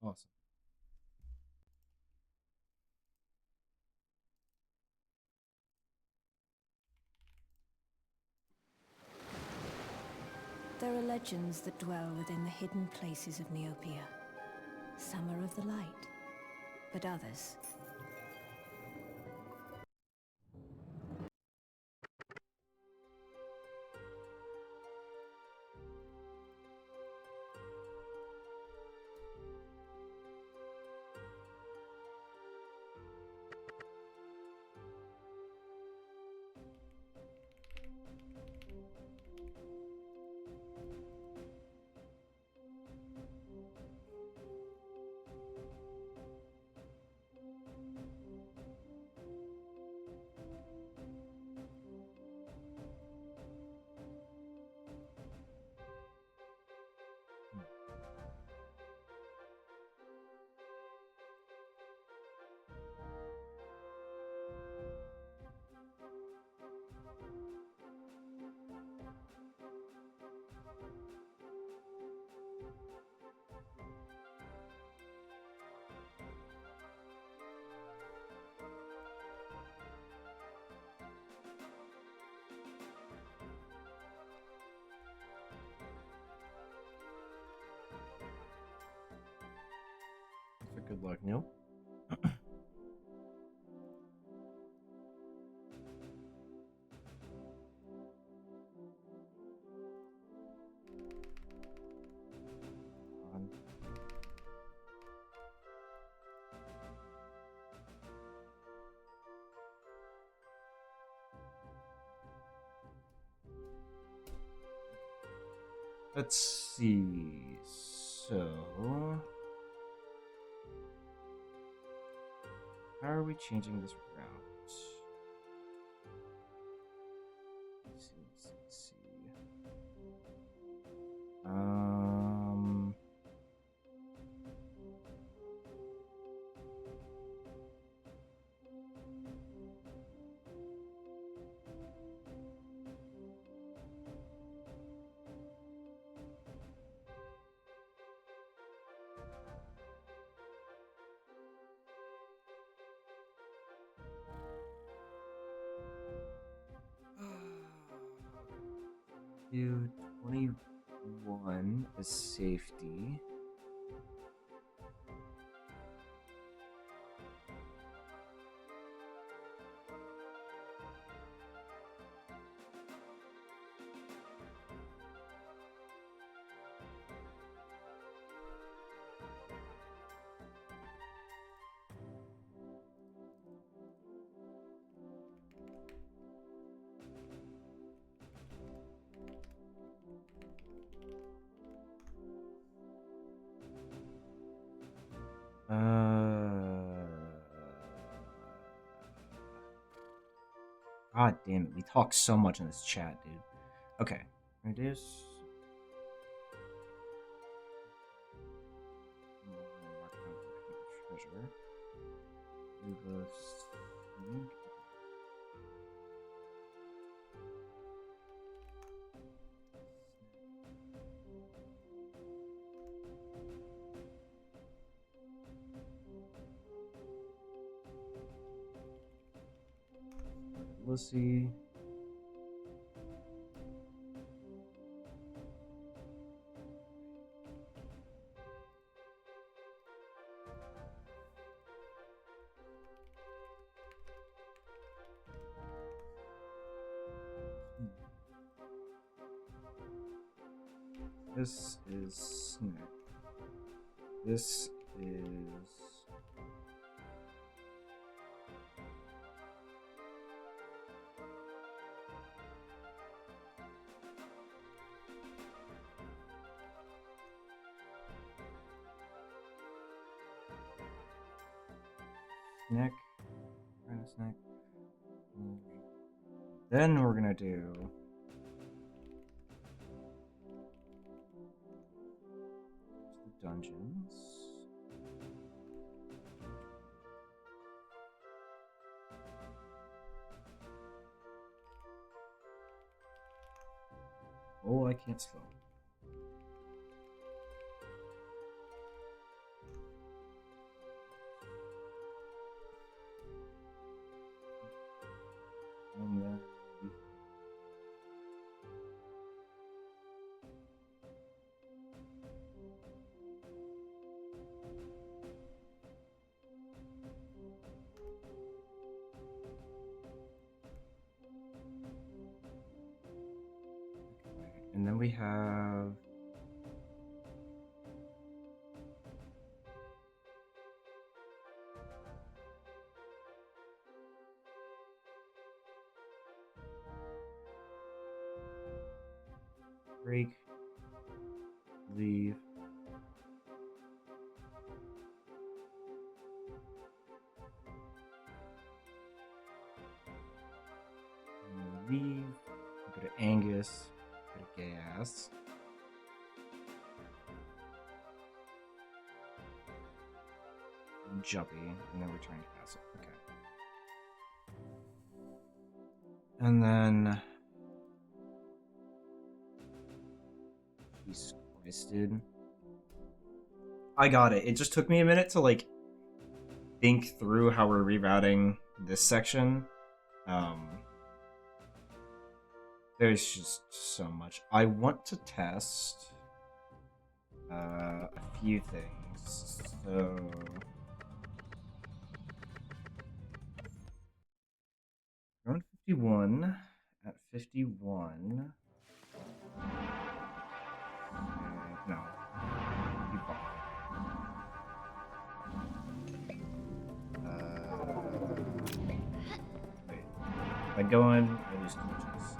Awesome. There are legends that dwell within the hidden places of Neopia. Some are of the light, but others. So good luck, Neil. Let's see. So, how are we changing this route? Let's see. Um, do 21 is safety. God damn it, we talk so much in this chat, dude. Okay, reduce. Mark down treasure. Reverse. Let's see. This is snack. This is snack. Snack. Then we're gonna do the dungeons. Oh, I can't spell. And then we have... break, leave, leave, go to Angus, go to gas, Jumpy, and then return to castle. Okay. And then... Jesus Christ, dude. I got it. It just took me a minute to, like, think through how we're rerouting this section. There's just so much. I want to test a few things. So... we're on 51. At 51... no. Wait. If I go in, I lose glitches.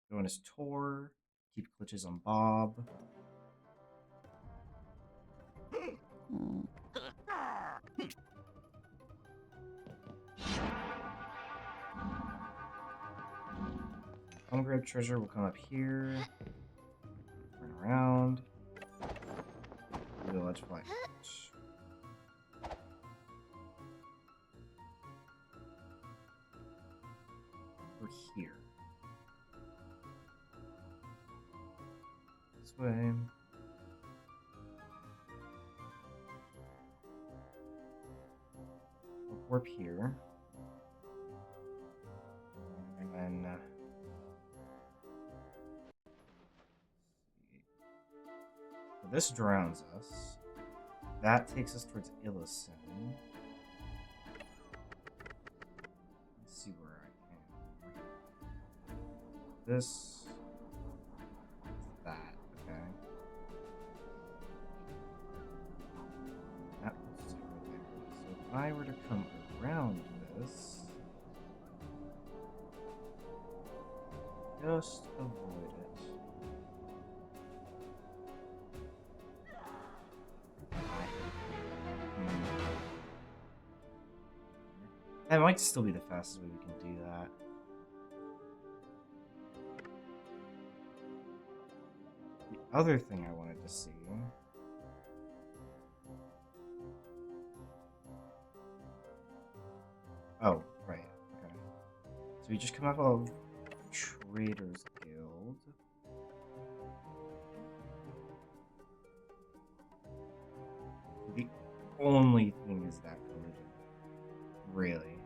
Go in as Tor. Keep glitches on Bob. Ungrabbed treasure will come up here. Turn around. Village flight. We're here. This way. Warp here. And then... so this drowns us. That takes us towards Illison. Let's see where I can. This. That. Okay. That puts us right there. So if I were to come around this, just avoid it. That might still be the fastest way we can do that. The other thing I wanted to see... oh, right. Okay. So we just come off of Traders Guild. The only thing is that collision. Really.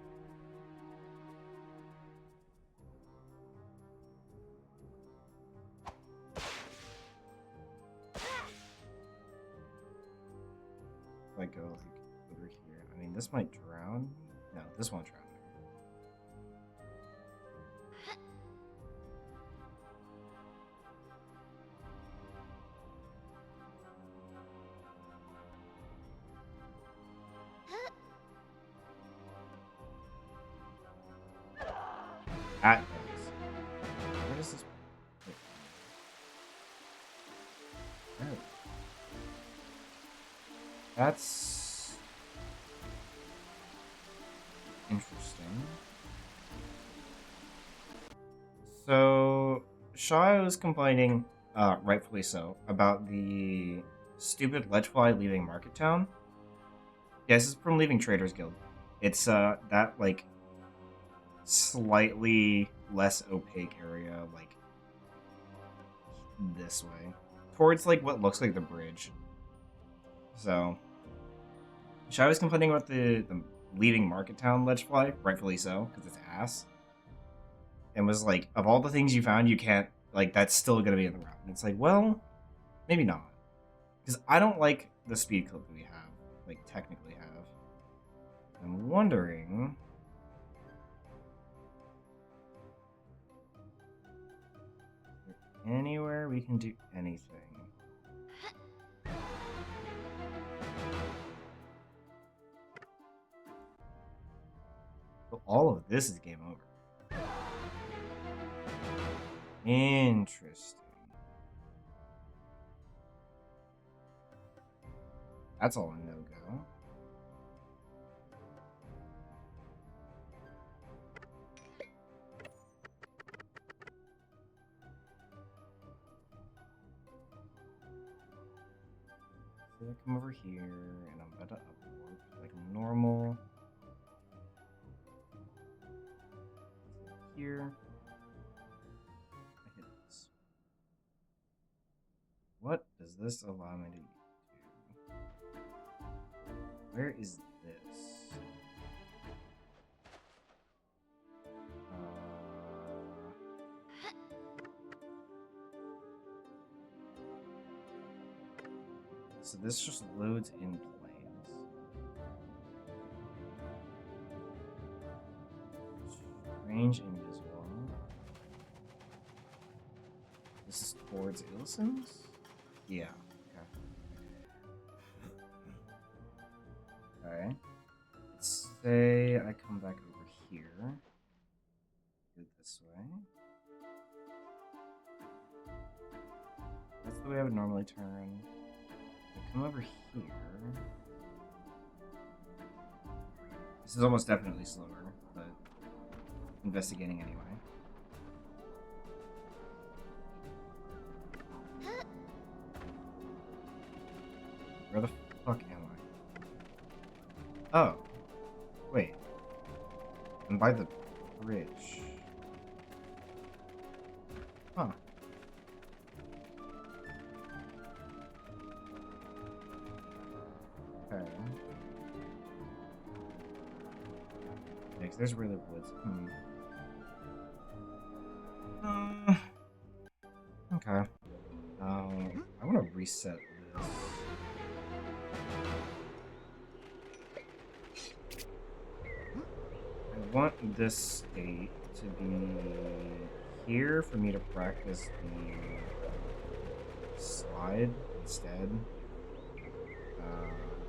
If I go like over here, I mean, this might drown. No, this won't drown. That does. Where does this? Oh. That's interesting. So Shai was complaining, rightfully so, about the stupid Lechfly leaving Market Town. Yeah, this is from leaving Traders Guild. It's that like slightly less opaque area, like this way, towards like what looks like the bridge. So Shai was complaining about the leaving Market Town Lechfly, rightfully so, because it's ass. And was like, of all the things you found, you can't, like, that's still gonna be in the route. And it's like, well, maybe not. Because I don't like the speed clip that we have, like, technically have. I'm wondering... anywhere we can do anything. So all of this is game over. Interesting. That's all a no-go. So I come over here, and I'm about to upwarp like normal. Here. I hit this. What does this allow me to do? Where is this? So this just loads in planes. Strange invisible. This is towards Illison's? Yeah. Okay. Let's say I come back over here. Do it this way. That's the way I would normally turn. I come over here. This is almost definitely slower, but investigating anyway. Where the fuck am I? Oh. Wait. I'm by the bridge. Huh. Okay. Yeah, 'cause there's where the woods. Okay. I want to reset this. I want this state to be here for me to practice the slide instead.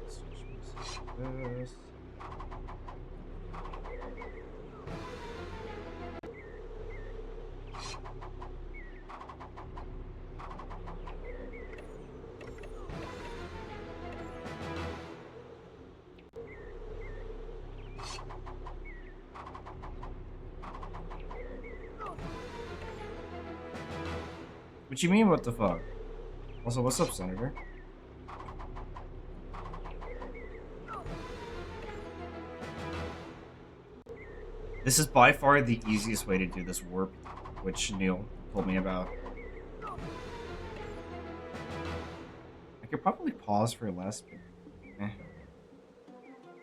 So just this. What you mean, what the fuck? Also, what's up, Senator? This is by far the easiest way to do this warp, which Neil told me about. I could probably pause for less, but eh.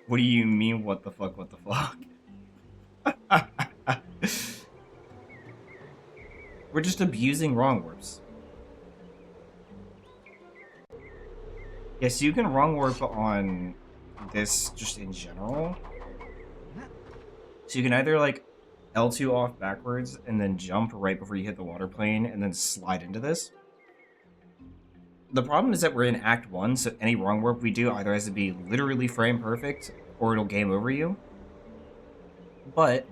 What do you mean, what the fuck, what the fuck? We're just abusing wrong warps. Yes, you can wrong warp on this just in general. So you can either like L2 off backwards and then jump right before you hit the water plane and then slide into this. The problem is that we're in Act 1, so any wrong warp we do either has to be literally frame perfect or it'll game over you. But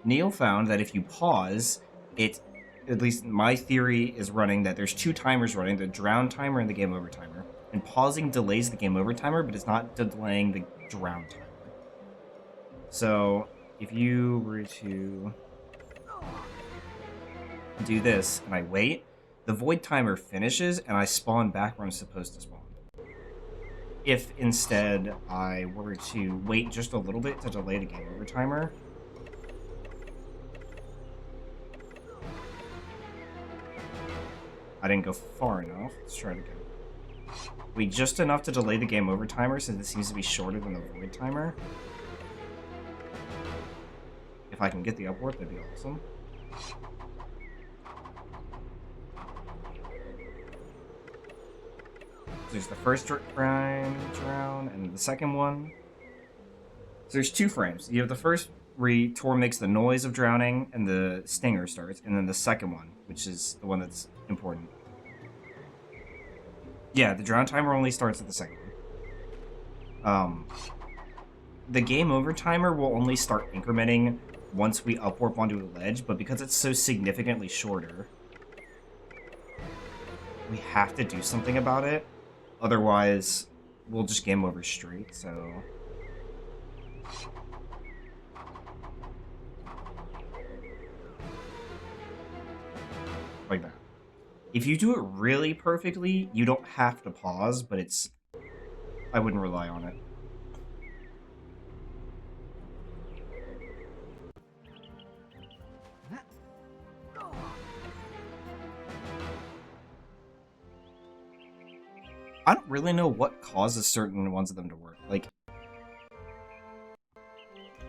Neil found that if you pause, it, at least my theory is running that there's two timers running, the drown timer and the game over timer. And pausing delays the game over timer, but it's not delaying the drown timer. So if you were to do this and I wait, the void timer finishes and I spawn back where I'm supposed to spawn. If instead I were to wait just a little bit to delay the game over timer, I didn't go far enough. Let's try it again. Wait just enough to delay the game over timer since it seems to be shorter than the void timer. If I can get the upward, that'd be awesome. There's the first frame drown and the second one. So there's two frames. You have the first where Tor makes the noise of drowning and the stinger starts, and then the second one, which is the one that's important. Yeah, the drown timer only starts at the second one. The game over timer will only start incrementing once we upwarp onto a ledge, but because it's so significantly shorter, we have to do something about it. Otherwise, we'll just game over straight, so... like that. If you do it really perfectly, you don't have to pause, but it's... I wouldn't rely on it. I don't really know what causes certain ones of them to work. Like,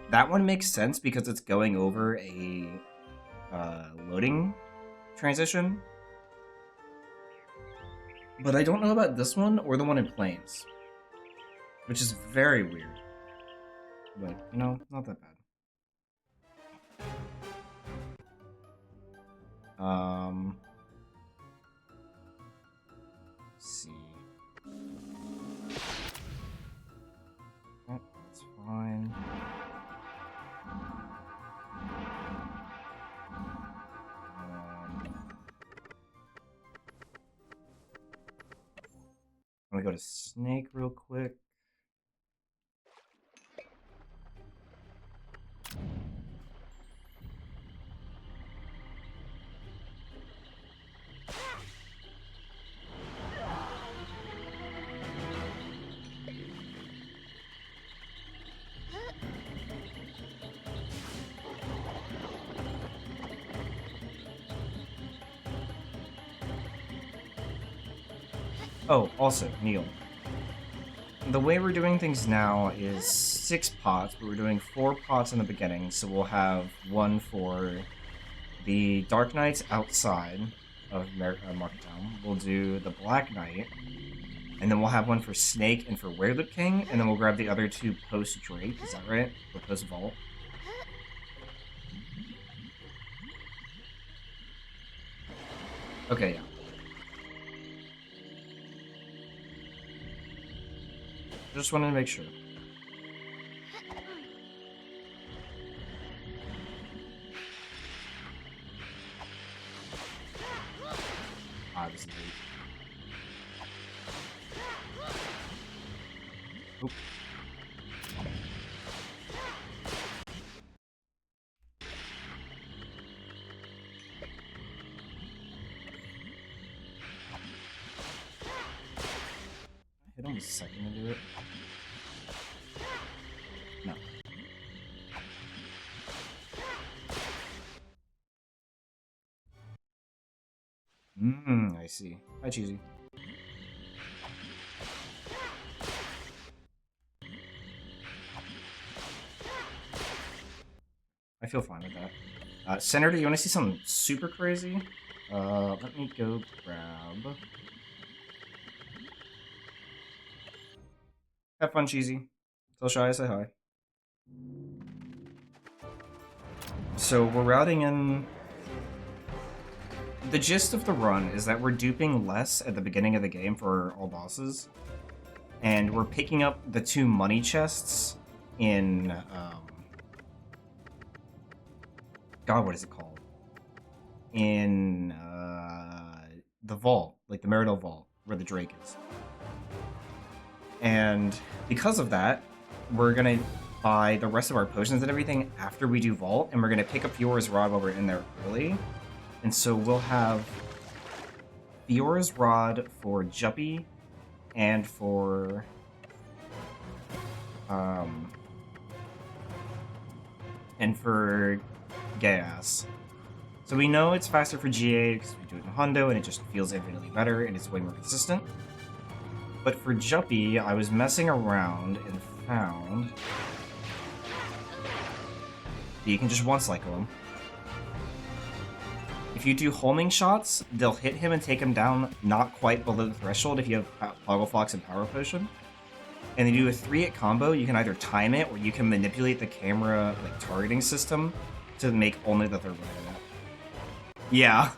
that one makes sense because it's going over a loading transition. But I don't know about this one or the one in Plains, which is very weird. But, you know, not that bad. Let's see. Oh, that's fine. I'm gonna go to Snake real quick. Oh, also, Neil. The way we're doing things now is 6 pots, but we're doing 4 pots in the beginning, so we'll have one for the Dark Knights outside of Marketown. We'll do the Black Knight, and then we'll have one for Snake and for Werewolf King, and then we'll grab the other 2 post-Drake, is that right? Or post-Vault? Okay, yeah. Just wanted to make sure. Obviously. Oop. Hit him a second to do it. No. I see. Hi, Cheesy. I feel fine with that. Senator, you want to see something super crazy? Let me go grab... Have fun, Cheesy. Tell Shy I say hi. So we're routing in... The gist of the run is that we're duping less at the beginning of the game for all bosses. And we're picking up the 2 money chests in... God, what is it called? In the vault, like the Marital Vault, where the Drake is. And because of that, we're gonna buy the rest of our potions and everything after we do Vault, and we're gonna pick up Fiora's Rod while we're in there early. And so we'll have Fiora's Rod for Juppy and for Gas. So we know it's faster for GA because we do it in Hundo and it just feels infinitely better and it's way more consistent. But for Juppy, I was messing around and found that you can just one-cycle him. If you do homing shots, they'll hit him and take him down not quite below the threshold if you have Poggle Fox and Power Potion. and they do a 3-hit combo. You can either time it or you can manipulate the camera like targeting system to make only the third one hit it. Yeah.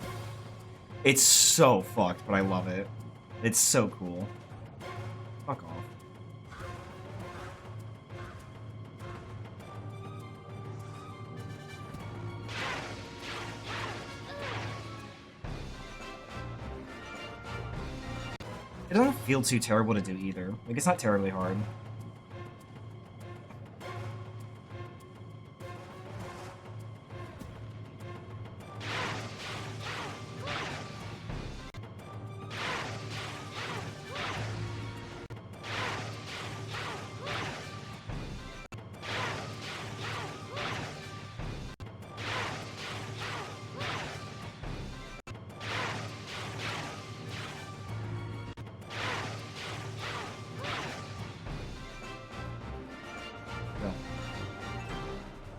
It's so fucked, but I love it. It's so cool. Fuck off. It doesn't feel too terrible to do either. Like, it's not terribly hard.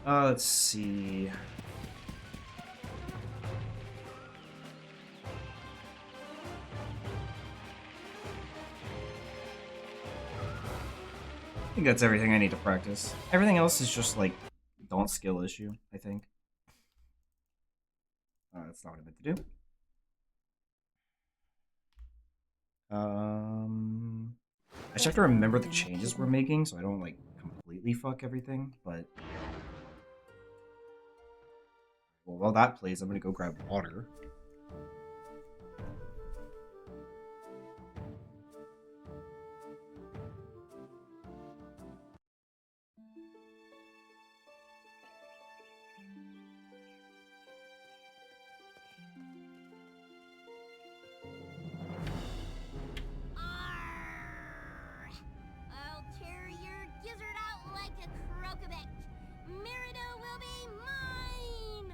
Let's see. I think that's everything I need to practice. Everything else is just like don't skill issue, I think. That's not what I meant to do. I just have to remember the changes we're making so I don't like completely fuck everything, but well, while that plays, I'm gonna go grab water. I'll tear your gizzard out like a croquebec. Merido will be mine!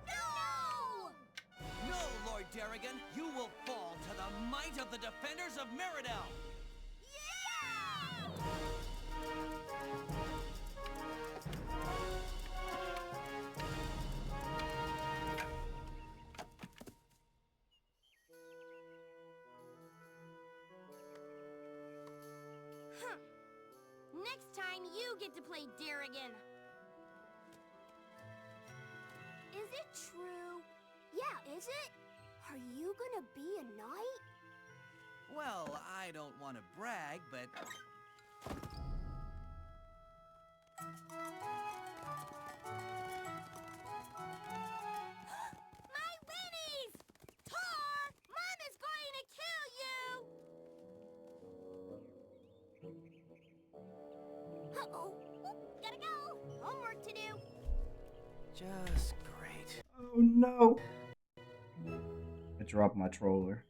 No! No, Lord Darrigan, you will fall to the might of the defenders of Meridel! Yeah! Huh. Next time you get to play Darrigan. Is it true? Yeah, is it? Are you gonna be a knight? Well, I don't want to brag, but... My winnies! Tar! Mom is going to kill you! Uh-oh. Oop, gotta go. Homework to do. Just great. Oh no! I dropped my troller.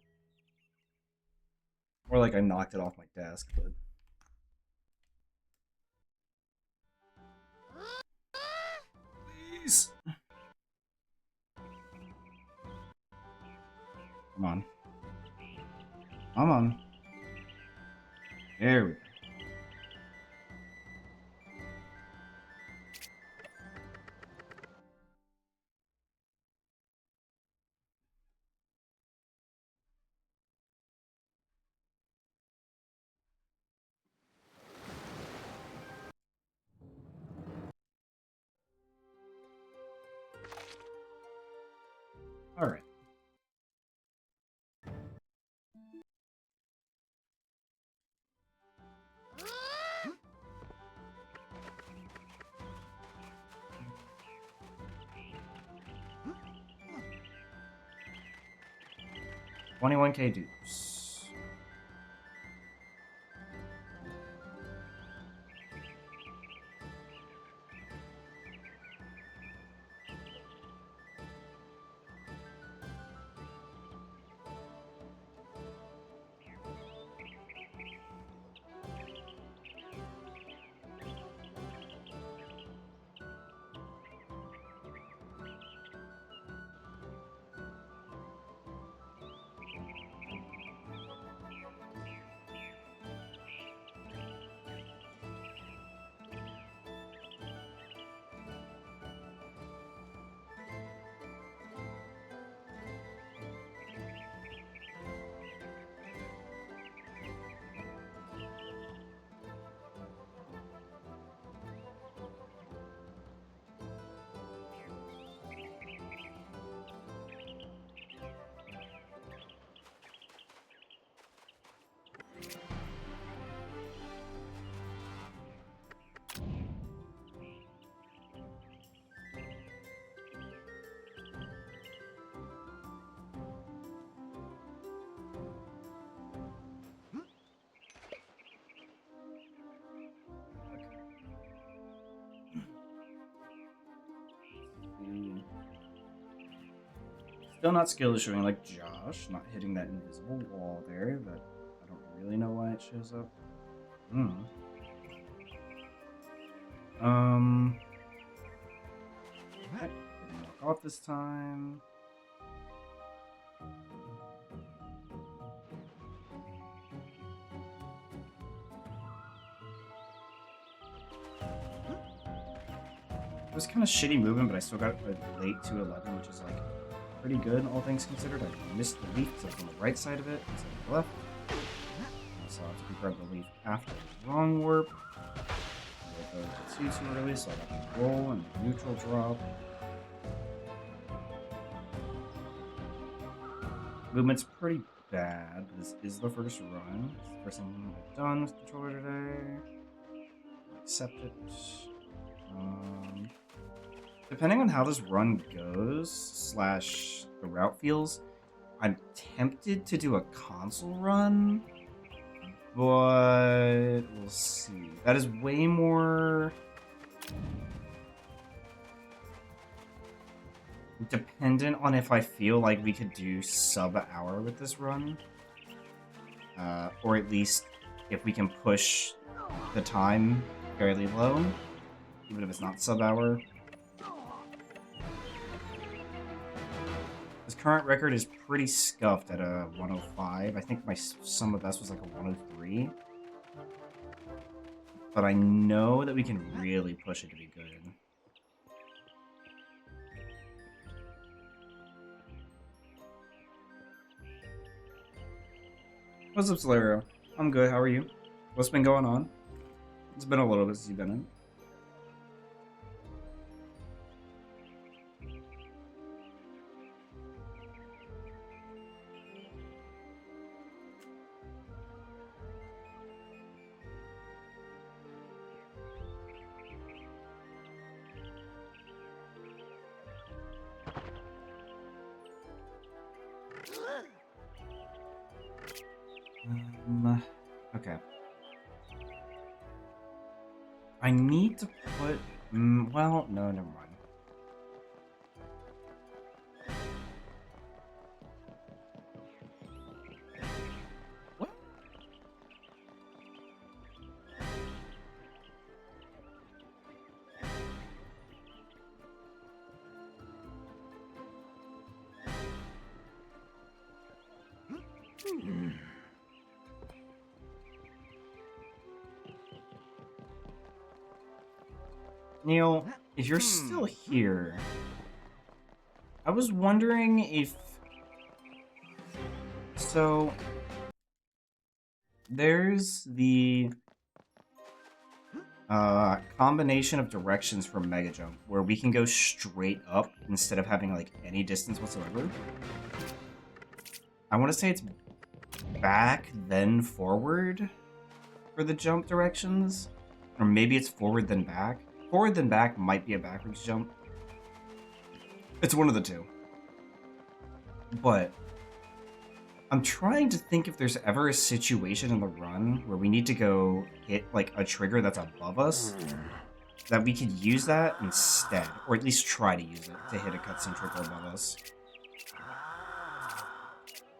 Or like I knocked it off my desk, but... Please! Come on. Come on. There we go. Alright. $21K dues. Still not skill issuing like Josh, not hitting that invisible wall there, but I don't really know why it shows up. Alright, didn't knock off this time. It was kind of shitty movement, but I still got a late 211, which is like pretty good, all things considered. I missed the leaf because I was on the right side of it instead of the left. So I have to grab the leaf after the wrong warp. I go too early, so I got the roll and the neutral drop. Movement's pretty bad. This is the first run. It's the first thing I've done with the controller today. Accept it. Depending on how this run goes, / the route feels, I'm tempted to do a console run, but we'll see. That is way more dependent on if I feel like we could do sub-hour with this run, or at least if we can push the time fairly low, even if it's not sub-hour. This current record is pretty scuffed at a 105. I think my sum of best was like a 103. But I know that we can really push it to be good. What's up, Solario? I'm good, how are you? What's been going on? It's been a little bit since you've been in. Okay. I need to put... well, no, never mind. What? Neil, if you're still here, I was wondering if... So, there's the combination of directions for Mega Jump, where we can go straight up instead of having like any distance whatsoever. I want to say it's back, then forward for the jump directions. Or maybe it's forward, then back. Forward, then back might be a backwards jump. It's one of the two. But I'm trying to think if there's ever a situation in the run where we need to go hit like a trigger that's above us, that we could use that instead, or at least try to use it to hit a cutscene trigger above us.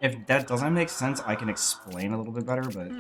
If that doesn't make sense, I can explain a little bit better, but...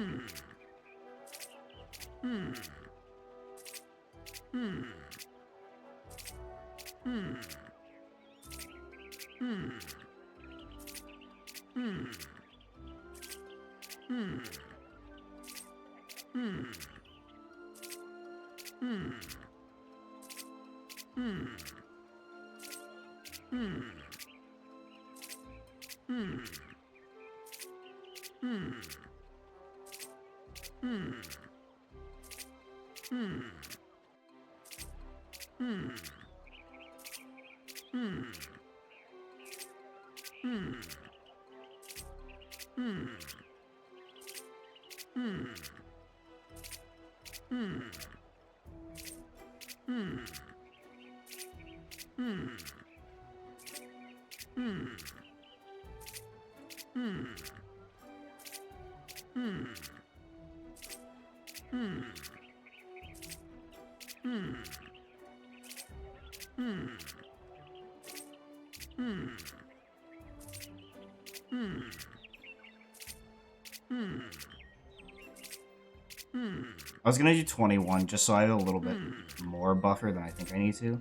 I was gonna do 21 just so I have a little bit more buffer than I think I need to.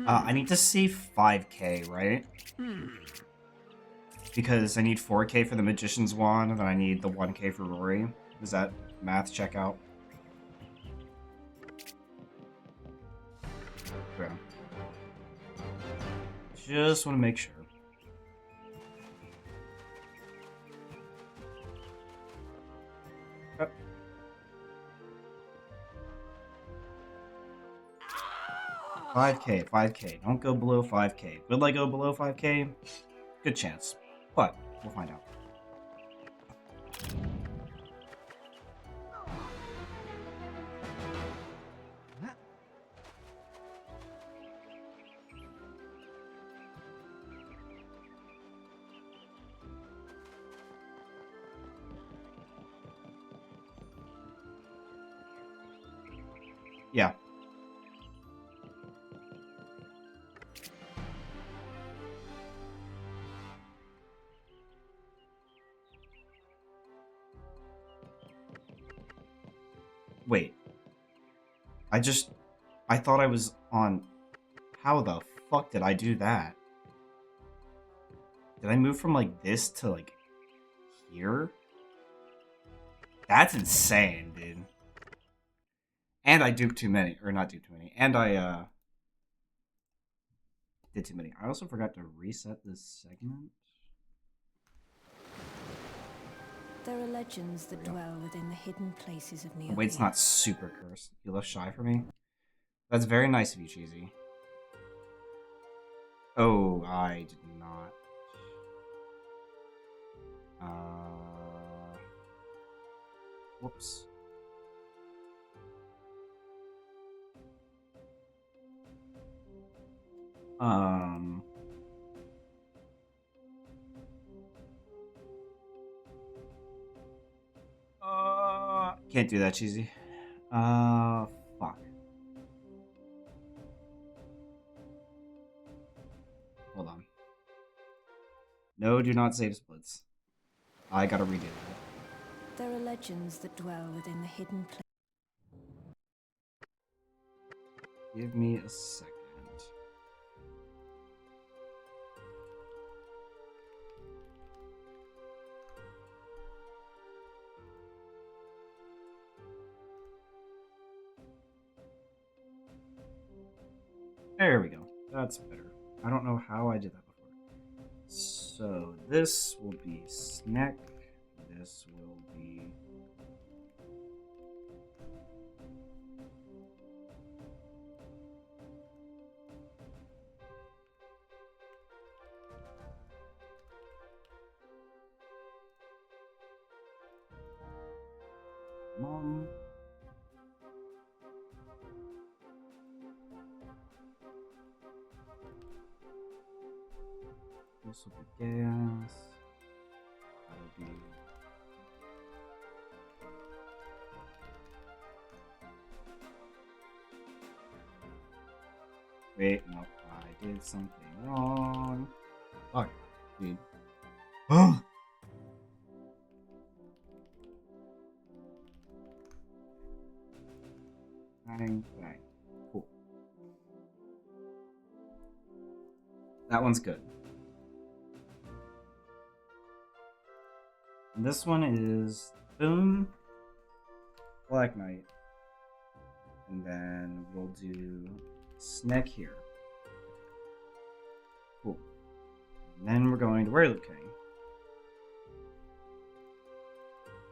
I need to save 5k, right? Because I need 4k for the Magician's Wand, and then I need the 1k for Rory. Does that math check out? Okay. Just want to make sure. Oh. 5k, 5k. Don't go below 5k. Will I go below 5k? Good chance. But we'll find out. Yeah. Wait. I thought I was on... How the fuck did I do that? Did I move from, like, this to, like, here? That's insane, dude. And I duped too many. Or not duped too many. And I, did too many. I also forgot to reset this segment. There are legends that dwell within the hidden places of Neopia. Wait's not super cursed. You left shy for me? That's very nice of you, Cheesy. Oh, I did not. Whoops. Can't do that, Cheesy. Fuck. Hold on. No, do not save splits. I gotta redo that. There are legends that dwell within the hidden places. Give me a second. There we go. That's better. I don't know how I did that before. So this will be snack. This will be... Mom. This will be gas. That'll be... Wait, no, I did something wrong. Fuck, dude. Bang, bang. Cool. That one's good. And this one is boom, Black Knight, and then we'll do Sneck here. Cool. And then we're going to Werewolf King.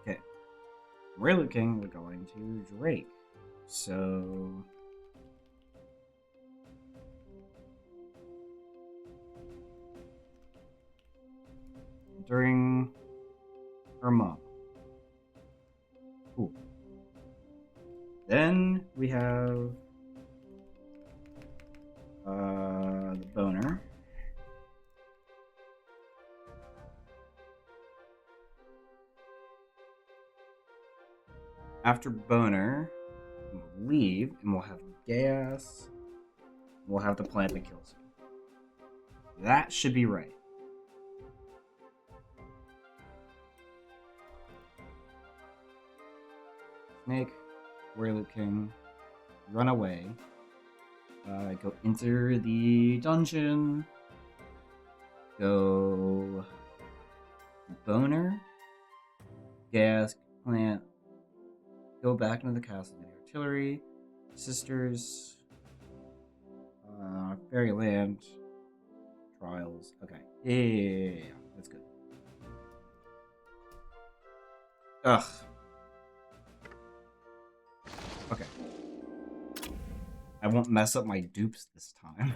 Okay. Werewolf King, we're going to Drake. So... during her mom. Cool. Then we have the boner. After boner, we'll leave and we'll have gas. We'll have the plant that kills him. That should be right. Snake, Werewolf King, run away, go enter the dungeon, go Boner, Gas, Plant, go back into the castle, the artillery, sisters, Fairyland, trials. Okay, yeah, that's good. Ugh. Okay. I won't mess up my dupes this time.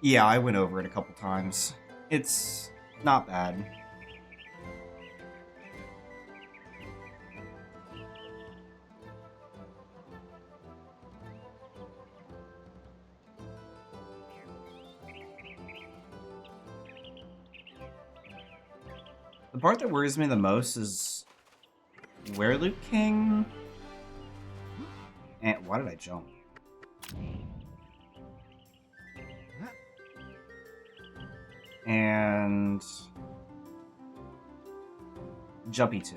Yeah, I went over it a couple times. It's not bad. The part that worries me the most is Werewolf King. And why did I jump? And Jumpy 2.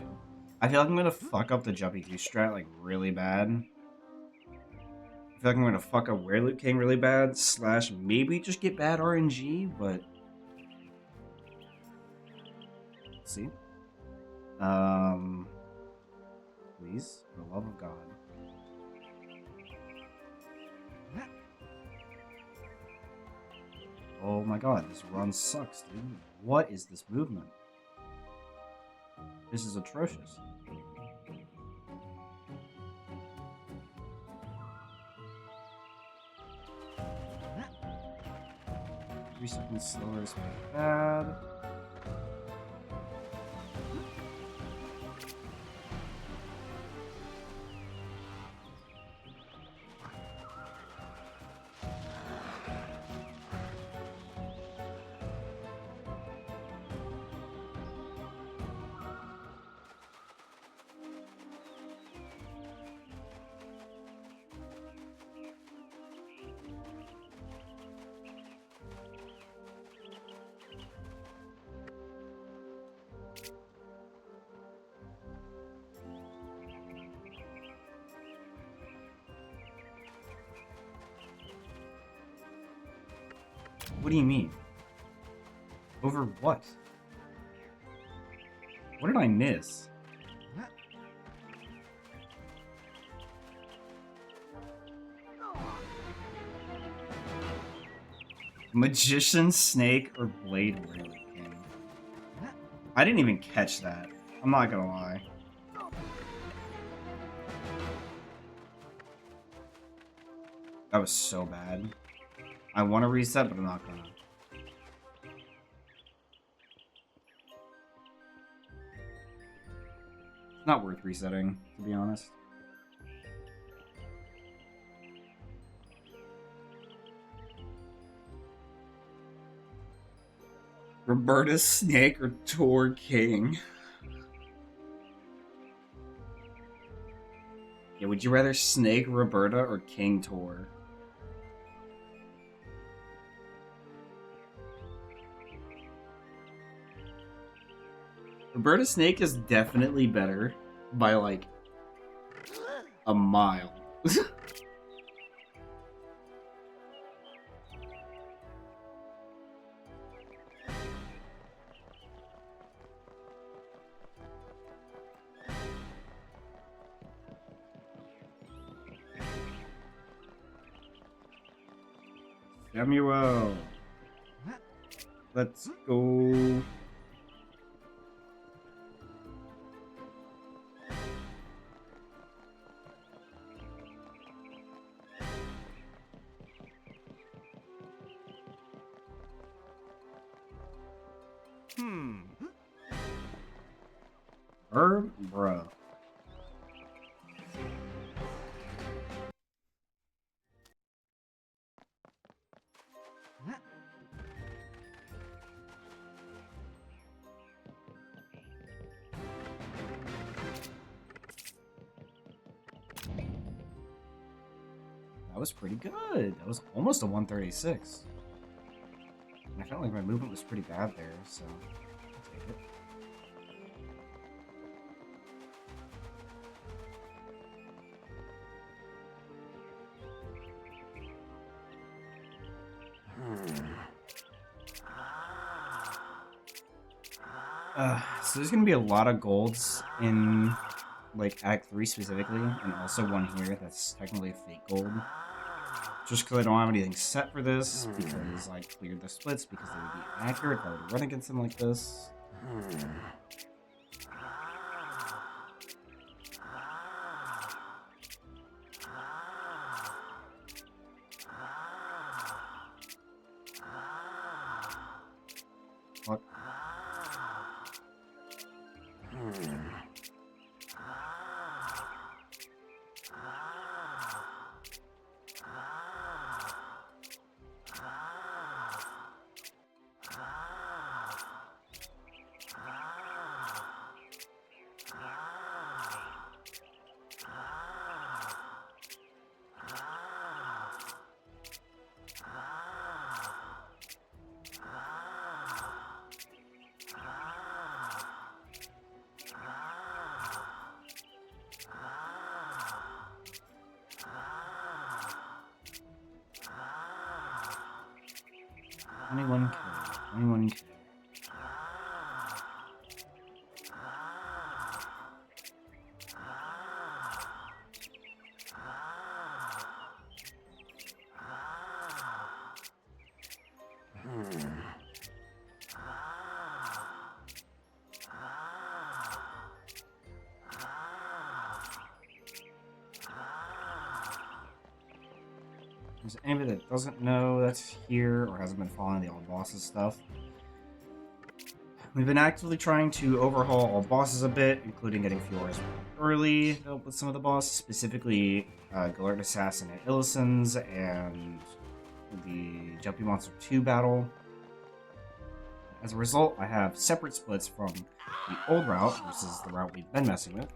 I feel like I'm gonna fuck up the Jumpy 2 strat like really bad. I feel like I'm gonna fuck up Werewolf King really bad, / maybe just get bad RNG, but see? Please, for the love of God. Oh my god, this run sucks, dude. What is this movement? This is atrocious. 3 seconds slower is pretty bad. What do you mean? Over what? What did I miss? Magician, Snake, or Blade Werewolf King? I didn't even catch that. I'm not gonna lie. That was so bad. I want to reset, but I'm not gonna. It's not worth resetting, to be honest. Roberta, Snake, or Tor King? Yeah, would you rather Snake Roberta or King Tor? Roberta Snake is definitely better by like a mile. Samuel. Let's go. Bruh. That was pretty good. That was almost a 136. And I felt like my movement was pretty bad there, so I'll take it. So there's gonna be a lot of golds in like Act 3 specifically, and also one here that's technically fake gold. Just because I don't have anything set for this, because I cleared the splits because they would be accurate if I were to run against them like this. What? Anyone care? Anyone care? Is anybody that doesn't know that's here or hasn't been following the all bosses stuff? We've been actively trying to overhaul all bosses a bit, including getting Fiora's early to help with some of the bosses, specifically Galert Assassin at Illison's and the Jumpy Monster 2 battle. As a result, I have separate splits from the old route versus the route we've been messing with.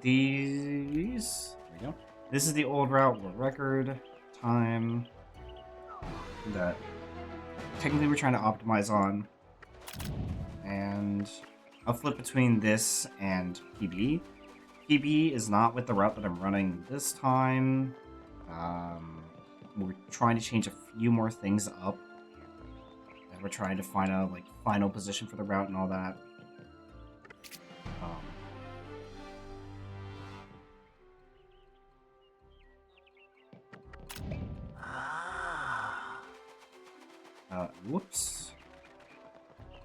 These... There we go. This is the old route with record time that technically we're trying to optimize on. And I'll flip between this and PB. PB is not with the route that I'm running this time. We're trying to change a few more things up. And we're trying to find a final position for the route and all that. Whoops.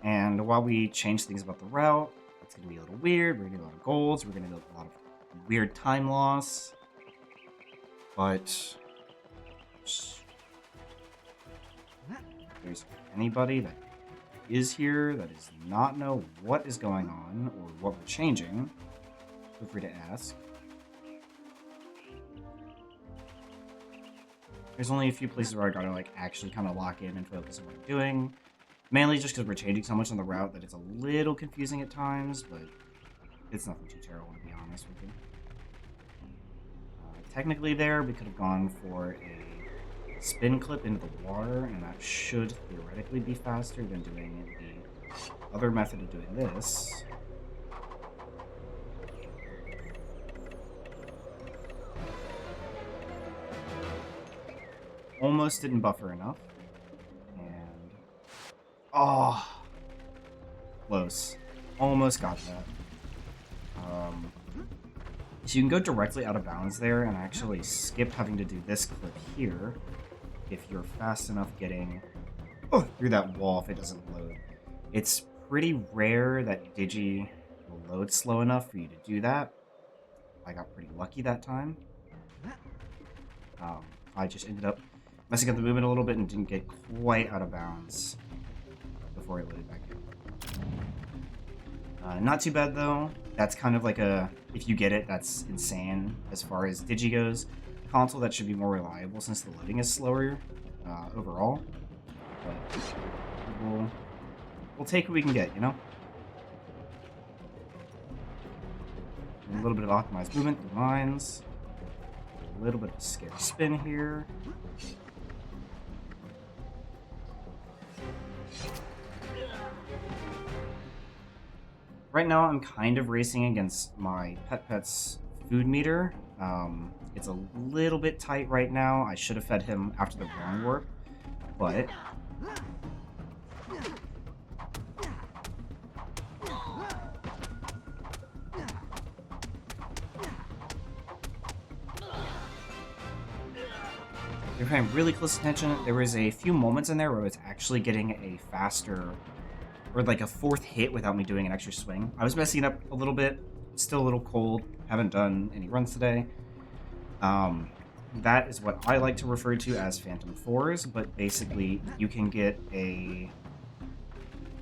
And while we change things about the route, it's going to be a little weird. We're going to get a lot of golds. We're going to get a lot of weird time loss. But if there's anybody that is here that does not know what is going on or what we're changing, feel free to ask. There's only a few places where I gotta actually kind of lock in and focus on what I'm doing. Mainly just because we're changing so much on the route that it's a little confusing at times, but it's nothing too terrible to be honest with you. Technically there, we could have gone for a spin clip into the water, and that should theoretically be faster than doing the other method of doing this. Almost didn't buffer enough. And... oh! Close. Almost got that. So you can go directly out of bounds there and actually skip having to do this clip here if you're fast enough getting through that wall if it doesn't load. It's pretty rare that Digi will load slow enough for you to do that. I got pretty lucky that time. I just ended up messing up the movement a little bit and didn't get quite out of bounds before I loaded back in. Not too bad though. That's kind of like if you get it, that's insane as far as Digi goes. Console, that should be more reliable since the loading is slower overall. But we'll take what we can get, you know? A little bit of optimized movement through mines. A little bit of a scare spin here. Right now, I'm kind of racing against my Pet's food meter. It's a little bit tight right now. I should have fed him after the ground work, but you're paying really close attention. There was a few moments in there where I was actually getting a faster, or like a fourth hit without me doing an extra swing. I was messing it up a little bit. Still a little cold. Haven't done any runs today. That is what I like to refer to as Phantom 4s, but basically you can get a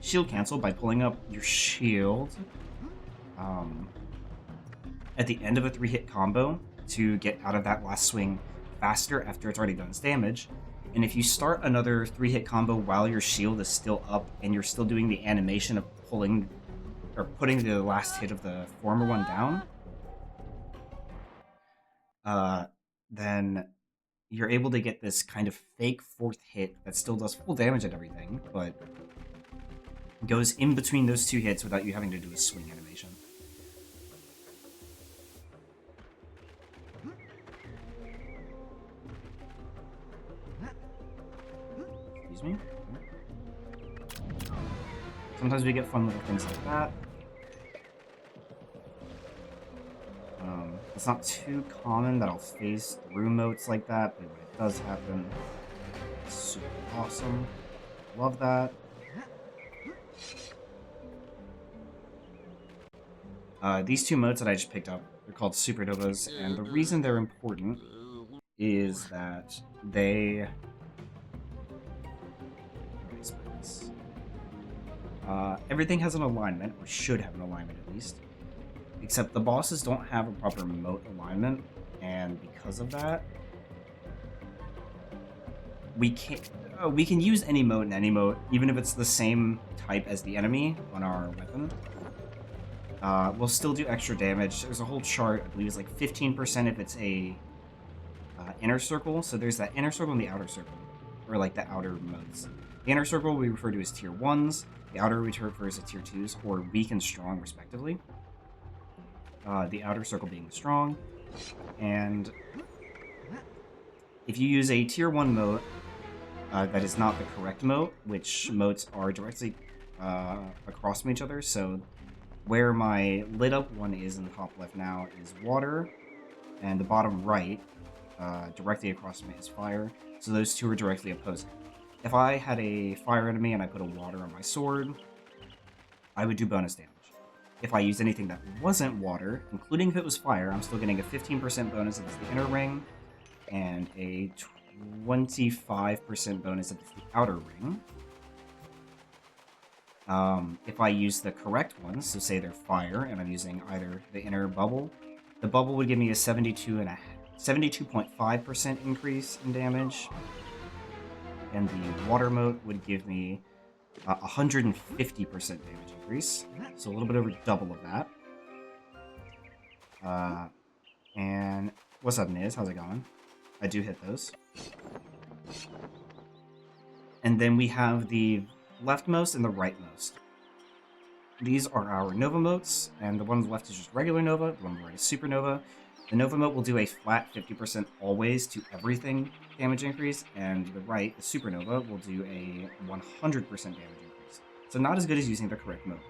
shield cancel by pulling up your shield at the end of a 3-hit combo to get out of that last swing faster after it's already done its damage. And if you start another 3-hit combo while your shield is still up and you're still doing the animation of pulling or putting the last hit of the former one down, then you're able to get this kind of fake fourth hit that still does full damage and everything, but goes in between those two hits without you having to do a swing animation. Excuse me. Sometimes we get fun little things like that. It's not too common that I'll phase through moats like that, but when it does happen, it's super awesome. Love that. These two moats that I just picked up, they're called supernovas, and the reason they're important is that they... everything has an alignment, or should have an alignment at least. Except the bosses don't have a proper moat alignment, and because of that, we can use any moat in any moat, even if it's the same type as the enemy on our weapon. We'll still do extra damage. There's a whole chart, I believe it's like 15% if it's a inner circle. So there's that inner circle and the outer circle, or like the outer moats. The inner circle we refer to as tier 1s, the outer we refer to tier 2s, or weak and strong respectively. The outer circle being strong, and if you use a tier 1 moat that is not the correct moat, which moats are directly across from each other, so where my lit up one is in the top left now is water, and the bottom right directly across from it is fire, so those two are directly opposing. If I had a fire enemy and I put a water on my sword, I would do bonus damage. If I used anything that wasn't water, including if it was fire, I'm still getting a 15% bonus if it's the inner ring, and a 25% bonus if it's the outer ring. If I use the correct ones, so say they're fire, and I'm using either the inner bubble, the bubble would give me a 72.5% increase in damage, and the water moat would give me 150% damage increase, so a little bit over double of that. And what's up, Niz? How's it going? I do hit those. And then we have the leftmost and the rightmost. These are our Nova moats, and the one on the left is just regular Nova, the one on the right is Supernova. The Nova moat will do a flat 50% always to everything damage increase, and the right, the Supernova, will do a 100% damage increase. So not as good as using the correct moat.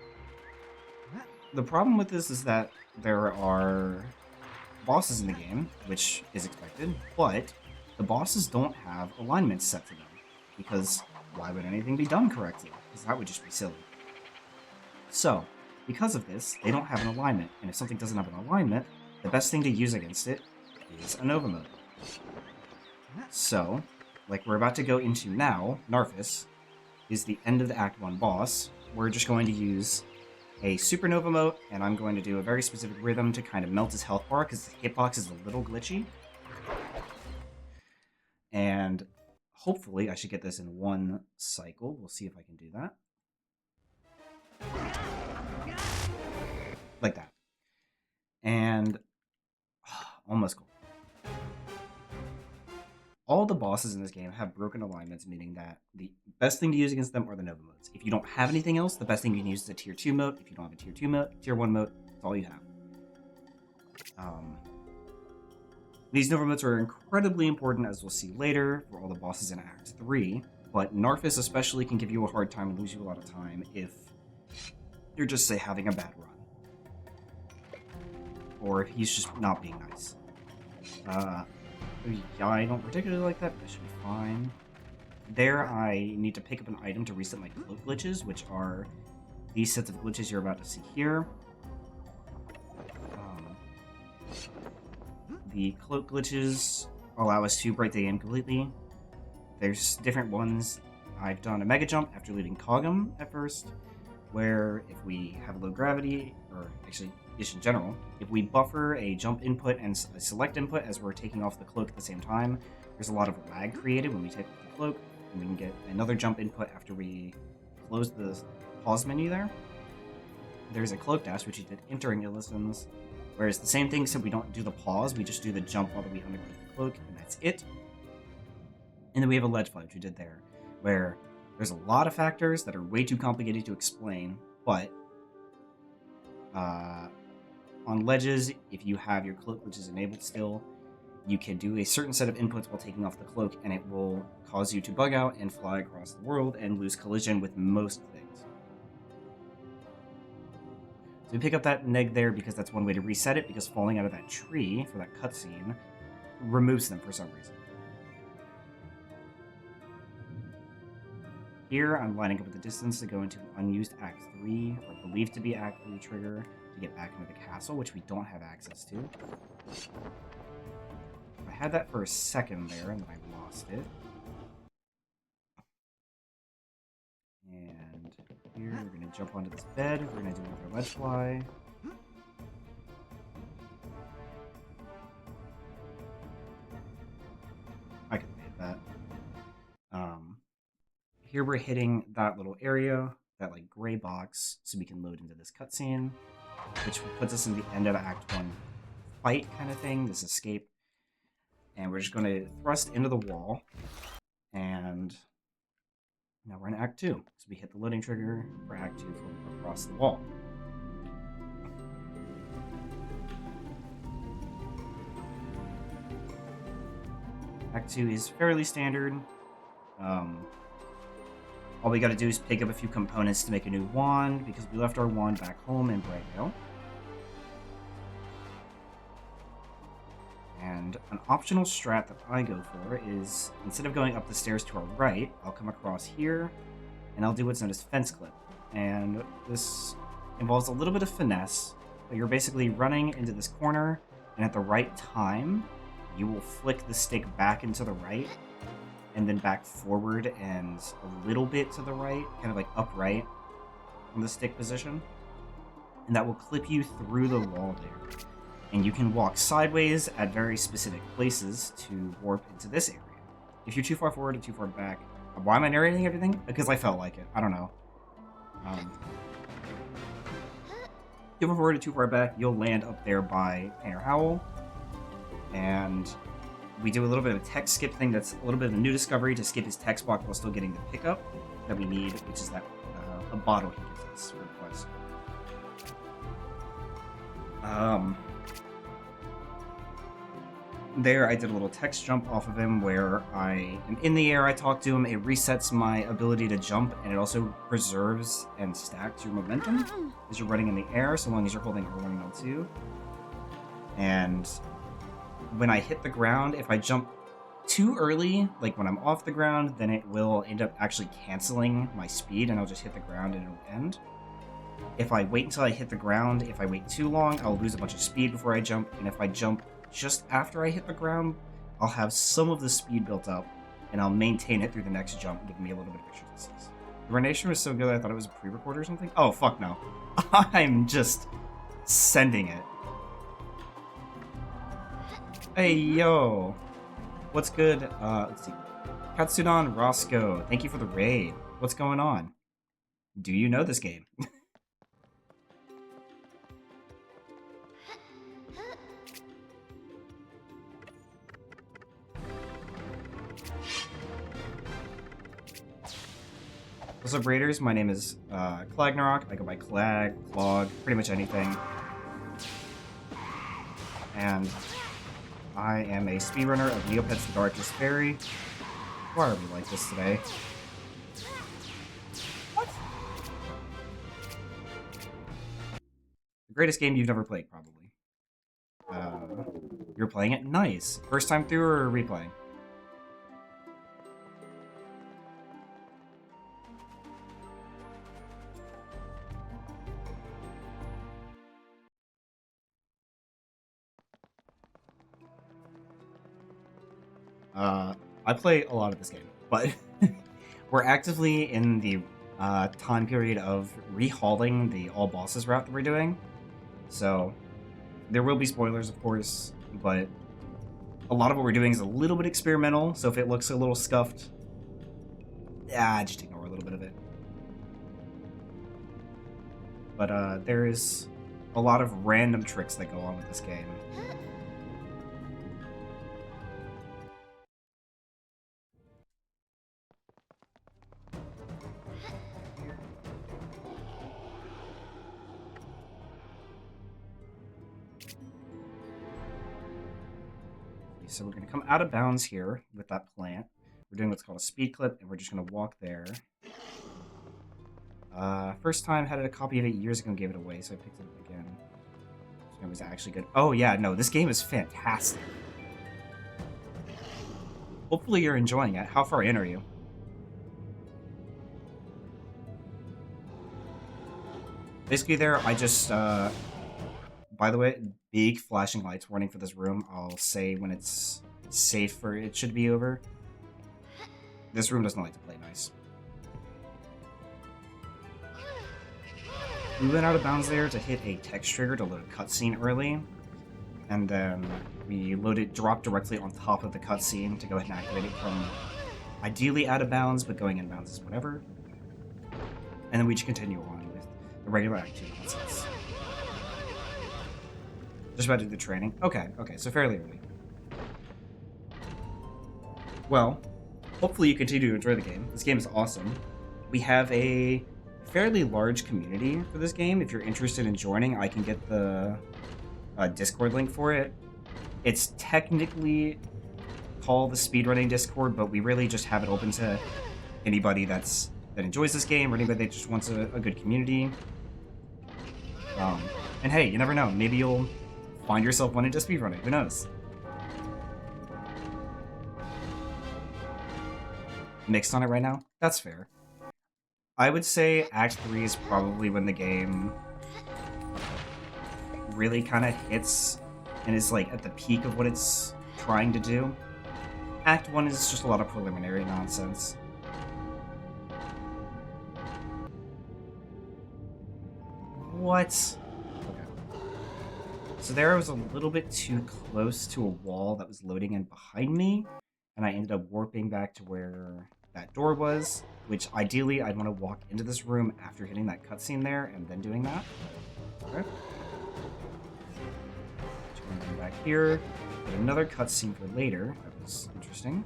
The problem with this is that there are bosses in the game, which is expected, but the bosses don't have alignments set to them, because why would anything be done correctly? Because that would just be silly. So, because of this, they don't have an alignment, and if something doesn't have an alignment, the best thing to use against it is a Nova Mode. So, like we're about to go into now, Narfis is the end of the Act 1 boss. We're just going to use a Supernova Mode, and I'm going to do a very specific rhythm to kind of melt his health bar, because his hitbox is a little glitchy. And hopefully I should get this in one cycle. We'll see if I can do that. Like that. And almost cool. All the bosses in this game have broken alignments, meaning that the best thing to use against them are the Nova modes. If you don't have anything else, the best thing you can use is a tier 2 mode. If you don't have a tier 2 mode, tier 1 mode, that's all you have. These Nova modes are incredibly important, as we'll see later, for all the bosses in Act 3, but Narfis especially can give you a hard time and lose you a lot of time if you're just, say, having a bad run. Or if he's just not being nice. Yeah, I don't particularly like that, but it should be fine. There, I need to pick up an item to reset my cloak glitches, which are these sets of glitches you're about to see here. The cloak glitches allow us to break the game completely. There's different ones. I've done a mega jump after leaving Kogum at first, where if we have low gravity, or actually just in general, if we buffer a jump input and a select input as we're taking off the cloak at the same time, there's a lot of lag created when we take off the cloak, and we can get another jump input after we close the pause menu there. There's a cloak dash, which you did entering Illisons, whereas the same thing, except we don't do the pause, we just do the jump while we undergo the cloak, and that's it. And then we have a ledge fly, which we did there, where there's a lot of factors that are way too complicated to explain, but on ledges, if you have your cloak which is enabled still, you can do a certain set of inputs while taking off the cloak, and it will cause you to bug out and fly across the world and lose collision with most things. So we pick up that neg there because that's one way to reset it, because falling out of that tree for that cutscene removes them for some reason. Here, I'm lining up with the distance to go into an unused Act 3, or believed to be Act 3 trigger, to get back into the castle, which we don't have access to. I had that for a second there, and then I lost it. And here, we're going to jump onto this bed, we're going to do another ledge fly. I could have made that. Here we're hitting that little area, that like gray box, so we can load into this cutscene, which puts us in the end of Act 1 fight kind of thing, this escape. And we're just going to thrust into the wall, and now we're in Act 2. So we hit the loading trigger for Act 2 from across the wall. Act 2 is fairly standard. All we gotta do is pick up a few components to make a new wand, because we left our wand back home in Brightdale. And an optional strat that I go for is, instead of going up the stairs to our right, I'll come across here, and I'll do what's known as fence clip. And this involves a little bit of finesse, but you're basically running into this corner, and at the right time, you will flick the stick back and to the right, and then back forward and a little bit to the right, kind of like upright from the stick position. And that will clip you through the wall there. And you can walk sideways at very specific places to warp into this area. If you're too far forward or too far back, why am I narrating everything? Because I felt like it. I don't know. Too far forward or too far back, you'll land up there by Painter Howl. And we do a little bit of a text skip thing that's a little bit of a new discovery to skip his text block while still getting the pickup that we need, which is that a bottle he gives us for the quest. There, I did a little text jump off of him where I am in the air, I talk to him, it resets my ability to jump, and it also preserves and stacks your momentum as you're running in the air, so long as you're holding R1 and L2. And when I hit the ground, if I jump too early, like when I'm off the ground, then it will end up actually canceling my speed and I'll just hit the ground and it'll end. If I wait until I hit the ground, if I wait too long, I'll lose a bunch of speed before I jump. And if I jump just after I hit the ground, I'll have some of the speed built up and I'll maintain it through the next jump, giving me a little bit of extra distance. The rendition was so good I thought it was a pre-record or something. Oh, fuck no. I'm just sending it. Hey, yo. What's good? Let's see. Katsudan Roscoe, thank you for the raid. What's going on? Do you know this game? What's up, Raiders? My name is Clagnarok. I go by Clag, Clog, pretty much anything. And I am a speedrunner of Neopets the Darkest Fairy. Why are we like this today? What? The greatest game you've never played, probably. You're playing it? Nice. First time through or replaying? I play a lot of this game, but we're actively in the time period of rehauling the all bosses route that we're doing. So there will be spoilers, of course, but a lot of what we're doing is a little bit experimental. So if it looks a little scuffed, just ignore a little bit of it. But there is a lot of random tricks that go on with this game. So we're going to come out of bounds here with that plant. We're doing what's called a speed clip, and we're just going to walk there. First time, had a copy of it years ago and gave it away, so I picked it up again. It was actually good. Oh yeah, no, this game is fantastic. Hopefully you're enjoying it. How far in are you? Basically there, I just, by the way, big flashing lights warning for this room. I'll say when it's safe for it should be over. This room doesn't like to play nice. We went out of bounds there to hit a text trigger to load a cutscene early. And then we dropped directly on top of the cutscene to go ahead and activate it from ideally out of bounds, but going in bounds is whatever. And then we just continue on with the regular activity nonsense. Just about to do the training. Okay, so fairly early. Well, hopefully you continue to enjoy the game. This game is awesome. We have a fairly large community for this game. If you're interested in joining, I can get the Discord link for it. It's technically called the speedrunning Discord, but we really just have it open to anybody that enjoys this game or anybody that just wants a good community. And hey, you never know. Maybe you'll find yourself wanting to speedrun it. Who knows? Mixed on it right now? That's fair. I would say Act 3 is probably when the game really kind of hits and is like at the peak of what it's trying to do. Act 1 is just a lot of preliminary nonsense. What? Okay. So there I was a little bit too close to a wall that was loading in behind me, and I ended up warping back to where that door was, which ideally I'd want to walk into this room after hitting that cutscene there and then doing that. Okay. Come back here. Get another cutscene for later. That was interesting.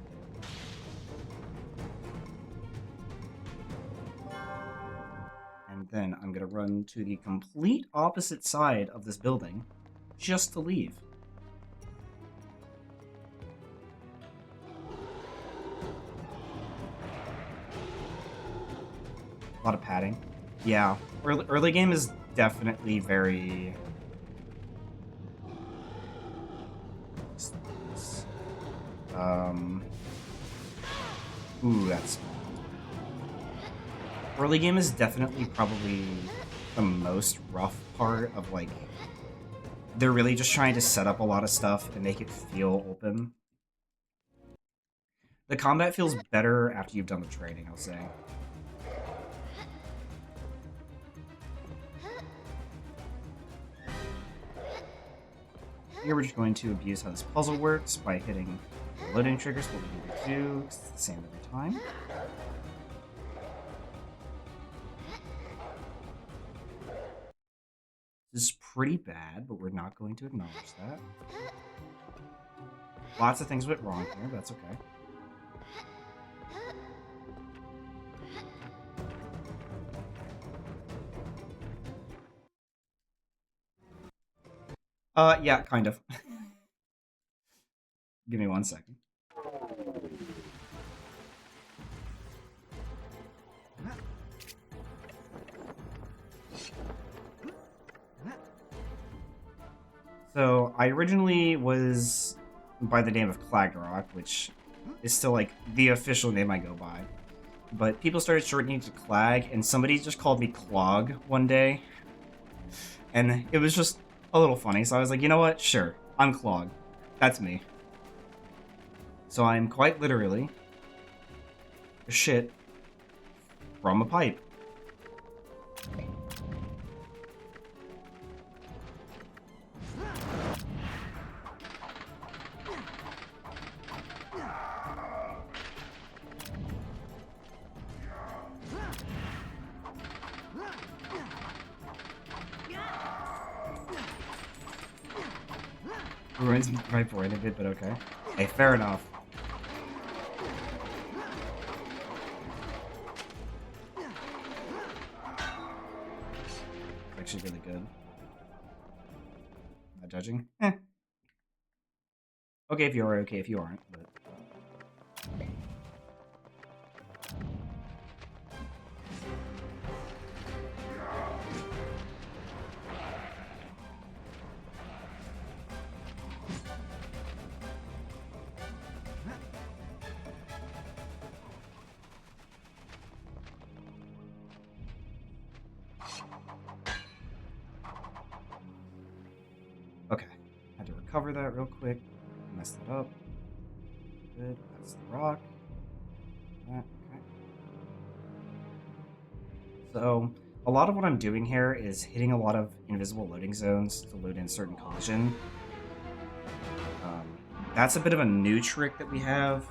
And then I'm going to run to the complete opposite side of this building just to leave. A lot of padding. Yeah, early game is definitely very Ooh, that's... Early game is definitely probably the most rough part of, like... They're really just trying to set up a lot of stuff and make it feel open. The combat feels better after you've done the training, I'll say. Here we're just going to abuse how this puzzle works by hitting the loading triggers, what we need to do, because it's the same every time. This is pretty bad, but we're not going to acknowledge that. Lots of things went wrong here, but that's okay. Yeah, kind of. Give me 1 second. So, I originally was by the name of Clagrock, which is still, like, the official name I go by. But people started shortening it to Clag, and somebody just called me Clog one day. And it was just a little funny, so I was like, you know what? Sure, I'm Clog. That's me. So I'm quite literally shit from a pipe. Ruins my point a bit, but okay. Hey, fair enough. Actually really good. Not judging? Eh. Okay if you are, okay if you aren't, but... Okay, had to recover that real quick. Mess that up. Good, that's the rock. That, okay. So, a lot of what I'm doing here is hitting a lot of invisible loading zones to load in certain collision. That's a bit of a new trick that we have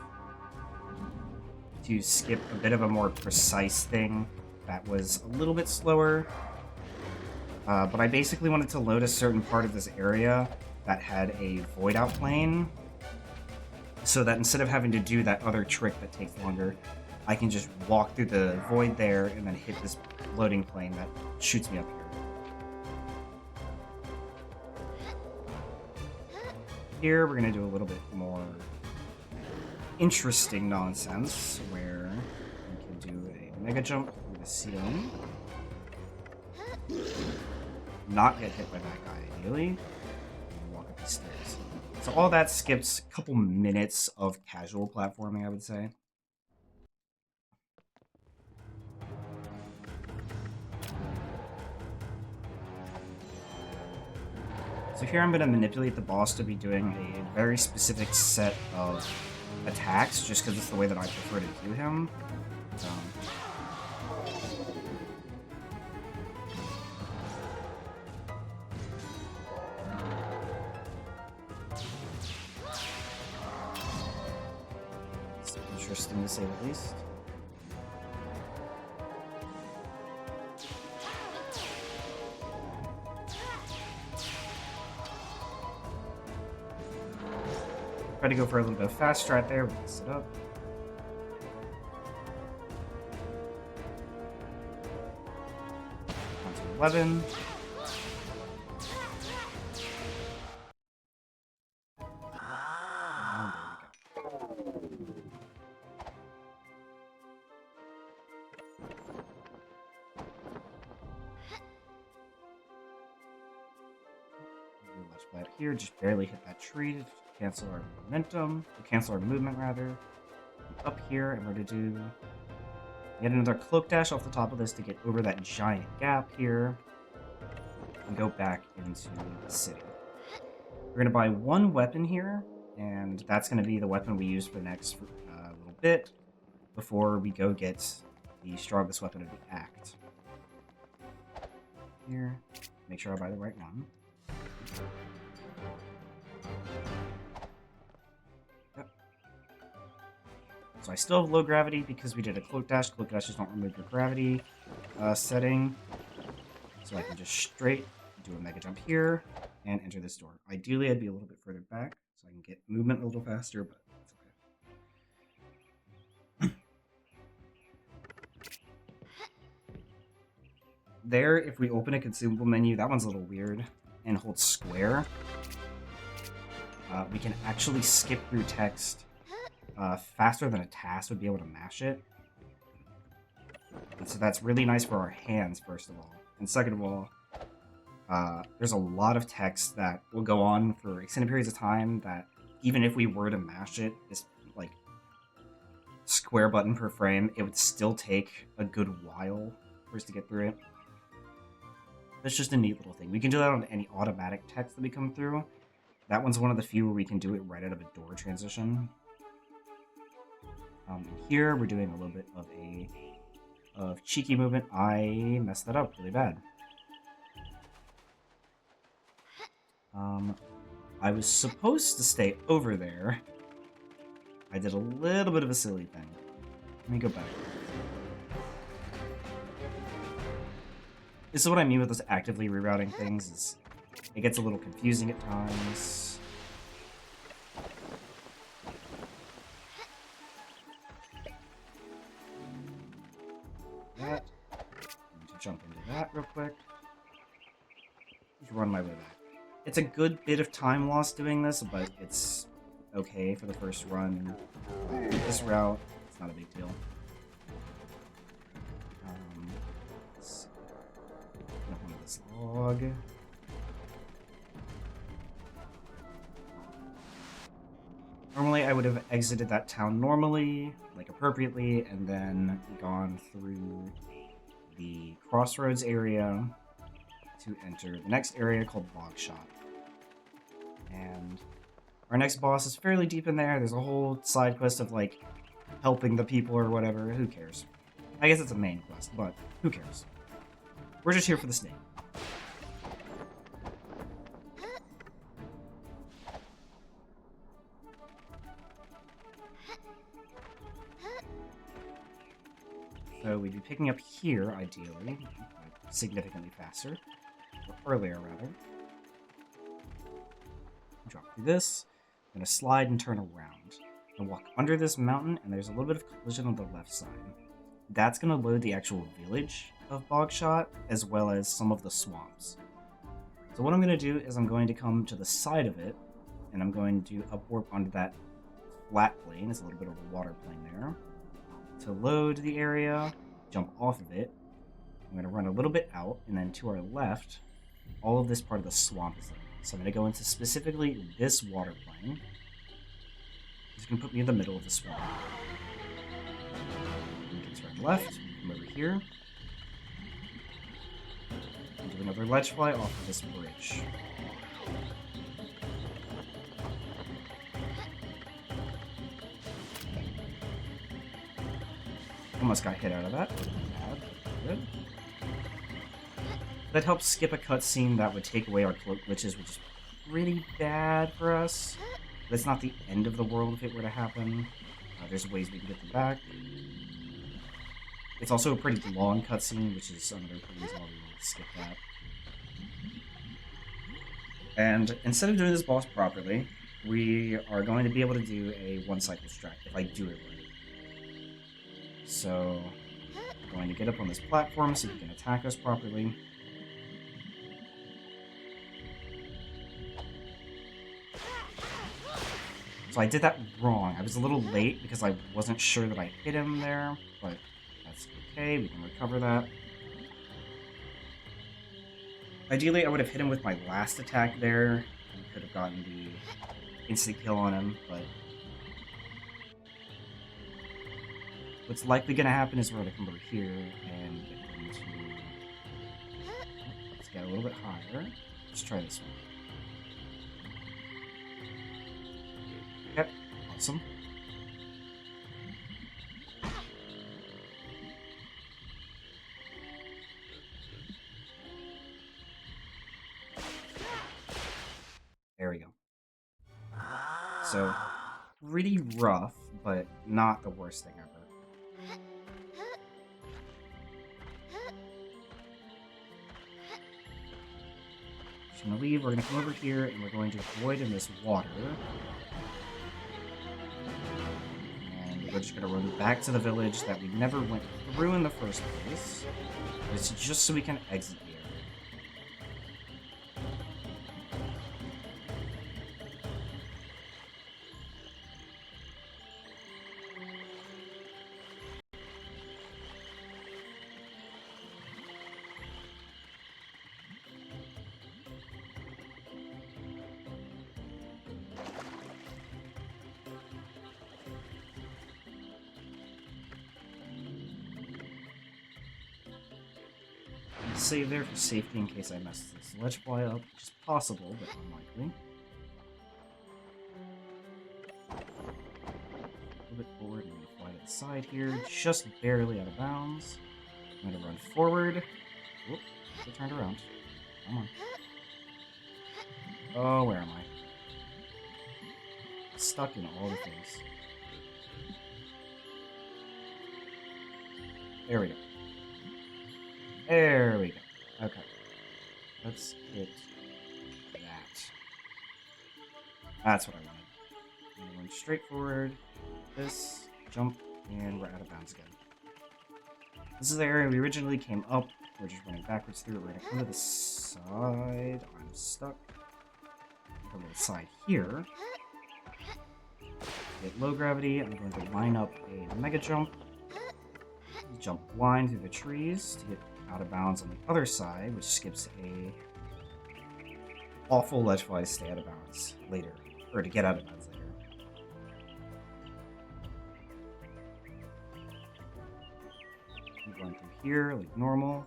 to skip a bit of a more precise thing that was a little bit slower. But I basically wanted to load a certain part of this area that had a void out plane, so that instead of having to do that other trick that takes longer, I can just walk through the void there and then hit this loading plane that shoots me up here. Here, we're going to do a little bit more interesting nonsense, where we can do a mega jump through the ceiling. Not get hit by that guy, ideally. And walk up the stairs. So all that skips a couple minutes of casual platforming, I would say. So here I'm going to manipulate the boss to be doing a very specific set of attacks, just because it's the way that I prefer to do him. It's interesting to say the least. Try to go for a little bit of fast strat there, we'll mess it up. On to 11. Here, just barely hit that tree to cancel our momentum, cancel our movement rather. Up here, and we're going to do yet another cloak dash off the top of this to get over that giant gap here and go back into the city. We're going to buy one weapon here, and that's going to be the weapon we use for the next little bit before we go get the strongest weapon of the act. Here, make sure I buy the right one. Yep. So I still have low gravity because we did a cloak dash. Cloak dashes don't remove your gravity setting. So I can just straight do a mega jump here and enter this door. Ideally, I'd be a little bit further back so I can get movement a little faster, but it's okay. There, if we open a consumable menu, that one's a little weird, and hold square, we can actually skip through text faster than a task would be able to mash it. And so that's really nice for our hands, first of all. And second of all, there's a lot of text that will go on for extended periods of time that even if we were to mash it, this like square button per frame, it would still take a good while for us to get through it. That's just a neat little thing. We can do that on any automatic text that we come through. That one's one of the few where we can do it right out of a door transition. Here we're doing a little bit of cheeky movement. I messed that up really bad. I was supposed to stay over there. I did a little bit of a silly thing. Let me go back. This is what I mean with this actively rerouting things, is it gets a little confusing at times. That. I need to jump into that real quick. Just run my way back. It's a good bit of time lost doing this, but it's okay for the first run. This route, it's not a big deal. Let's jump onto this log. Normally, I would have exited that town normally, like appropriately, and then gone through the crossroads area to enter the next area called Bogshot. And our next boss is fairly deep in there. There's a whole side quest of like helping the people or whatever. Who cares? I guess it's a main quest, but who cares? We're just here for the snake. So we'd be picking up here, ideally, significantly faster, or earlier rather. Drop through this, I'm gonna slide and turn around, and walk under this mountain, and there's a little bit of collision on the left side. That's gonna load the actual village of Bogshot, as well as some of the swamps. So what I'm gonna do is I'm going to come to the side of it, and I'm going to upwarp onto that flat plane. It's a little bit of a water plane there. To load the area, jump off of it. I'm going to run a little bit out, and then to our left, all of this part of the swamp is there. So I'm going to go into specifically this water plane. It's going to put me in the middle of the swamp. We can turn left, come over here, and do another ledge fly off of this bridge. Almost got hit out of that. Bad, good. That helps skip a cutscene that would take away our cloak glitches, which is pretty bad for us. But it's not the end of the world if it were to happen. There's ways we can get them back. It's also a pretty long cutscene, which is another reason why we need to skip that. And instead of doing this boss properly, we are going to be able to do a one-cycle strat if I do it right. So, I'm going to get up on this platform so he can attack us properly. So I did that wrong. I was a little late because I wasn't sure that I hit him there, but that's okay, we can recover that. Ideally, I would have hit him with my last attack there, and could have gotten instant kill on him, but what's likely going to happen is we're going to come over here and get into... Let's get a little bit higher. Let's try this one. Yep, awesome. There we go. So, pretty rough, but not the worst thing ever. Just gonna leave, we're gonna come over here, and we're going to avoid in this water. And we're just gonna run back to the village that we never went through in the first place. It's just so we can exit the area. Save there for safety in case I mess this ledge fly up, which is possible, but unlikely. A little bit forward, I'm going to fly to the side here, just barely out of bounds. I'm going to run forward. Whoop, get turned around. Come on. Oh, where am I? Stuck in all the things. There we go. There we go. Okay. Let's hit that. That's what I wanted. I'm going straight forward. This, jump, and we're out of bounds again. This is the area we originally came up. We're just running backwards through it. We're going to come to the side. I'm stuck. Come to the side here. Get low gravity. I'm going to line up a mega jump. Jump blind through the trees to get out of bounds on the other side, which skips a awful ledge fly stay out of bounds later, or to get out of bounds later. I'm going through here like normal,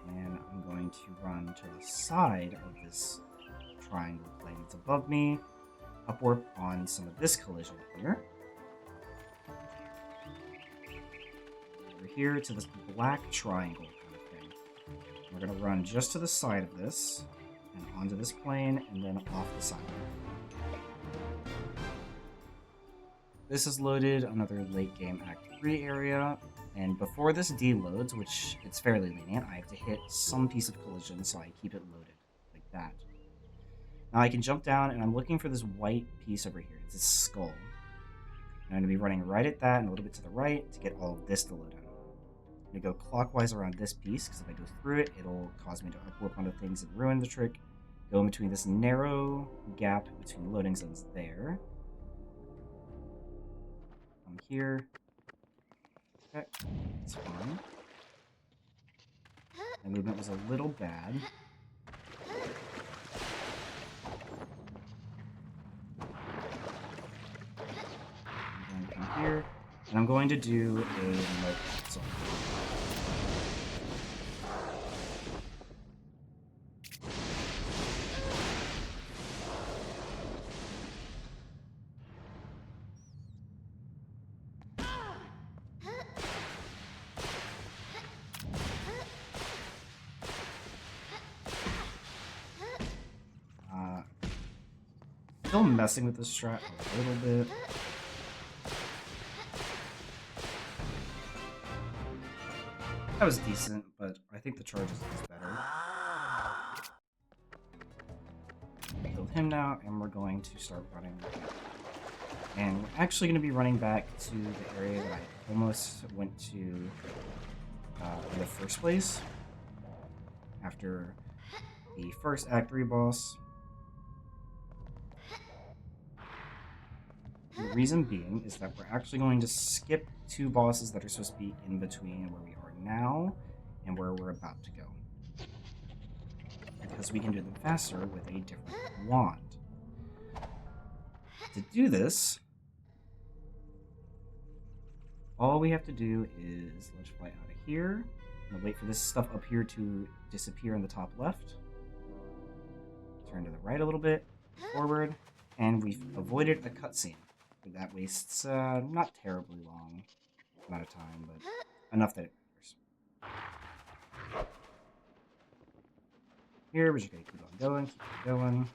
and I'm going to run to the side of this triangle plane that's above me, upwarp on some of this collision here. Here to this black triangle kind of thing. We're going to run just to the side of this, and onto this plane, and then off the side. This is loaded another late game Act 3 area, and before this deloads, which it's fairly lenient, I have to hit some piece of collision so I keep it loaded, like that. Now I can jump down, and I'm looking for this white piece over here. It's a skull. And I'm going to be running right at that and a little bit to the right to get all of this to load out. I'm going to go clockwise around this piece, because if I go through it, it'll cause me to upwarp onto things and ruin the trick. Go in between this narrow gap between loading zones there. Come here. Okay, it's fine. My movement was a little bad. I'm going to come here, and I'm going to do a remote console. Still messing with the strat a little bit. That was decent, but I think the charges is better. Build him now, and we're going to start running. And we're actually going to be running back to the area that I almost went to in the first place. After the first Act 3 boss. The reason being is that we're actually going to skip two bosses that are supposed to be in between where we are now and where we're about to go. Because we can do them faster with a different wand. to do this, all we have to do is let's fly out of here. And wait for this stuff up here to disappear in the top left. Turn to the right a little bit, forward, and we've avoided a cutscene. That wastes not terribly long amount of time, but enough that it matters. Here, we're just going to keep on going, keep on going.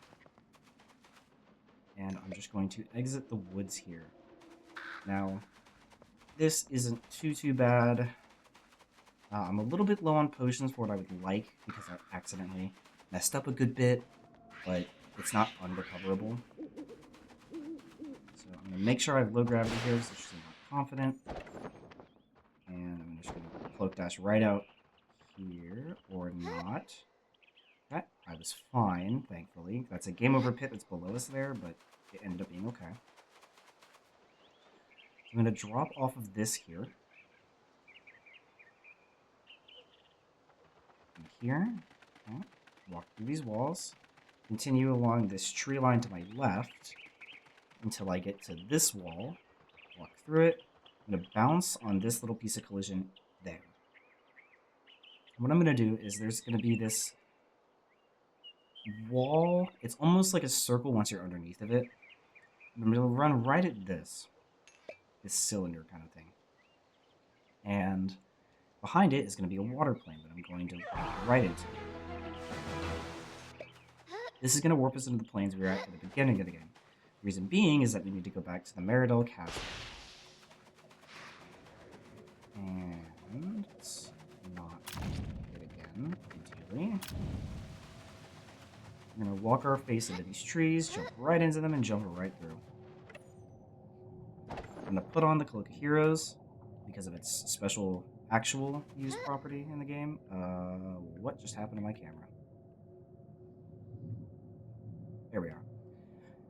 And I'm just going to exit the woods here. Now, this isn't too bad. I'm a little bit low on potions for what I would like, because I accidentally messed up a good bit, but it's not unrecoverable. So I'm going to make sure I have low gravity here, so I'm not confident. And I'm just going to cloak dash right out here, or not. Okay, I was fine, thankfully. That's a game over pit that's below us there, but it ended up being okay. I'm going to drop off of this here. And here. Okay. Walk through these walls. Continue along this tree line to my left until I get to this wall. Walk through it. I'm going to bounce on this little piece of collision there. What I'm going to do is there's going to be this wall. It's almost like a circle once you're underneath of it. I'm going to run right at this cylinder kind of thing. And behind it is going to be a water plane that I'm going to walk right into. This is going to warp us into the planes we were at the beginning of the game. The reason being is that we need to go back to the Meridel Castle. And let's not do it again, ideally. We're going to walk our face into these trees, jump right into them, and jump right through. I'm going to put on the Cloak of Heroes because of its special actual use property in the game. What just happened to my camera? There we are.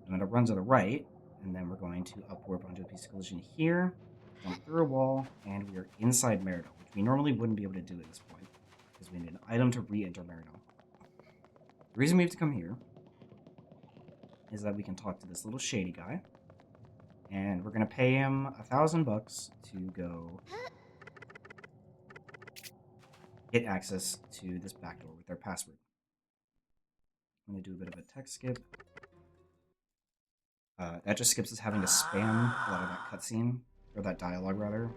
I'm going to run to the right, and then we're going to upwarp onto a piece of collision here, jump through a wall, and we are inside Meridel, which we normally wouldn't be able to do at this point, because we need an item to re-enter Meridel. The reason we have to come here is that we can talk to this little shady guy, and we're going to pay him 1,000 bucks to go get access to this back door with their password. I'm going to do a bit of a text skip. That just skips us having to spam a lot of that cutscene, or that dialogue rather.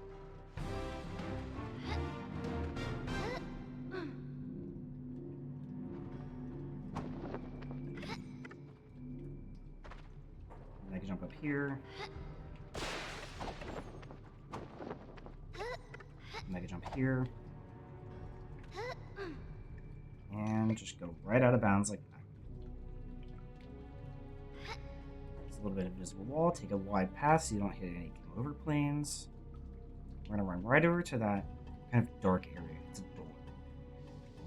And I can jump up here. And I can jump here. And just go right out of bounds like that. There's a little bit of invisible wall. Take a wide path so you don't hit any game over planes. We're going to run right over to that kind of dark area. It's a door.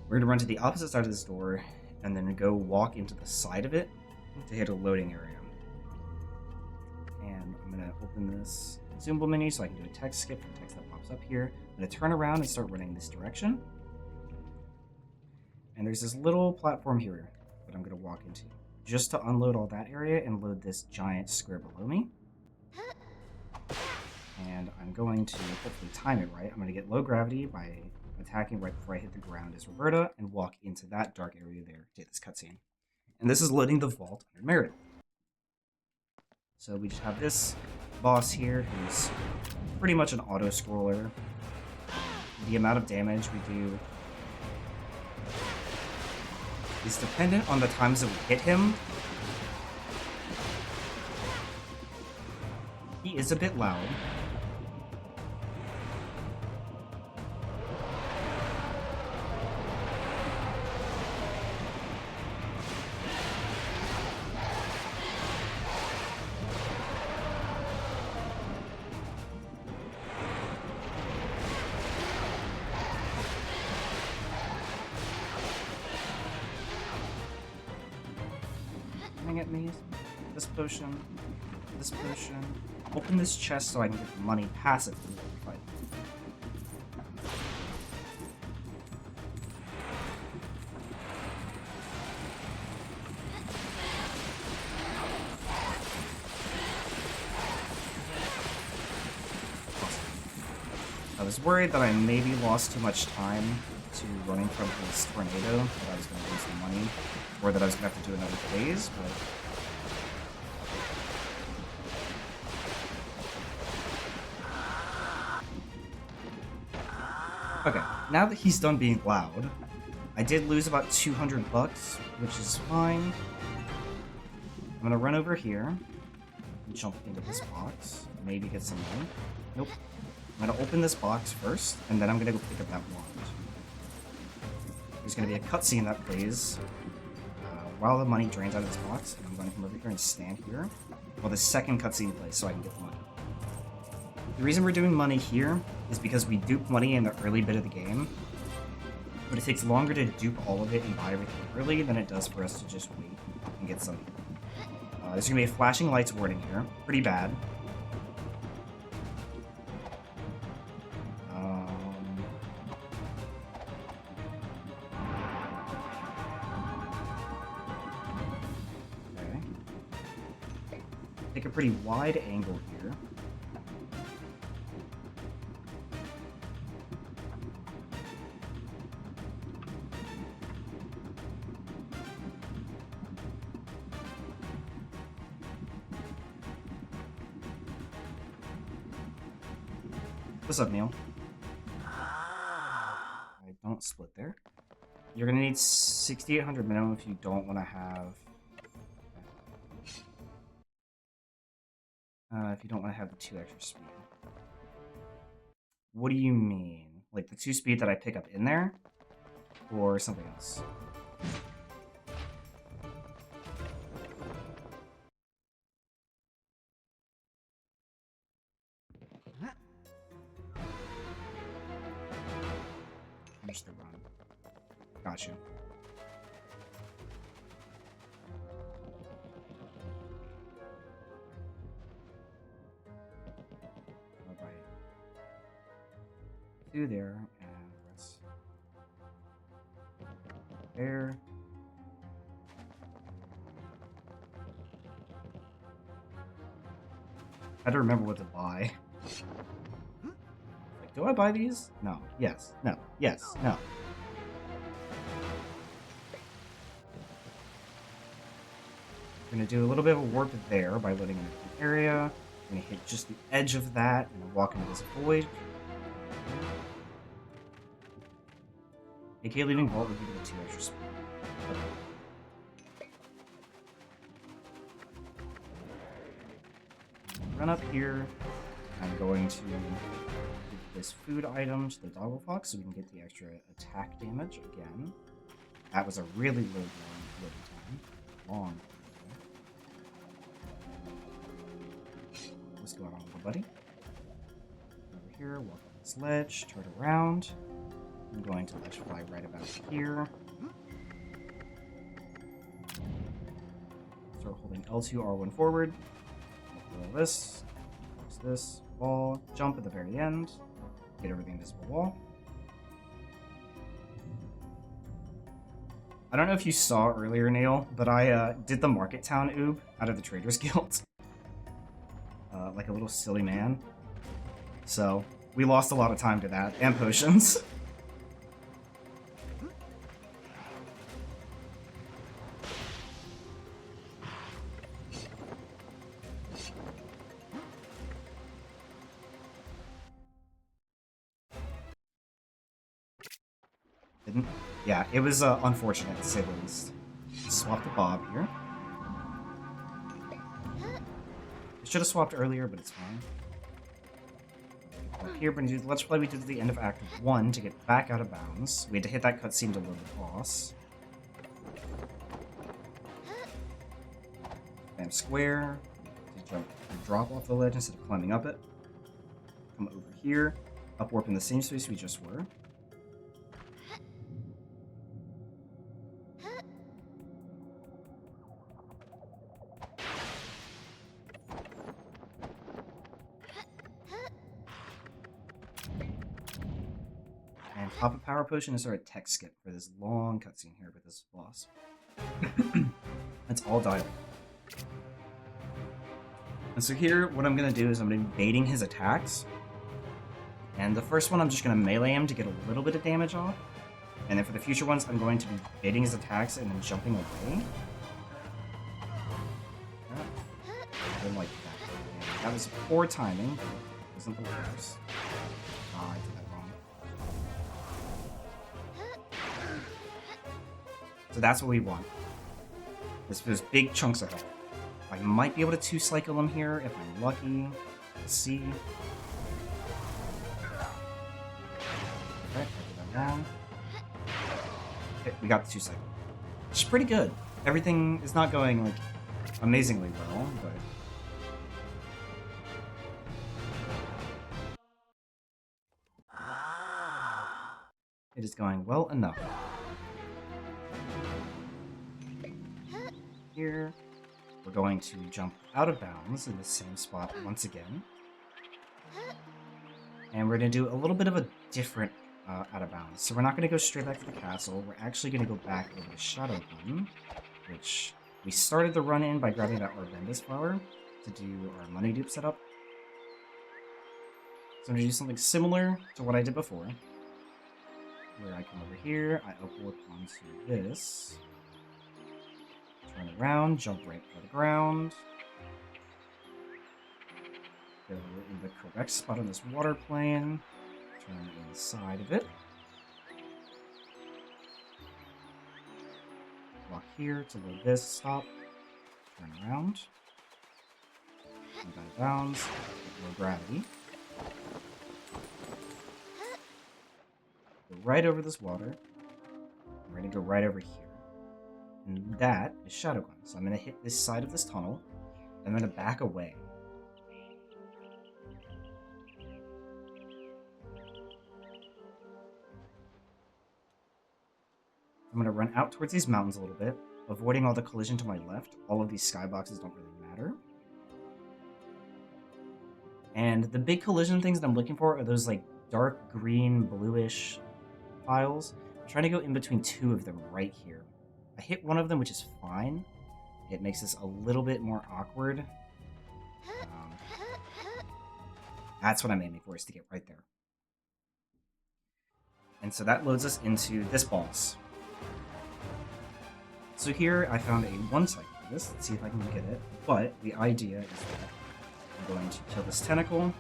We're going to run to the opposite side of this door and then go walk into the side of it to hit a loading area. And I'm going to open this consumable menu so I can do a text skip for the text that pops up here. I'm going to turn around and start running in this direction. And there's this little platform here that I'm going to walk into, just to unload all that area and load this giant square below me. And I'm going to hopefully time it right. I'm going to get low gravity by attacking right before I hit the ground as Roberta and walk into that dark area there to hit this cutscene. And this is loading the vault under Meridel. So we just have this boss here who's pretty much an auto-scroller. The amount of damage we do is dependent on the times that we hit him. He is a bit loud. At me. This potion. This potion. Open this chest so I can get the money passively. Fight. I was worried that I maybe lost too much time to running from this tornado, that I was going to lose the money, or that I was going to have to do another phase, but... Okay, now that he's done being loud, I did lose about 200 bucks, which is fine. I'm going to run over here and jump into this box, maybe get some money. Nope. I'm going to open this box first, and then I'm going to go pick up that wand. There's going to be a cutscene that plays while the money drains out of this box, and I'm going to come over here and stand here while the second cutscene plays so I can get the money. The reason we're doing money here is because we dupe money in the early bit of the game, but it takes longer to dupe all of it and buy everything early than it does for us to just wait and get some. There's going to be a flashing lights warning here. Pretty bad. Take a pretty wide angle here. What's up, Neil? I don't split there. You're gonna need 6,800 minimum if you don't want to have... if you don't want to have the 2 extra speed. What do you mean? Like the 2 speed that I pick up in there? Or something else? Finish the run. Gotcha. Through there, and let's there. I had to remember what to buy. Like, do I buy these? No. Yes. No. Yes. No. I'm gonna do a little bit of a warp there by letting in an area. I'm gonna hit just the edge of that and walk into this void. AK leaving vault would give you the 2 extra speed. Okay. Run up here. I'm going to give this food item to the doggle fox so we can get the extra attack damage again. That was a really long time. Long. What's going on, little buddy? Over here, walk on this ledge, turn around. I'm going to ledge fly right about here. Start holding L2, R1 forward. Roll this, close this, wall, jump at the very end, get over the invisible wall. I don't know if you saw earlier, Neil, but I did the Market Town oob out of the Traders Guild. Like a little silly man. So, we lost a lot of time to that, and potions. Didn't? Yeah, it was unfortunate to say the least. Swap the Bob here. I should have swapped earlier, but it's fine. Up here, but let's play we did at the end of Act 1 to get back out of bounds. We had to hit that cutscene to load the boss. Bam, square. Drop off the ledge instead of climbing up it. Come over here. Up warp in the same space we just were. And pop a power potion and start a tech skip for this long cutscene here with this boss. That's all dialogue. And so here, what I'm going to do is I'm going to be baiting his attacks. And the first one, I'm just going to melee him to get a little bit of damage off. And then for the future ones, I'm going to be baiting his attacks and then jumping away. I didn't like that. Yeah, that was poor timing, but it wasn't the worst. Oh, I did that wrong. So that's what we want. There's big chunks of health. I might be able to 2-cycle him here if I'm lucky. Let's see. Okay, I did that wrong. Okay, we got the 2-cycle. Which is pretty good. Everything is not going, like, amazingly well, but... it is going well enough. Here, we're going to jump out of bounds in the same spot once again. And we're going to do a little bit of a different out of bounds. So we're not going to go straight back to the castle. We're actually going to go back over to Shadowgun, which we started the run in by grabbing that Arvendis flower to do our money dupe setup. So I'm going to do something similar to what I did before, where I come over here, I upwarp onto this, turn around, jump right to the ground, go in the correct spot on this water plane, turn inside of it, walk here to load this, stop, turn around, jump out of bounds, get more gravity. Go right over this water. I'm ready to go right over here. And that is Shadowgun. So I'm going to hit this side of this tunnel. I'm going to back away. I'm going to run out towards these mountains a little bit, avoiding all the collision to my left. All of these skyboxes don't really matter. And the big collision things that I'm looking for are those like dark green, bluish tiles. I'm trying to go in between two of them right here. I hit one of them, which is fine. It makes this a little bit more awkward. That's what I'm aiming for, is to get right there. And so that loads us into this boss. So here I found a 1-cycle for this. Let's see if I can get it. But the idea is that I'm going to kill this tentacle.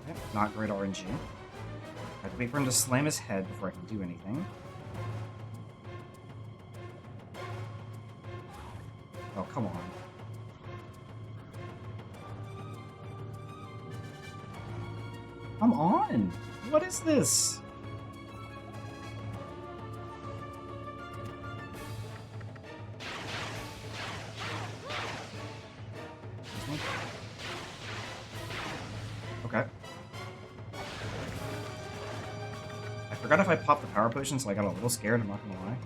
Okay, not great RNG. I have to wait for him to slam his head before I can do anything. Oh, come on. Come on! What is this? Okay. I forgot if I popped the power potion, so I got a little scared, I'm not gonna lie.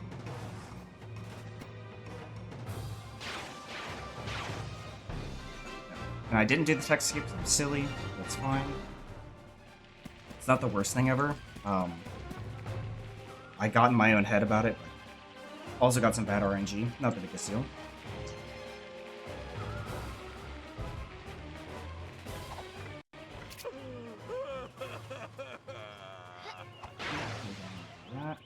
And I didn't do the tech skip because I'm silly. That's fine. It's not the worst thing ever. I got in my own head about it, but also got some bad RNG. Not the biggest deal.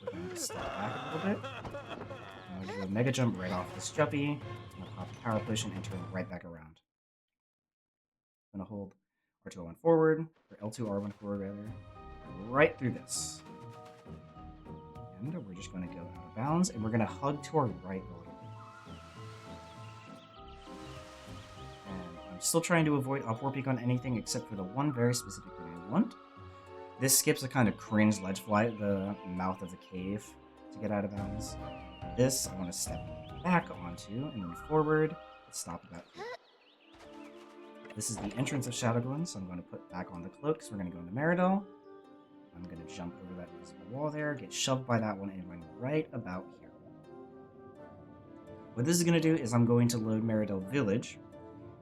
We're going to step back a little bit. I'm going to do a mega jump right off this jumpy. I'm going to pop the power potion and turn right back around. I'm going to hold R2R1 forward, or L2R1 forward rather, right through this. And we're just going to go out of bounds, and we're going to hug to our right a little bit. And I'm still trying to avoid upwarping on anything except for the one very specific thing I want. This skips a kind of cringe ledge fly at the mouth of the cave to get out of bounds. This I want to step back onto, and then forward, stop about here. This is the entrance of Shadowgun, so I'm going to put back on the cloak, so we're going to go into Meridel. I'm going to jump over that invisible wall there, get shoved by that one, and run right about here. What this is going to do is I'm going to load Meridel Village,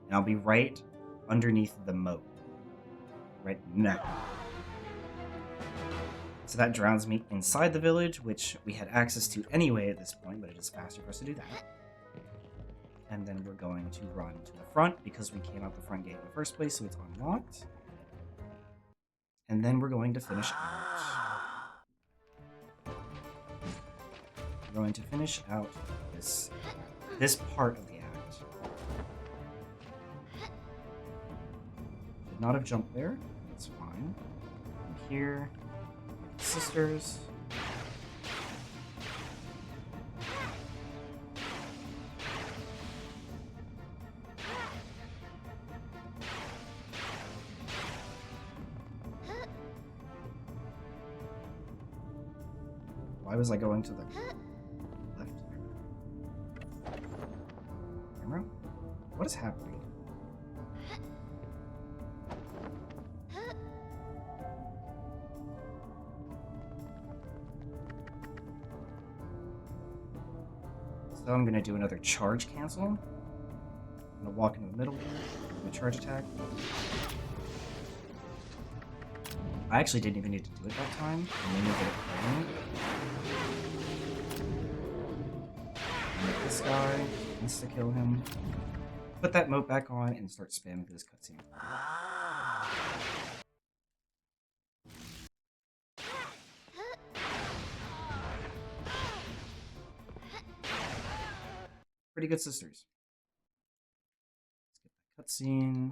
and I'll be right underneath the moat. Right now. So that drowns me inside the village, which we had access to anyway at this point, but it is faster for us to do that. And then we're going to run to the front because we came out the front gate in the first place, so it's unlocked. And then we're going to finish out. We're going to finish out this part of the act. Should not have jumped there. That's fine. And here, sisters. Why was I going to the left? Camera? What is happening? So I'm gonna do another charge cancel. I'm gonna walk into the middle, do a charge attack. I actually didn't even need to do it that time. And then you get it playing. This guy, insta-kill him. Put that moat back on and start spamming this cutscene. Pretty good sisters. Let's get the cutscene.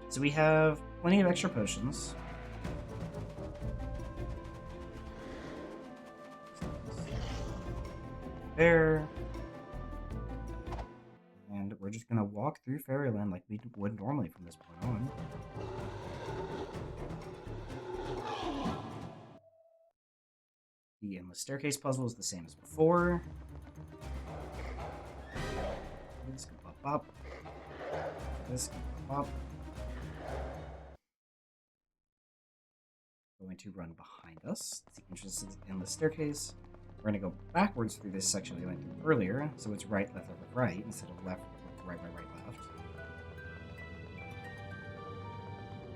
So we have plenty of extra potions. There. And we're just gonna walk through Fairyland like we would normally from this point on. The endless staircase puzzle is the same as before. This can pop up. This can pop up. Going to run behind us. It's the entrance to the endless staircase. We're going to go backwards through this section we went through earlier, so it's right, left, left, right, instead of left, right, right, right, left.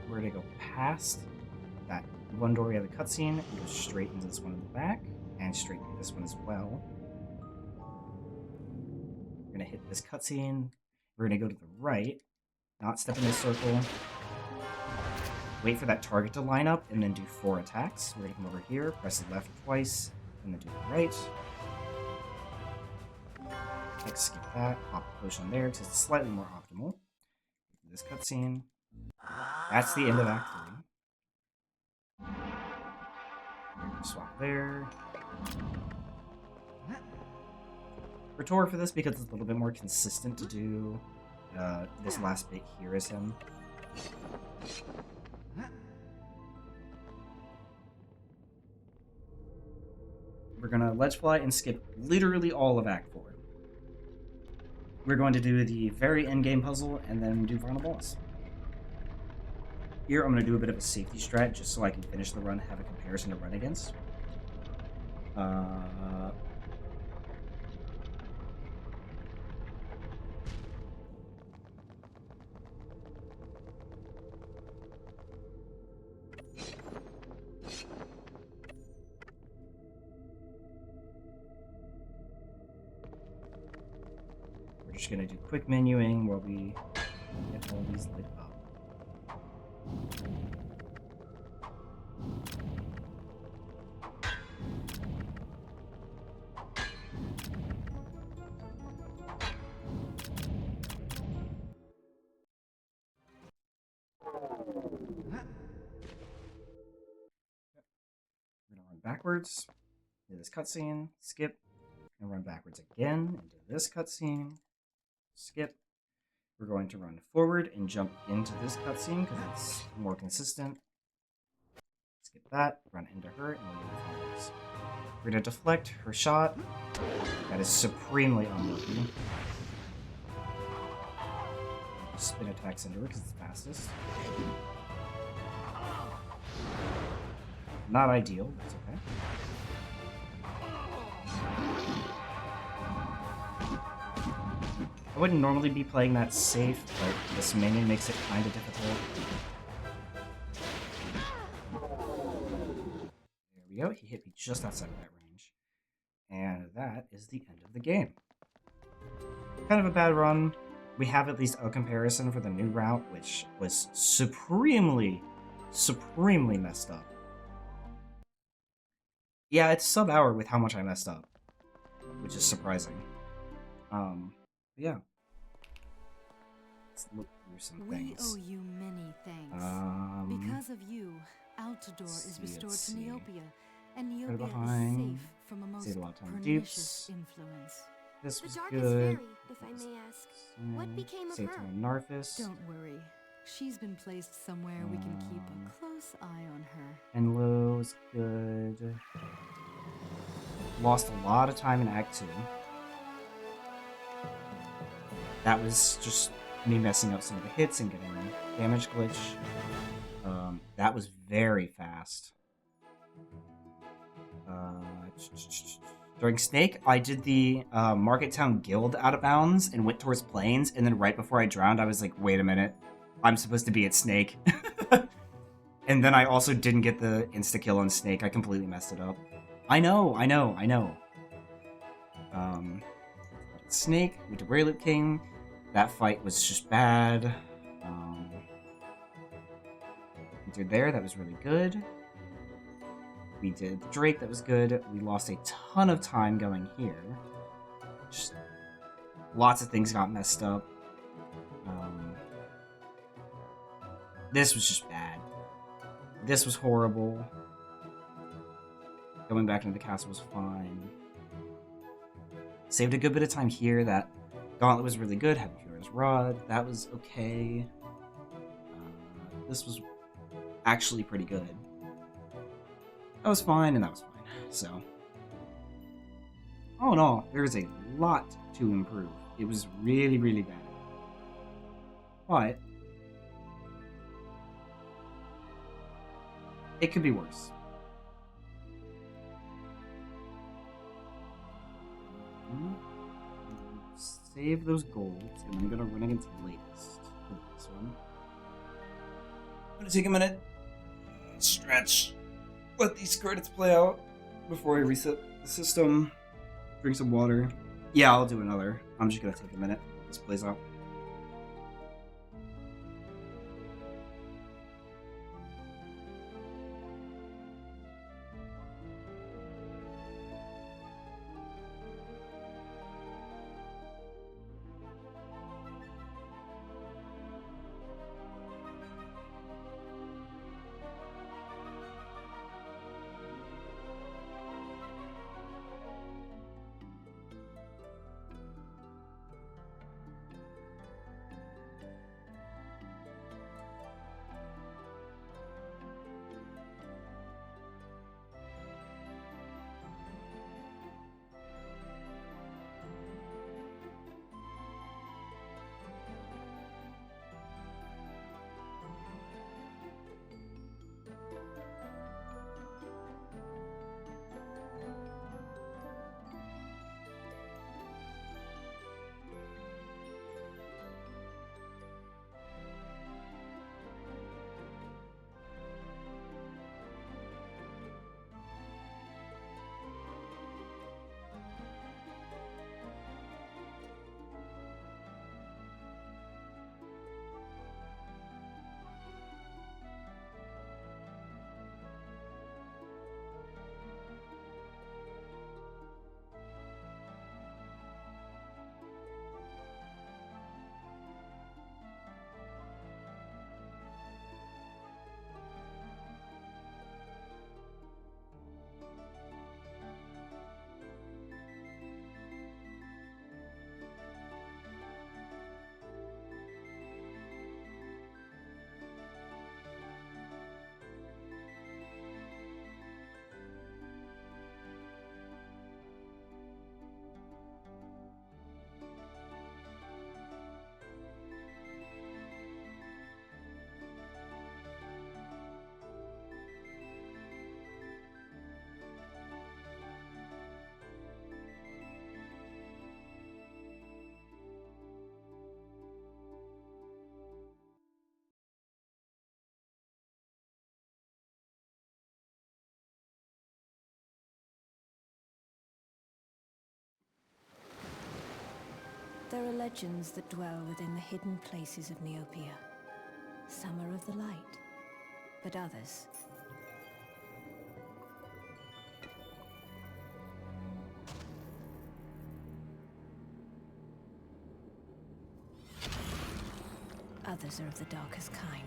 We're going to go past that one door we have the cutscene and go straight into this one in the back, and straight through this one as well. We're going to hit this cutscene. We're going to go to the right, not step in this circle. Wait for that target to line up, and then do 4 attacks. We're going to come over here, press the left twice, and then do the right. Next, skip that, pop the potion there, because it's slightly more optimal. This cutscene. That's the end of Act 3. Swap there. Retort for this because it's a little bit more consistent to do this last bit here as him. We're gonna ledge fly and skip literally all of Act 4. We're going to do the very end game puzzle and then do final boss. Here I'm gonna do a bit of a safety strat just so I can finish the run, have a comparison to run against. We're just gonna do quick menuing while we get all these lit up. We're gonna run backwards into this cutscene, skip, and run backwards again into this cutscene, skip. We're going to run forward and jump into this cutscene because it's more consistent. Skip that, run into her, and we'll do the finals. We're going to deflect her shot. That is supremely unlucky. Spin attacks into her because it's fastest. Not ideal, but it's okay. I wouldn't normally be playing that safe, but this minion makes it kind of difficult. There we go, he hit me just outside of that range. And that is the end of the game. kind of a bad run. We have at least a comparison for the new route, which was supremely messed up. Yeah, it's sub-hour with how much I messed up, which is surprising. Yeah. Let's look through some We things. owe you many thanks. Because of you, Altador is restored to Neopia, and Neopia behind. is safe from a most Saved a lot of time with pernicious dupes. influence. This The was darkest good. fairy, if I may ask. What became of Saved her? time on Narfis. Don't worry. She's been placed somewhere we can keep a close eye on her. Enlo's good. Lost a lot of time in Act 2. That was just me messing up some of the hits and getting damage glitch. That was very fast. During Snake, I did the Market Town Guild out of bounds and went towards Plains, and then right before I drowned, I was like, wait a minute, I'm supposed to be at Snake. And then I also didn't get the insta-kill on Snake. I completely messed it up. I know. Snake, went to Rayloop King. That fight was just bad. We did there, that was really good. We did Drake, that was good. We lost a ton of time going here. Just lots of things got messed up. This was just bad. This was horrible. Going back into the castle was fine. Saved a good bit of time here. That Gauntlet was really good. Heavy Fury's Rod, that was okay. This was actually pretty good. That was fine, and that was fine. So, all in all, there's a lot to improve. It was really, really bad. But it could be worse. Save those golds, and I'm gonna run against latest for this one. I'm gonna take a minute, stretch, let these credits play out before I reset the system. Drink some water. Yeah, I'll do another. I'm just gonna take a minute. This plays out. There are legends that dwell within the hidden places of Neopia. Some are of the light, but others... Others are of the darkest kind.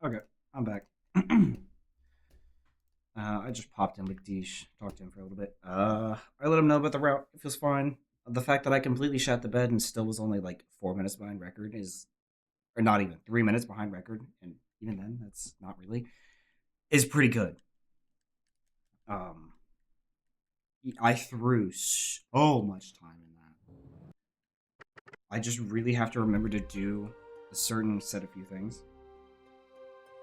Okay, I'm back. I just popped in with Deesh, talked to him for a little bit. I let him know about the route. It feels fine. The fact that I completely shot the bed and still was only like 4 minutes behind record is, or not even 3 minutes behind record, and even then, that's not really, is pretty good. Um, I threw so much time in that. I just really have to remember to do a certain set of few things.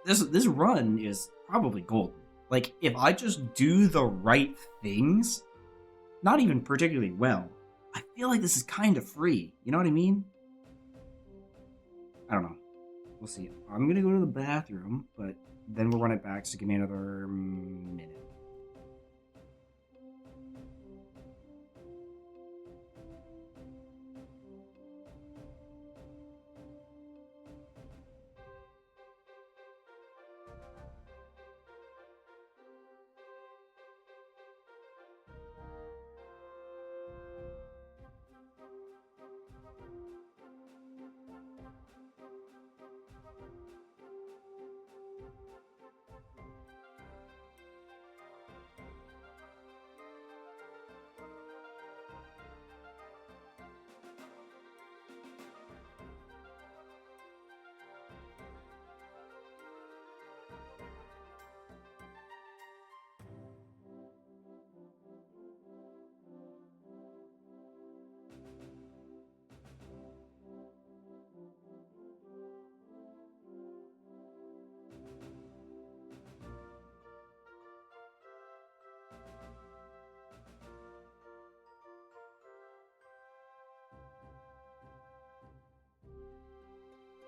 This run is probably golden. Like, if I just do the right things, not even particularly well, I feel like this is kind of free. You know what I mean? I don't know. We'll see. I'm gonna go to the bathroom, but then we'll run it back, so give me another minute.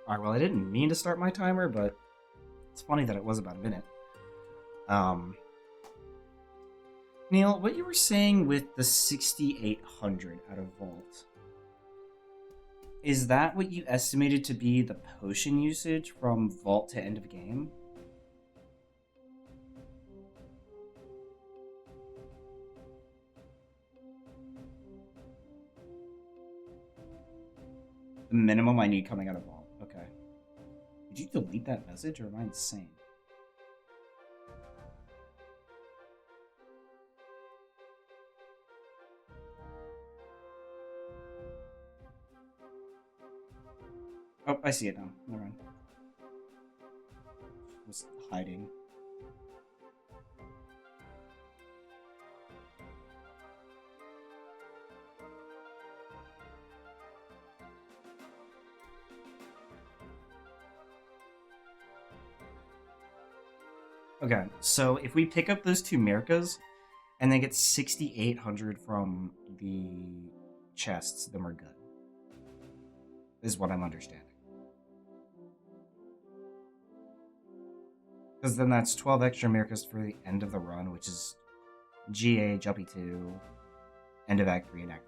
Alright, well, I didn't mean to start my timer, but it's funny that it was about a minute. Neil, what you were saying with the 6,800 out of Vault, is that what you estimated to be the potion usage from Vault to end of game? The minimum I need coming out of Vault. Okay. Did you delete that message, or am I insane? Oh, I see it now. Never mind. Was hiding. Okay, so if we pick up those two Mirkas and then get 6,800 from the chests, then we're good. Is what I'm understanding. Because then that's 12 extra Mirkas for the end of the run, which is GA, Jumpy 2, end of Act 3 and Act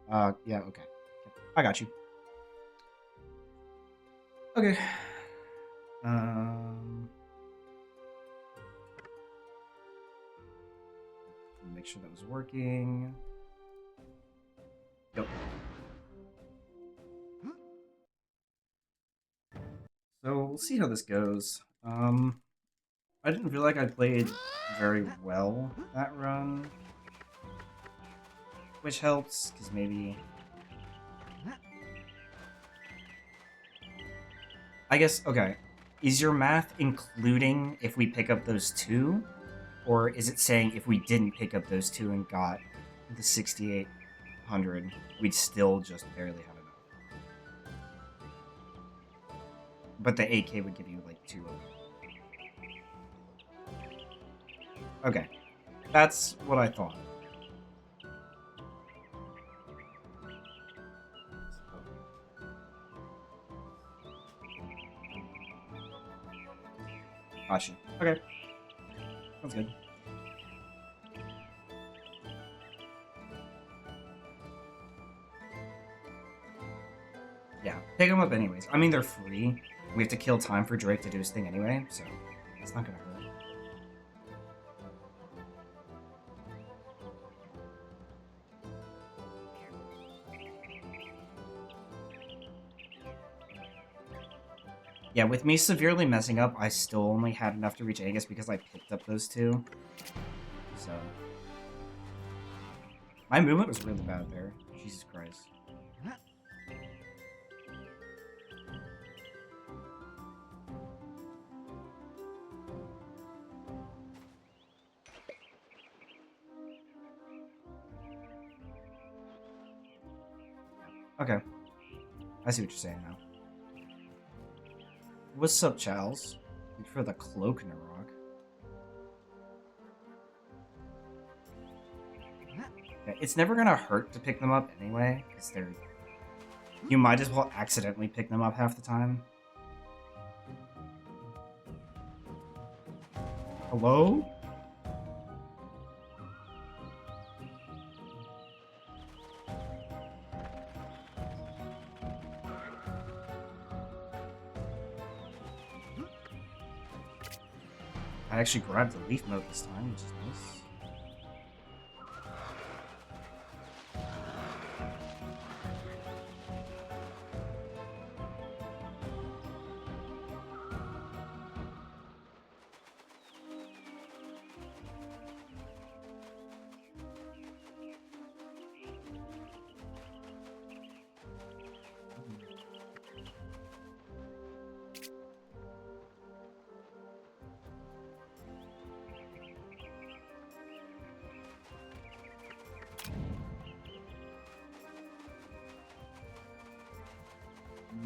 4. Yeah, okay. I got you. Okay. Make sure that was working. Yep. So we'll see how this goes. I didn't feel like I played very well that run, which helps because maybe. I guess, okay, is your math including if we pick up those two? Or is it saying if we didn't pick up those two and got the 68? 100, we'd still just barely have enough. But the 8K would give you like 2 of them. Okay, that's what I thought. Gotcha. Okay. That's good. Yeah, pick them up anyways. I mean, they're free. We have to kill time for Drake to do his thing anyway, so it's not gonna hurt. Yeah, with me severely messing up, I still only had enough to reach Angus because I picked up those 2. So... my movement was really bad there. Jesus Christ. Okay. I see what you're saying now. What's up, Charles? Look for the cloak, Narok. Yeah, it's never gonna hurt to pick them up anyway, because they're... you might as well accidentally pick them up half the time. Hello? I actually grabbed the leaf note this time, which is nice.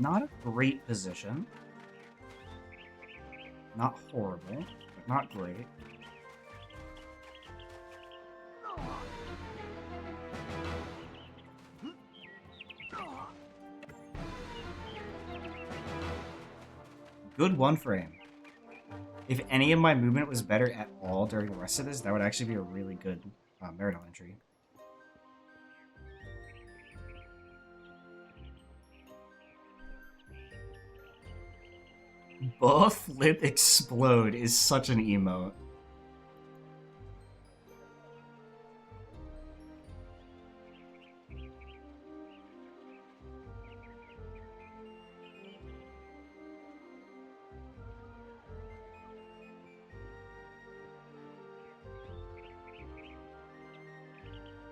Not a great position. Not horrible, but not great. Good 1 frame. If any of my movement was better at all during the rest of this, that would actually be a really good Meridal entry. Buff lip explode is such an emote.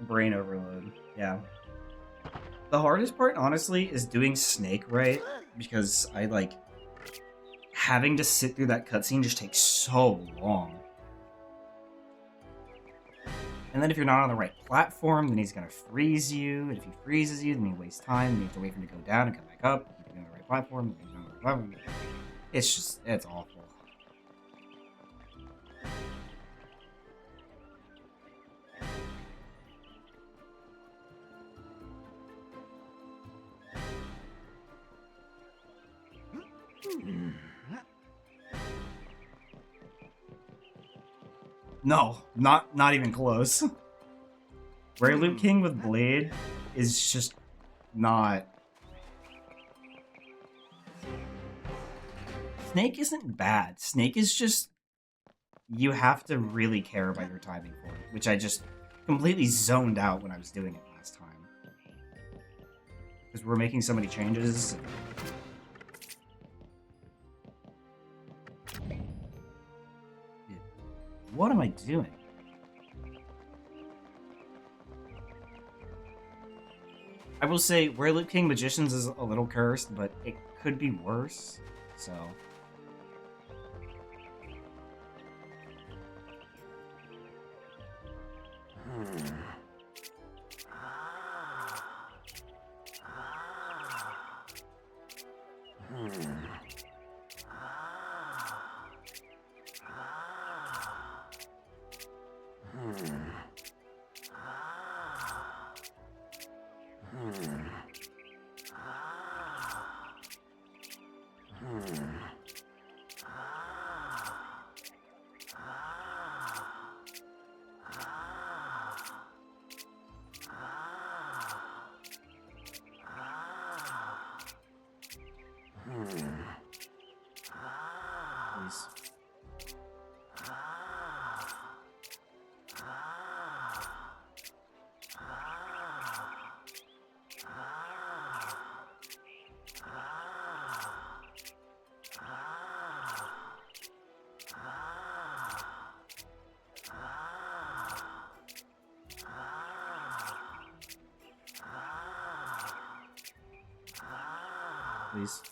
Brain overload, yeah. The hardest part, honestly, is doing Snake right, because I, like, having to sit through that cutscene just takes so long. And then if you're not on the right platform, then he's gonna freeze you, and if he freezes you, then you waste time, and you have to wait for him to go down and come back up, and be on the right platform, and on the right platform. It's just, it's awful. No, not even close. Rare Loot King with Blade is just not... Snake isn't bad. Snake is just... you have to really care about your timing for it, which I just completely zoned out when I was doing it last time. Because we're making so many changes. What am I doing? I will say, Rare Loot King Magicians is a little cursed, but it could be worse, so... Please. Please.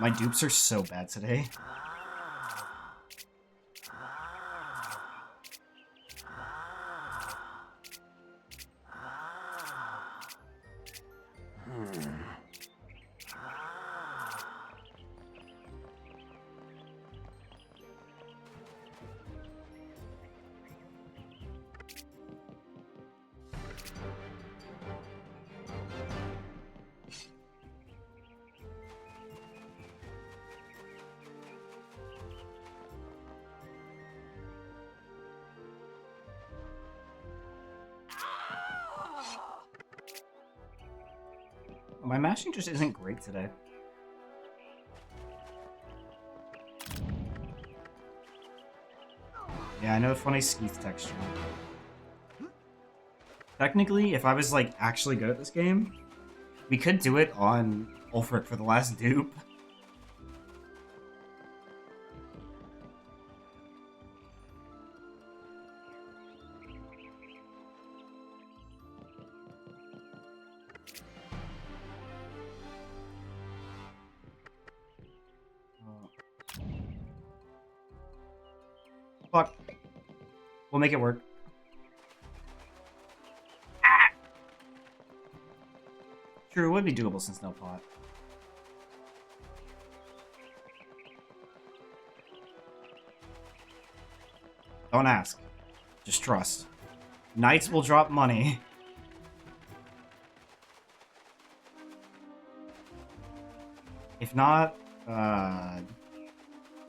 My dupes are so bad today. My mashing just isn't great today. Yeah, I know, funny skeeth texture. Technically, if I was like actually good at this game, we could do it on Ulfric for the last dupe. Fuck. We'll make it work. Ah! True, it would be doable since no pot. Don't ask. Just trust. Knights will drop money. If not, I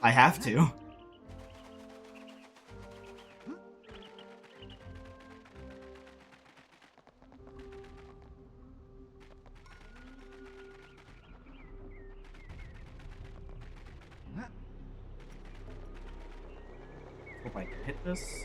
have to. Hope I can hit this.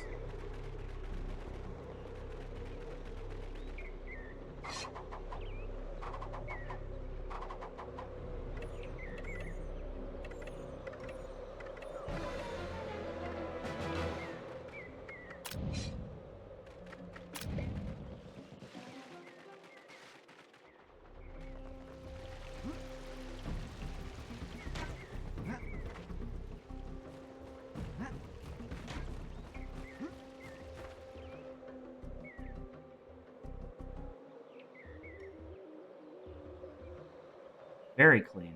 Very clean.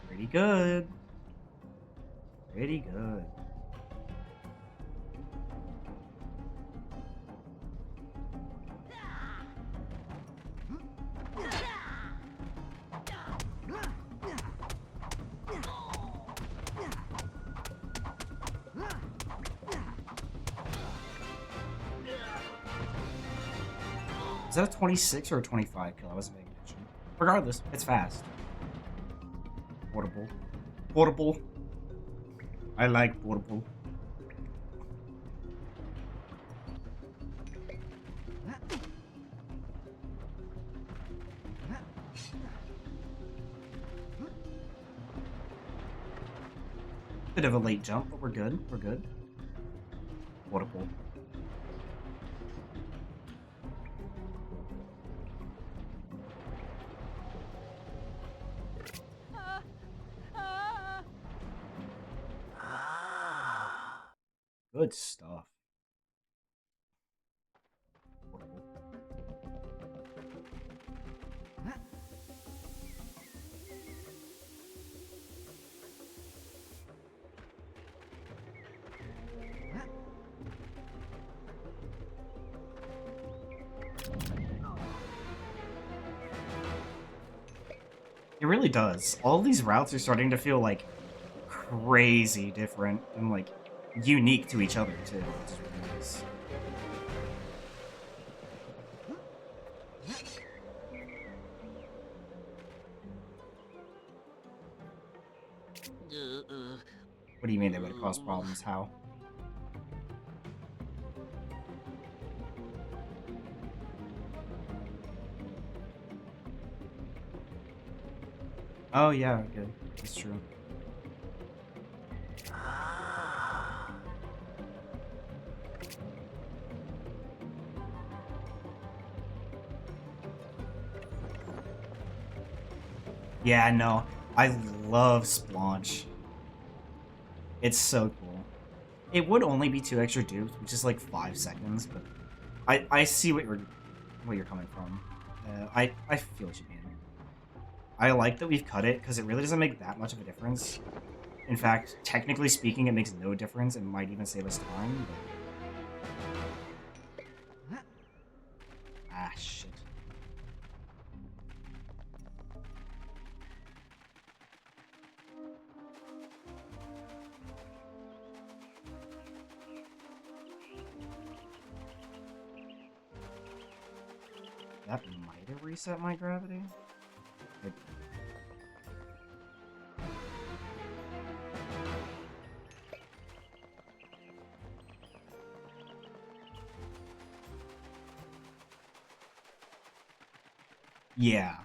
Pretty good. Pretty good. Is that a 26 or a 25 kill? I wasn't paying attention. Regardless, it's fast. Portable. Portable. I like portable. Bit of a late jump, but we're good. We're good. Portable. Good stuff. Portable. It really does. All these routes are starting to feel like crazy different and like unique to each other too, which is really nice. What do you mean they would have caused problems? How? Oh yeah, good. That's true. Yeah, no. I love Splaunch. It's so cool. It would only be 2 extra dupes, which is like 5 seconds, but I see what you're coming from. I feel what you mean. I like that we've cut it because it really doesn't make that much of a difference. In fact, technically speaking, it makes no difference. It might even save us time, but... Ah, shit. That might have reset my gravity. Yeah.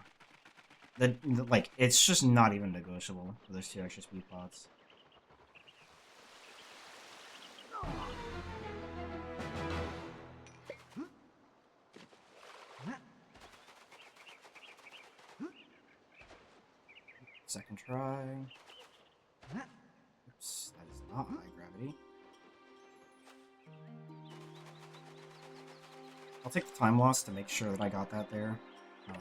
Like, it's just not even negotiable for those 2 extra speed pots. Second try. Oops, that is not high gravity. I'll take the time loss to make sure that I got that there. I'm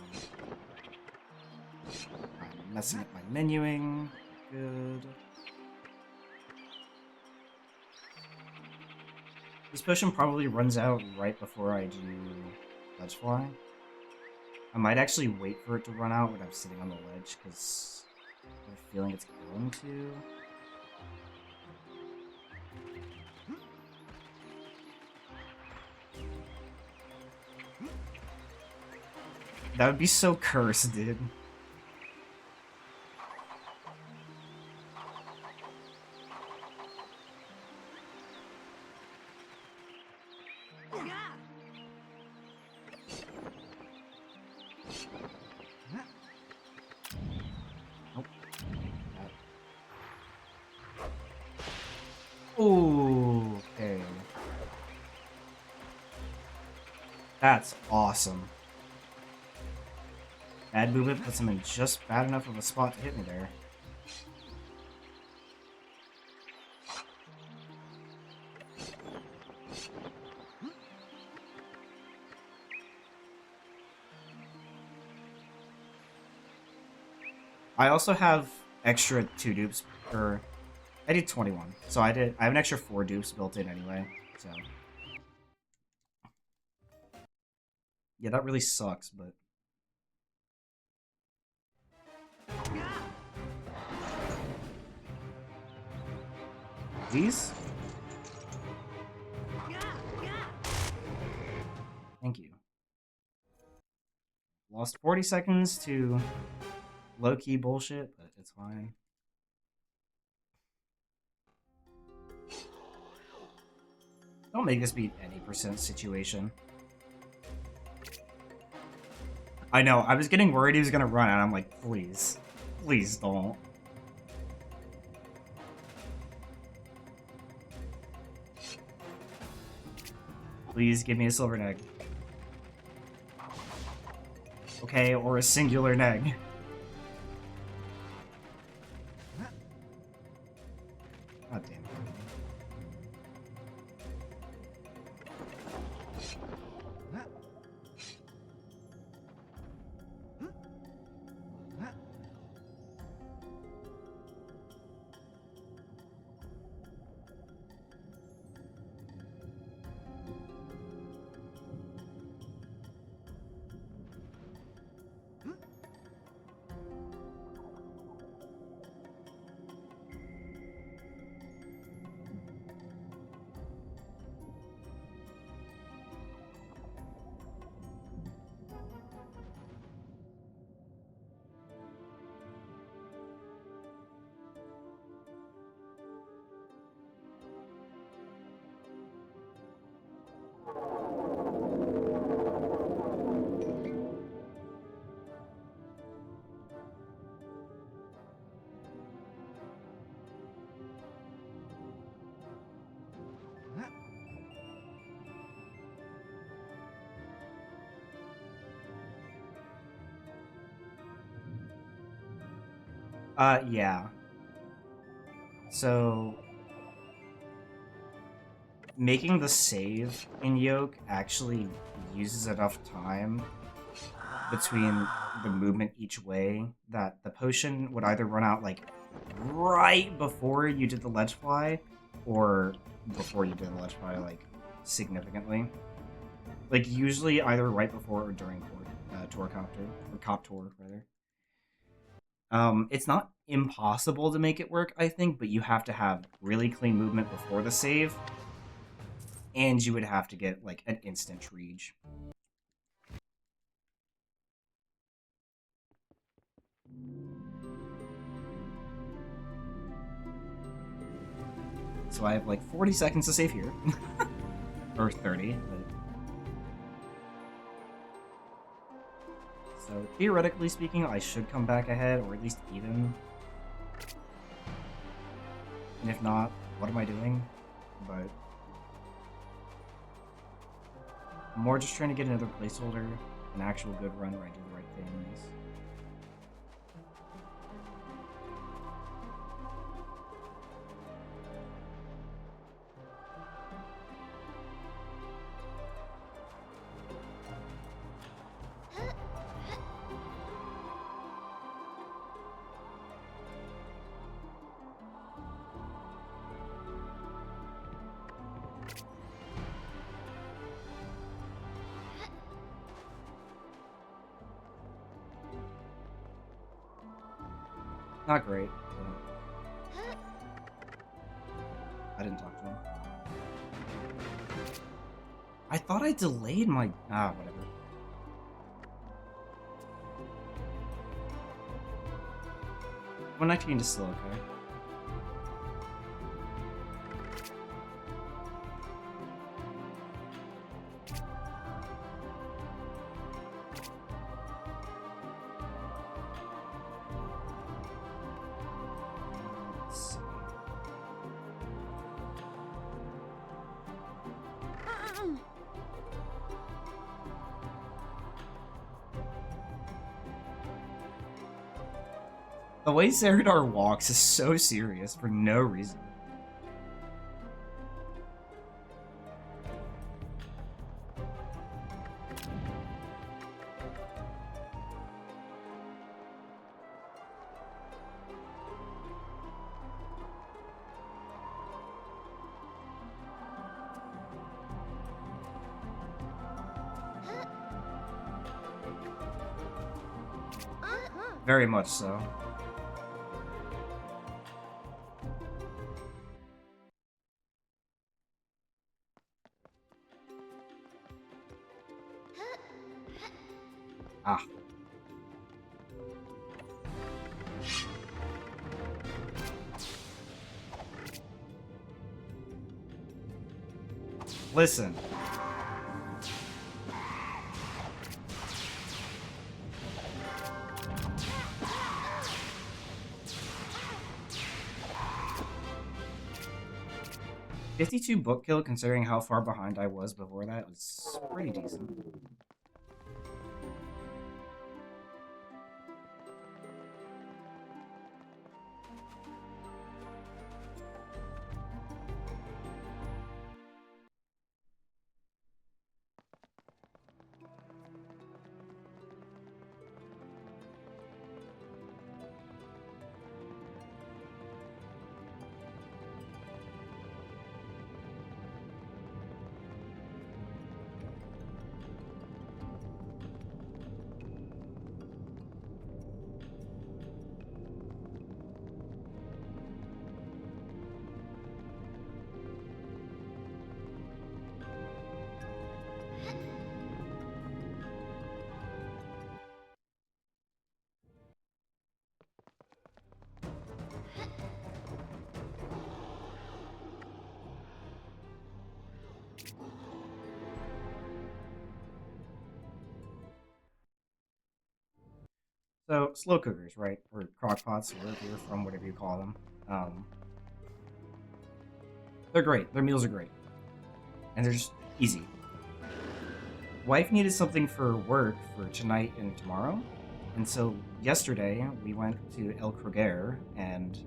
messing up my menuing. Good. This potion probably runs out right before I do ledge fly. I might actually wait for it to run out when I'm sitting on the ledge, because I have a feeling it's going to. That would be so cursed, dude. Nope. Ooh, okay. That's awesome. Bad movement puts him in just bad enough of a spot to hit me there. I also have extra 2 dupes, or I did 21, so I have an extra 4 dupes built in anyway, so. Yeah, that really sucks, but. These? Thank you. Lost 40 seconds to low-key bullshit, but it's fine. Don't make this be any percent situation. I know, I was getting worried he was gonna run, and I'm like, please. Please don't. Please give me a silver neg. Okay, or a singular neg. God damn it. Yeah. So, making the save in Yoke actually uses enough time between the movement each way that the potion would either run out, like, right before you did the ledge fly, or before you did the ledge fly, like, significantly. Like, usually either right before or during Torcopter, or Coptor, rather. It's not impossible to make it work, I think, but you have to have really clean movement before the save, and you would have to get, like, an instant Treege. So I have, like, 40 seconds to save here. Or 30, but... So, theoretically speaking, I should come back ahead, or at least even. And if not, what am I doing? But... I'm more just trying to get another placeholder, an actual good run where I do the right things. Not great, but... I didn't talk to him. I thought I delayed my... Ah, whatever. One 19 is still okay. The way Seradar walks is so serious for no reason. Very much so. Ah, Listen. $52 book kill, considering how far behind I was before that, was pretty decent. So, slow cookers, right? Or crock pots, wherever you're from, whatever you call them. They're great. Their meals are great. And they're just easy. Wife needed something for work for tonight and tomorrow. And so, yesterday, we went to El Croguer and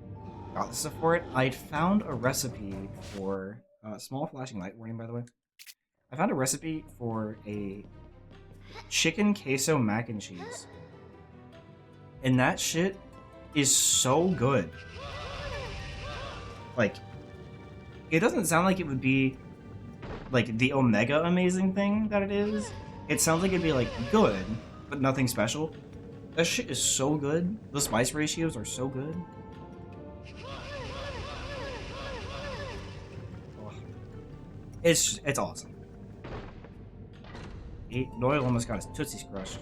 got the stuff for it. I'd found a recipe for... small flashing light warning, by the way. I found a recipe for a chicken queso mac and cheese. And that shit is so good. Like, it doesn't sound like it would be, like, the omega amazing thing that it is. It sounds like it'd be, like, good, but nothing special. That shit is so good. The spice ratios are so good. Oh. It's awesome. Noel almost got his tootsies crushed.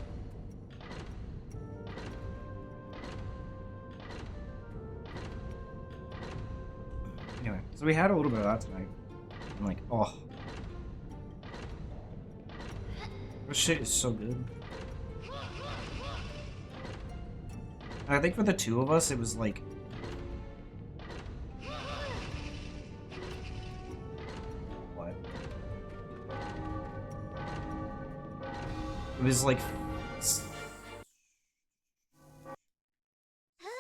Anyway, so we had a little bit of that tonight. I'm like, oh. This shit is so good. And I think for the two of us, it was like... What? It was like...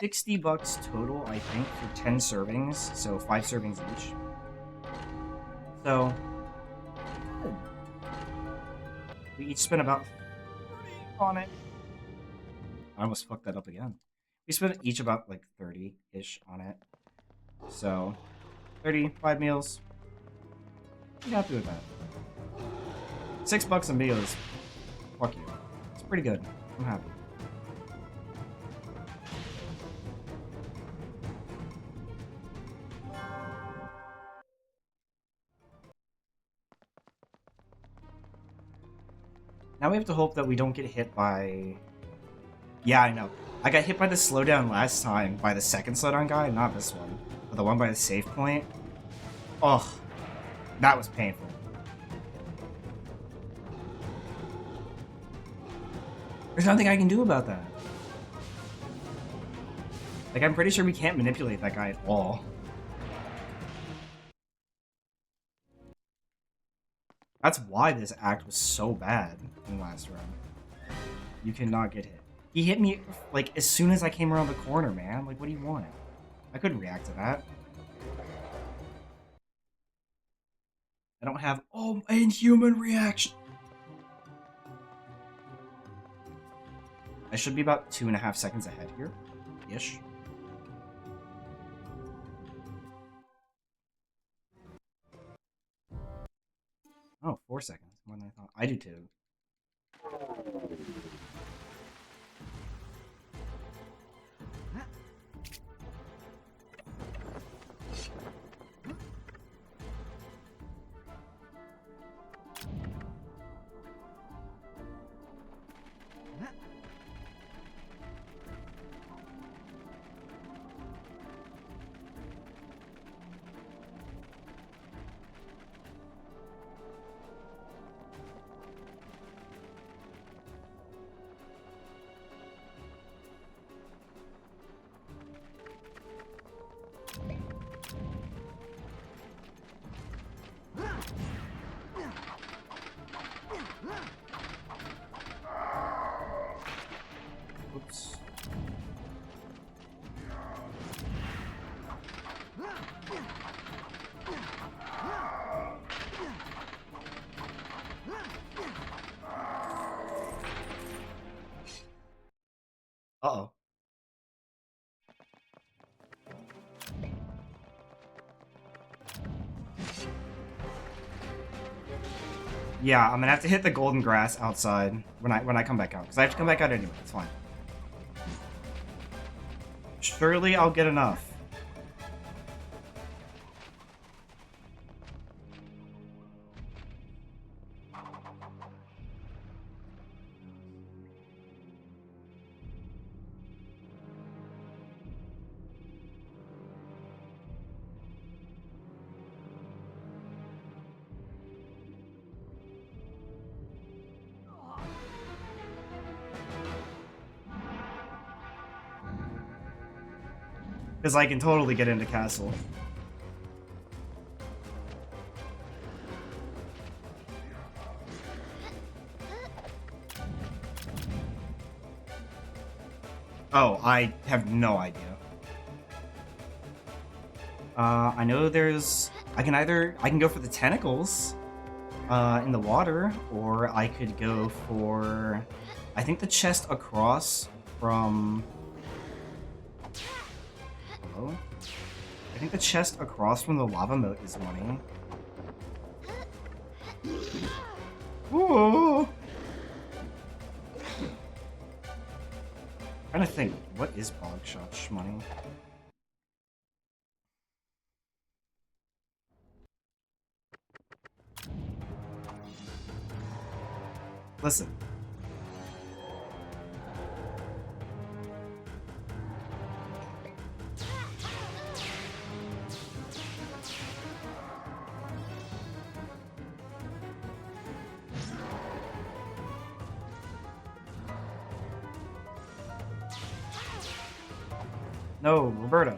$60 total, I think, for 10 servings, so 5 servings each. So, we each spent about 30 on it. I almost fucked that up again. We spent each about like 30-ish on it. So, 5 meals. I'm happy with that. $6 a meal is, fuck you. It's pretty good. I'm happy. Now we have to hope that we don't get hit by... Yeah, I know. I got hit by the slowdown last time by the second slowdown guy, not this one. But the one by the save point. Oh, that was painful. There's nothing I can do about that. Like, I'm pretty sure we can't manipulate that guy at all. That's why this act was so bad in the last round. You cannot get hit. He hit me, like, as soon as I came around the corner, man. Like, what do you want? I couldn't react to that. I don't have, oh, inhuman reaction. I should be about 2.5 seconds ahead here. Ish. Oh, 4 seconds. More than I thought. I do too. Uh-oh. Yeah, I'm gonna have to hit the golden grass outside when I come back out, because I have to come back out anyway. It's fine. Surely I'll get enough. Because I can totally get into castle. Oh, I have no idea. I know there's... I can go for the tentacles in the water, or I could go for... I think the chest across from... Hello? I think the chest across from the lava moat is money. Ooh! I'm trying to think, what is bog shot money? Listen. No, Roberta.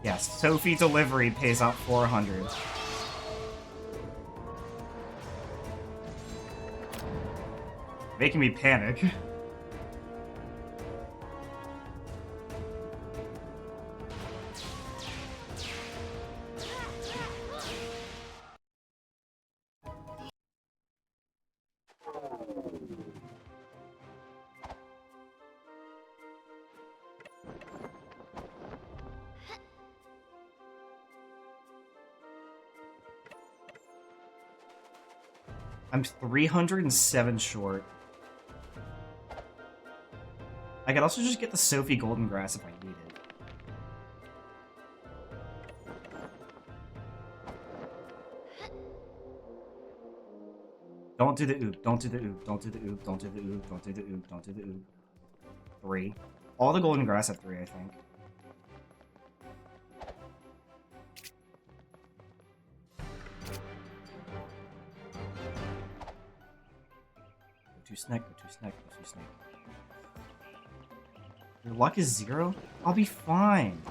Yes, Sophie delivery pays out 400. Making me panic. I'm 307 short. I could also just get the Sophie Golden Grass if I need it. Don't do the oop, don't do the oop, don't do the oop, don't do the oop, don't do the oop, don't do the oop. 3. All the Golden Grass at 3, I think. Go to snake, go to snake, go to snake. Your luck is 0? I'll be fine.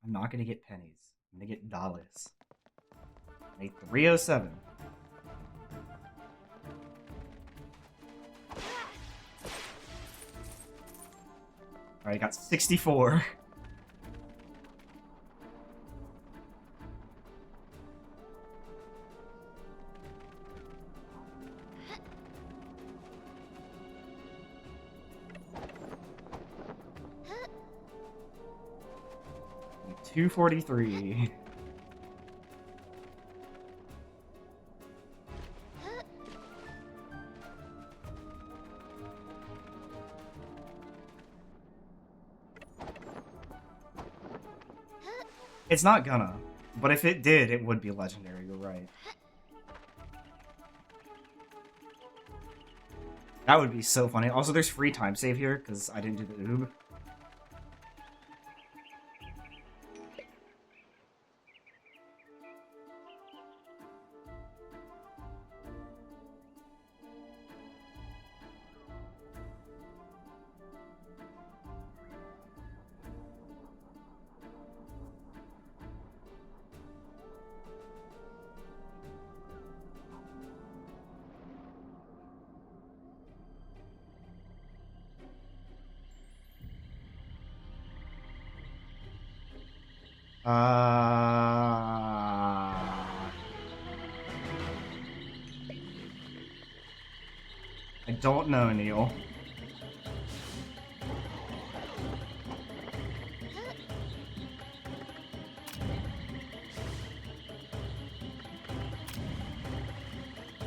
I'm not gonna get pennies. I'm gonna get dollars. Made 307. Alright, I got 64. $243. It's not gonna. But if it did, it would be legendary. You're right. That would be so funny. Also, there's free time save here, because I didn't do the oob. I don't know, Neil.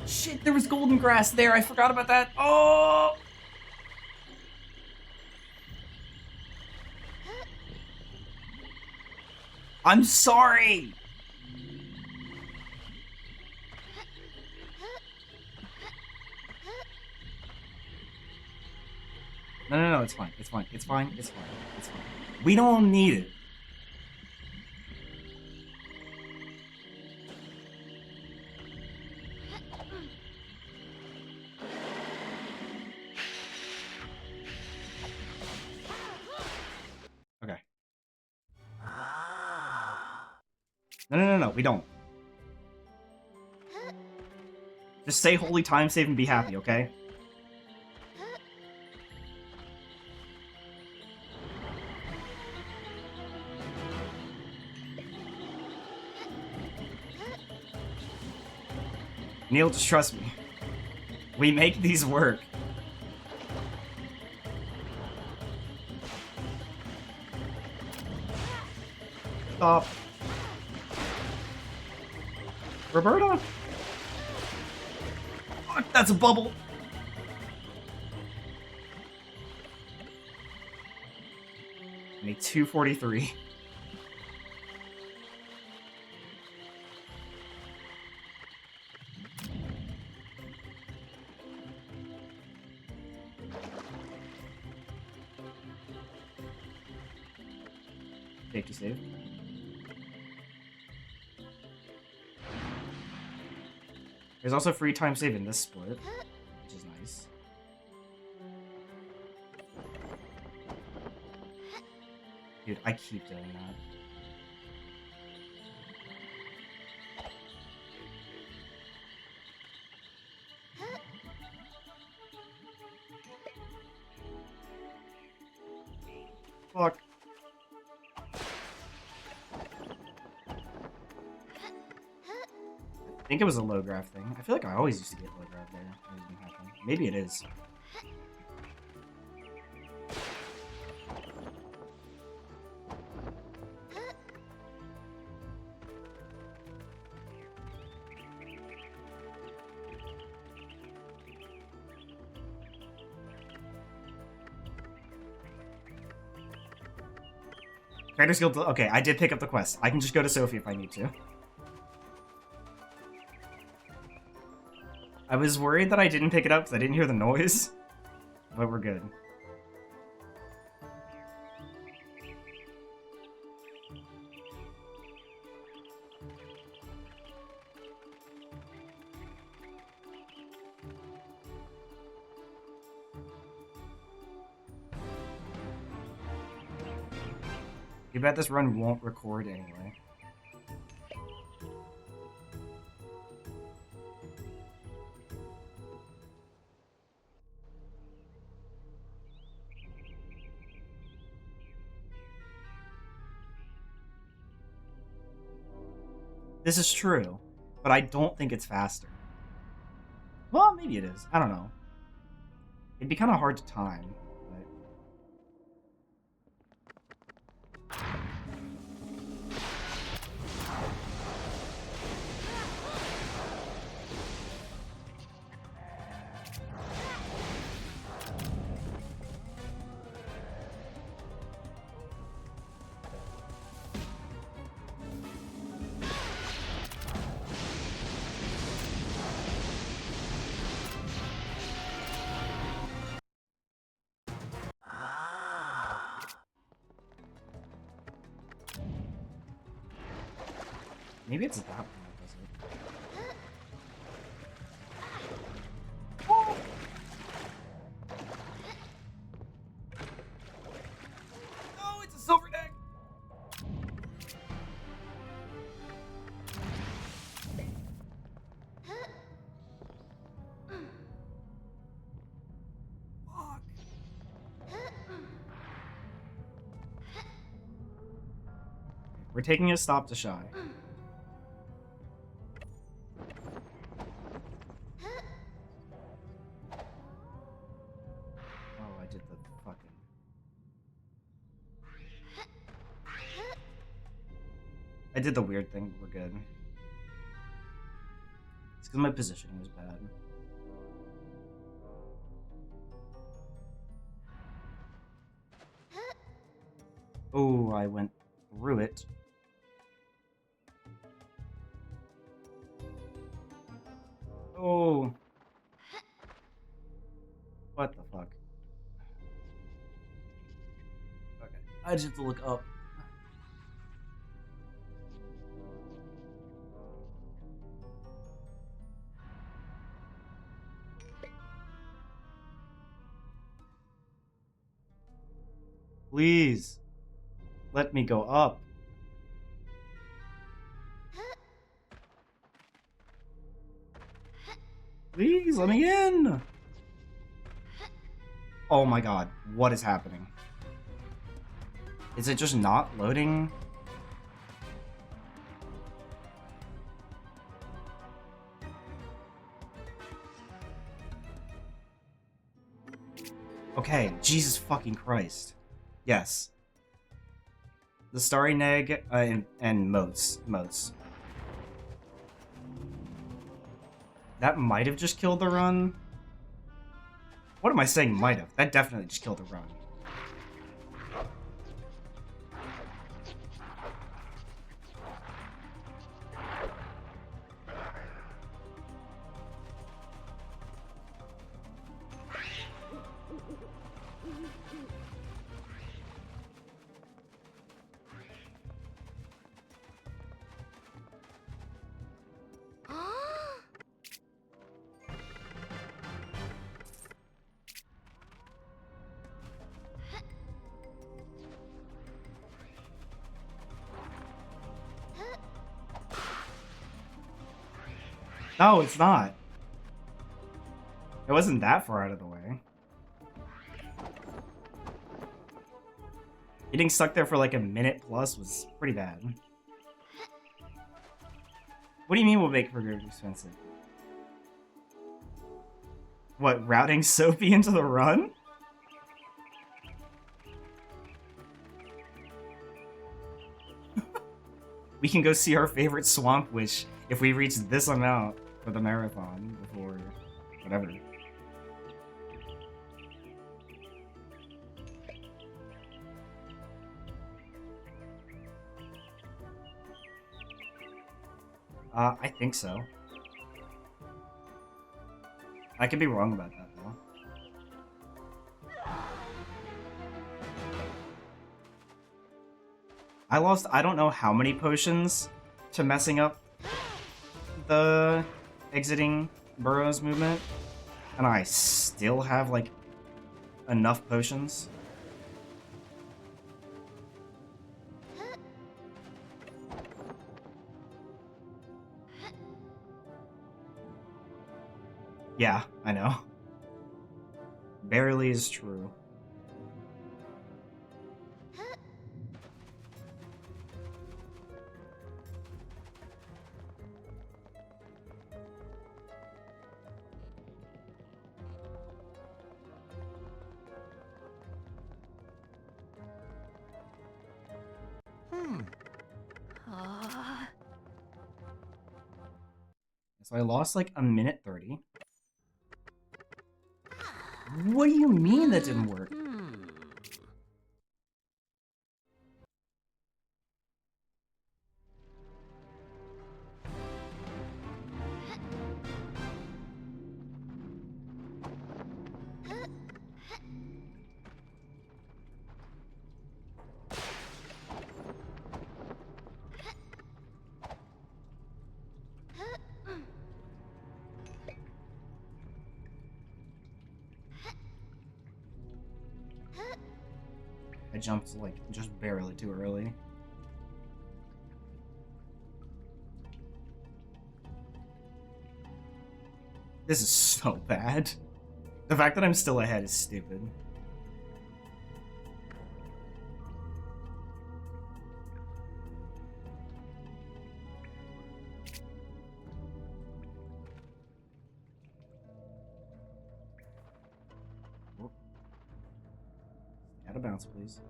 Shit, there was golden grass there. I forgot about that. Oh! I'm sorry! No, it's fine. It's fine. It's fine. It's fine. It's fine. We don't need it. Okay. No, we don't. Just say holy time save and be happy, okay? Neil, just trust me. We make these work. Stop. Roberta? Oh, that's a bubble. I need 243. Safety save. There's also free time save in this split, which is nice. Dude, I keep doing that. Fuck. I think it was a low graph thing. I feel like I always used to get low graph there. That didn't happen. Maybe it is. Trader's Guild. Okay, I did pick up the quest. I can just go to Sophie if I need to. I was worried that I didn't pick it up because I didn't hear the noise, but we're good. You bet this run won't record anyway. This is true, but I don't think it's faster. Well, maybe it is. I don't know. It'd be kind of hard to time. Maybe it's that one that does it. Oh, it's a silver egg! Fuck. We're taking a stop to shy. Oh, I did the fucking... I did the weird thing, but we're good. It's because my positioning was bad. Oh, I went through it. Oh. What the fuck? Okay, I just have to look up. Please, let me go up. Please, let me in. Oh my god, what is happening? Is it just not loading? Okay, Jesus fucking Christ. Yes. The Starry Neg and Moats. That might have just killed the run. What am I saying might have? That definitely just killed the run. No, it's not. It wasn't that far out of the way. Getting stuck there for like a minute plus was pretty bad. What do you mean we'll make for good expensive? What, routing Sophie into the run? We can go see our favorite swamp witch if we reach this amount for the marathon before whatever. I think so. I could be wrong about that though. I lost I don't know how many potions to messing up the exiting Burrow's movement, and I still have like enough potions. Yeah, I know. Barely is true. So I lost like a minute 30. What do you mean that didn't work? I jumped, like, just barely too early. This is so bad. The fact that I'm still ahead is stupid. Oh. Out of bounds, please.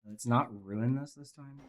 Let's not ruin this time.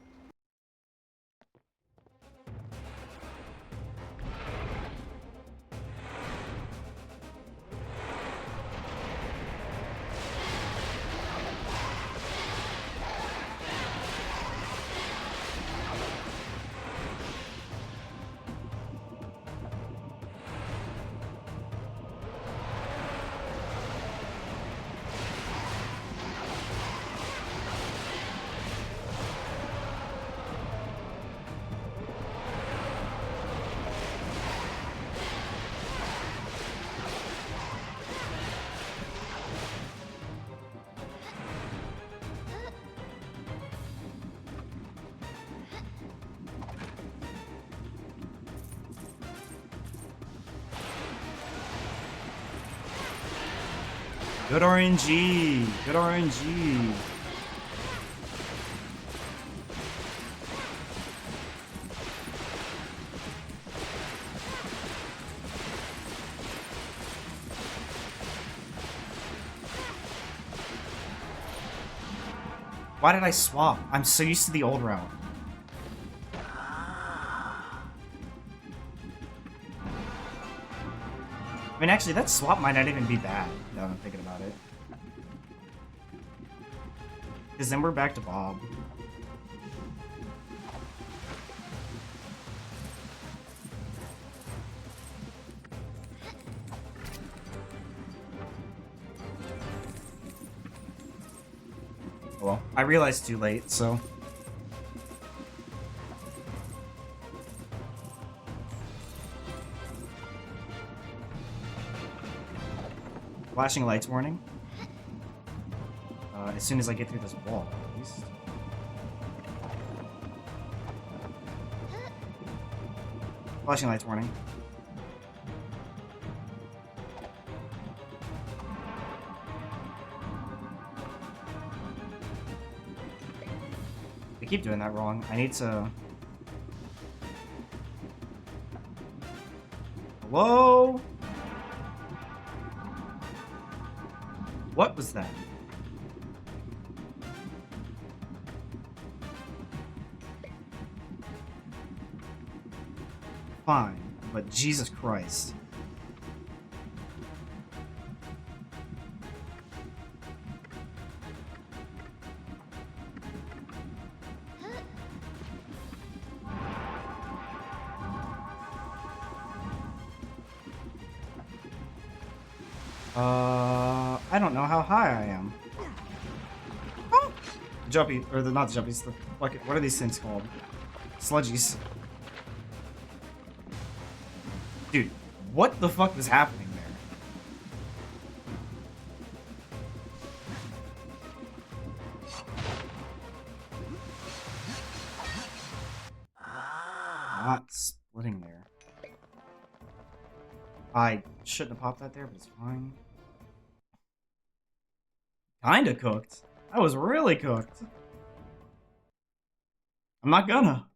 Good RNG! Good RNG! Why did I swap? I'm so used to the old route. I mean, actually, that swap might not even be bad, now that I'm thinking about it. Because then we're back to Bob. Well, I realized too late, so... Flashing lights warning. As soon as I get through this wall, at least. Flashing lights warning. I keep doing that wrong. I need to... Hello? What was that? Fine, but Jesus Christ. I don't know how high I am. Oh! Jumpy, or not the jumpies, the bucket. What are these things called? Sludgies. Dude, what the fuck was happening there? Not splitting there. I shouldn't have popped that there, but it's fine. Kinda cooked. I was really cooked. I'm not gonna.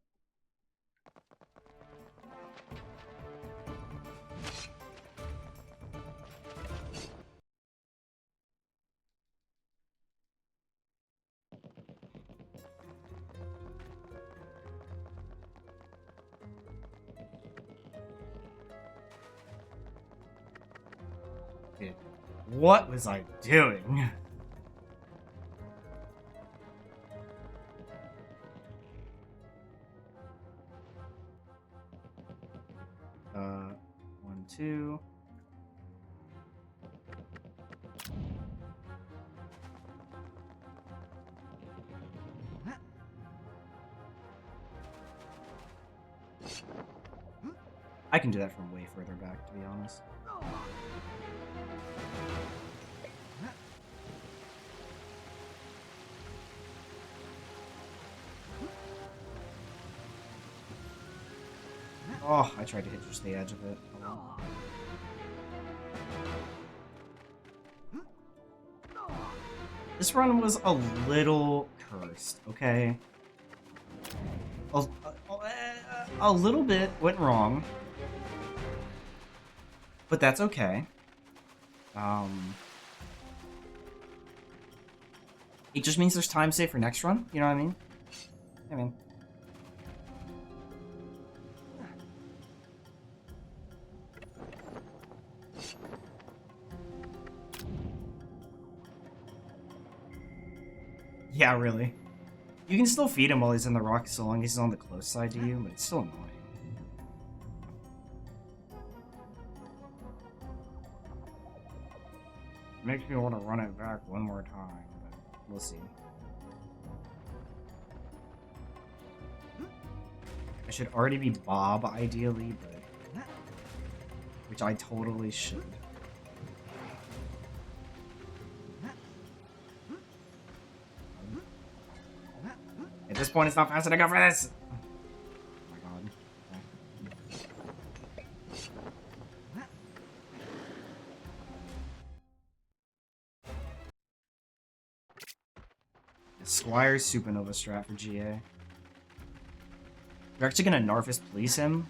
Dude, what was I doing? One, two. I can do that from way further back, to be honest. Oh, I tried to hit just the edge of it. Oh, well. This run was a little cursed, okay? A little bit went wrong. But that's okay. It just means there's time saved for next run, you know what I mean? I mean... Yeah, really. You can still feed him while he's in the rock so long as he's on the close side to you, but it's still annoying. Makes me want to run it back one more time, but we'll see. I should already be Bob, ideally, but... Which I totally should. At this point, it's not fast enough for this! Oh my god. Squire Supernova strat for GA. They're actually gonna Narfus police him.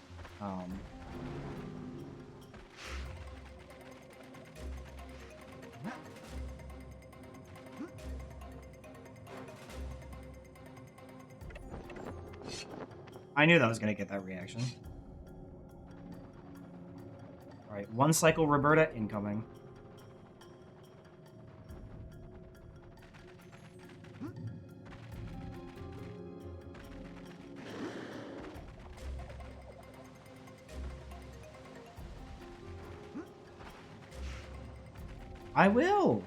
I knew that was gonna get that reaction. Alright, one cycle Roberta incoming. I will!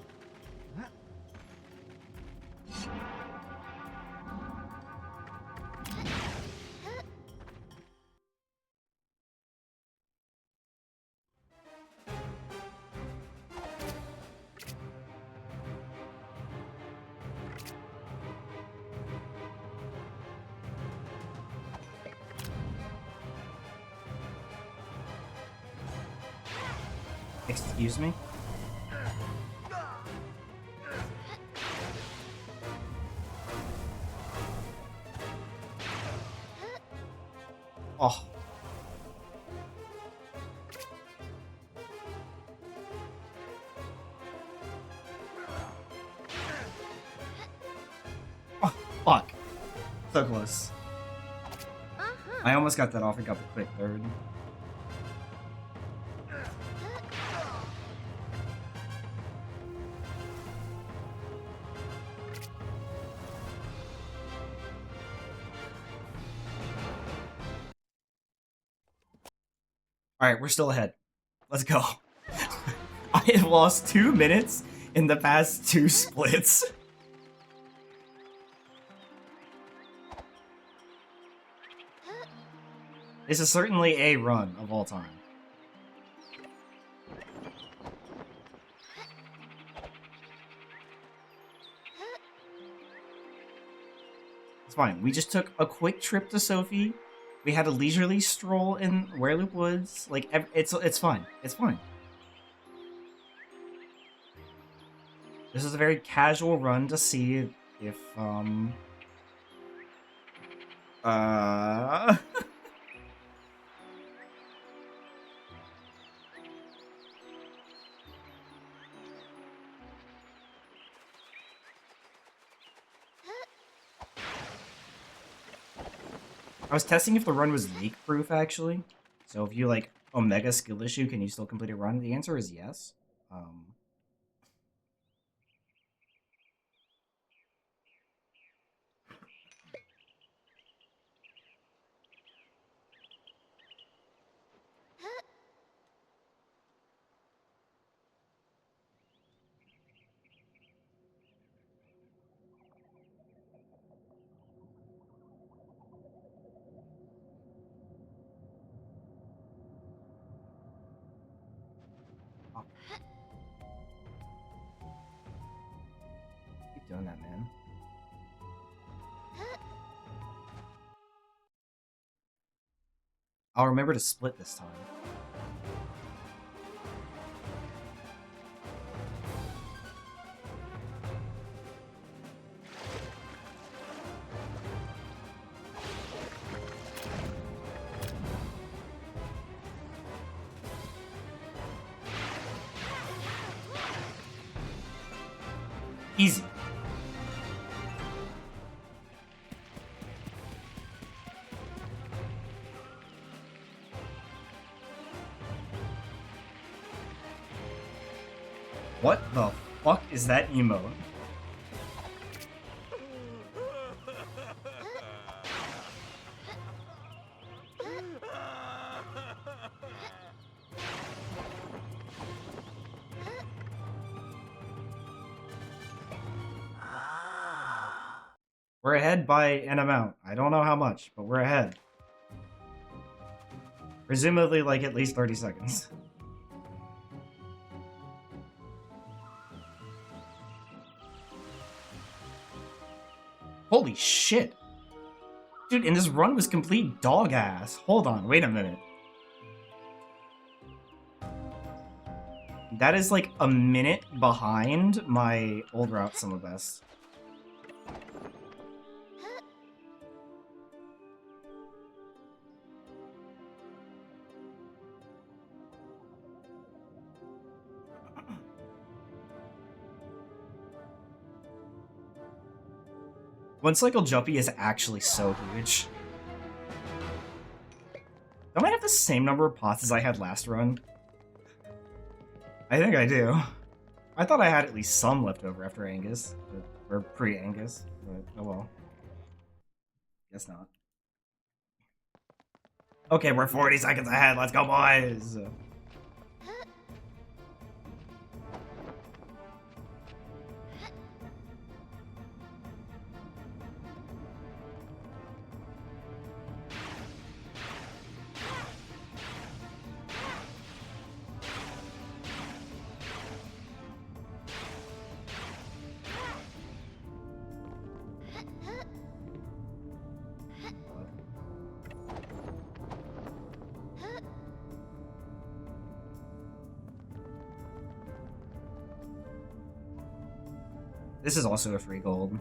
Excuse me? Oh. Oh, fuck. So close. I almost got that off and got the quick third. Alright, we're still ahead. Let's go. I have lost 2 minutes in the past 2 splits. This is certainly a run of all time. It's fine. We just took a quick trip to Sophie. We had a leisurely stroll in Wereloop Woods. Like, it's fine. It's fine. This is a very casual run to see if, I was testing if the run was leak-proof, actually. So if you, like, Omega skill issue, can you still complete a run? The answer is yes. Fuck. Keep doing that, man. I'll remember to split this time. Easy. What the fuck is that emote? We're ahead by an amount. I don't know how much, but we're ahead. Presumably, like, at least 30 seconds. Holy shit! Dude, and this run was complete dog ass. Hold on, wait a minute. That is like a minute behind my old route some of best. One cycle jumpy is actually so huge. Don't I have the same number of pots as I had last run? I think I do. I thought I had at least some left over after Angus, or pre-Angus, but oh well. Guess not. Okay, we're 40 seconds ahead. Let's go, boys! This is also a free gold.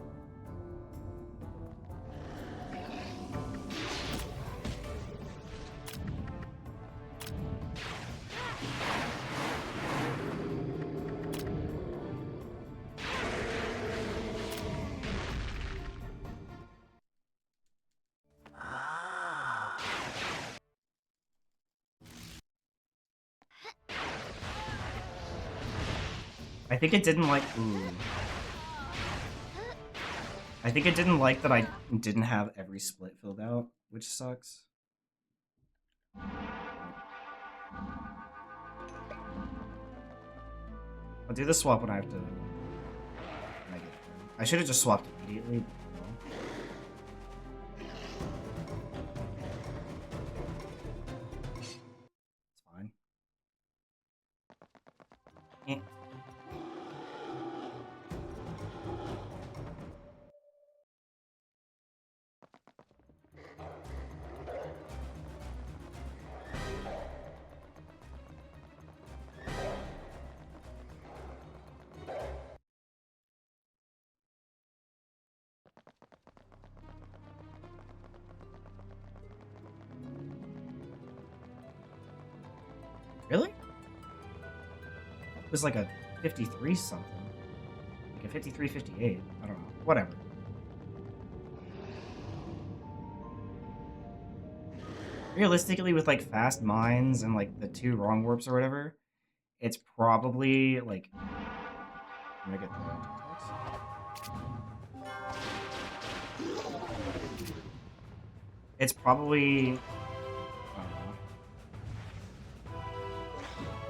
I think it didn't like... Ooh. I think it didn't like that I didn't have every split filled out, which sucks. I'll do the swap when I have to... When I get there. I should have just swapped immediately, but no. It's fine. Eh. Really? It was like a 53 something. Like a 53, 58. I don't know. Whatever. Realistically, with like fast mines and like the 2 wrong warps or whatever, it's probably like... I'm gonna get the... It's probably...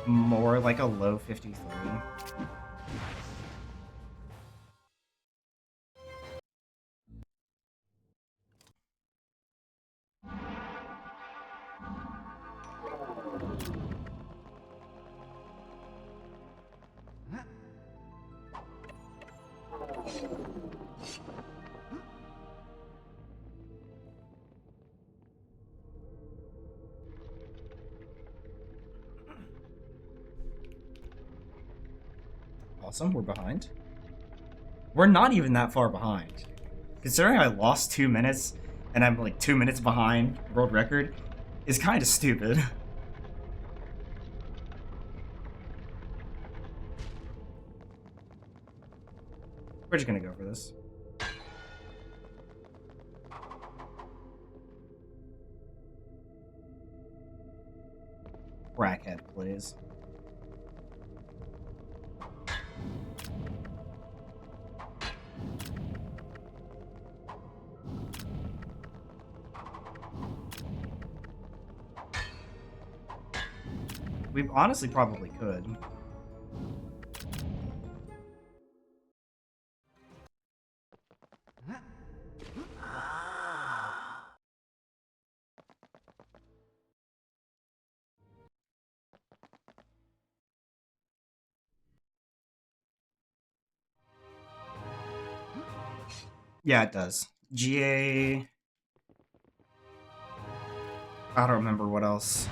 more like a low 53. awesome. We're behind. We're not even that far behind. Considering I lost 2 minutes and I'm like 2 minutes behind world record is kind of stupid. We're just gonna go for this. Crackhead, please. We honestly probably could. Yeah, it does. GA... I don't remember what else.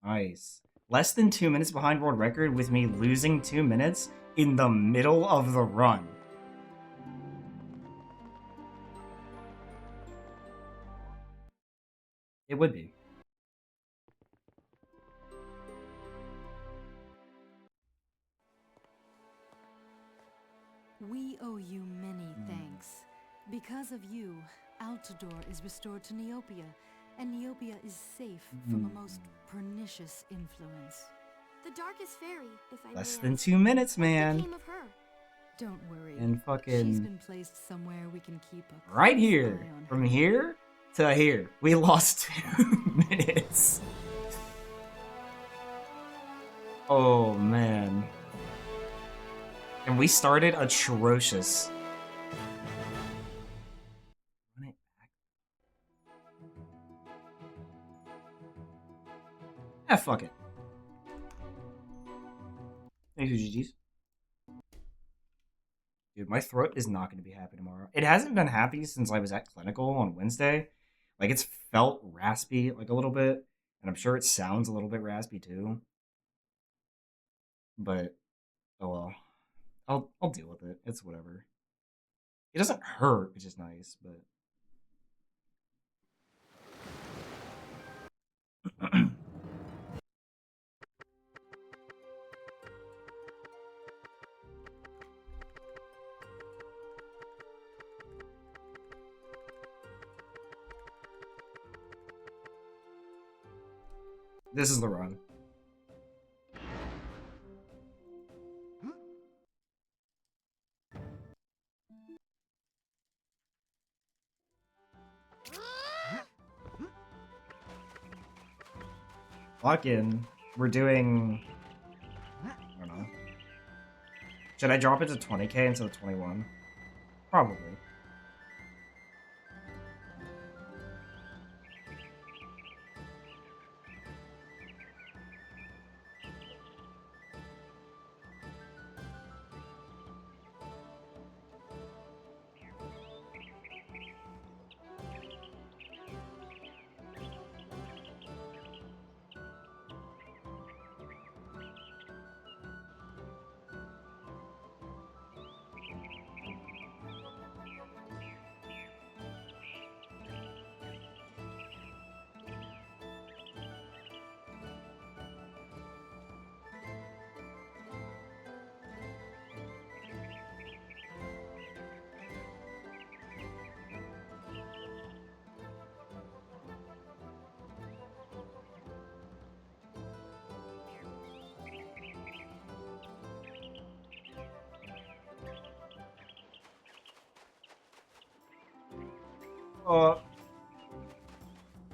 Nice. Less than 2 minutes behind world record with me losing 2 minutes in the middle of the run. It would be. We owe you many thanks. Because of you, Altador is restored to Neopia, and Neopia is safe from a most pernicious influence. The darkest fairy, if I Less may than ask. 2 minutes, What man. became of her? Don't worry. And She's fucking been placed somewhere we can keep a right close here. eye on From her. here to here. We lost 2 minutes. Oh, man. And we started atrocious. Run it back. Ah, fuck it. Thank you, GG's. Dude, my throat is not going to be happy tomorrow. It hasn't been happy since I was at clinical on Wednesday. Like, it's felt raspy, like, a little bit. And I'm sure it sounds a little bit raspy, too. But, oh well. I'll deal with it. It's whatever. It doesn't hurt, which is nice, but... This is the run. Lock in. We're doing... I don't know. Should I drop it to 20k instead of 21? Probably.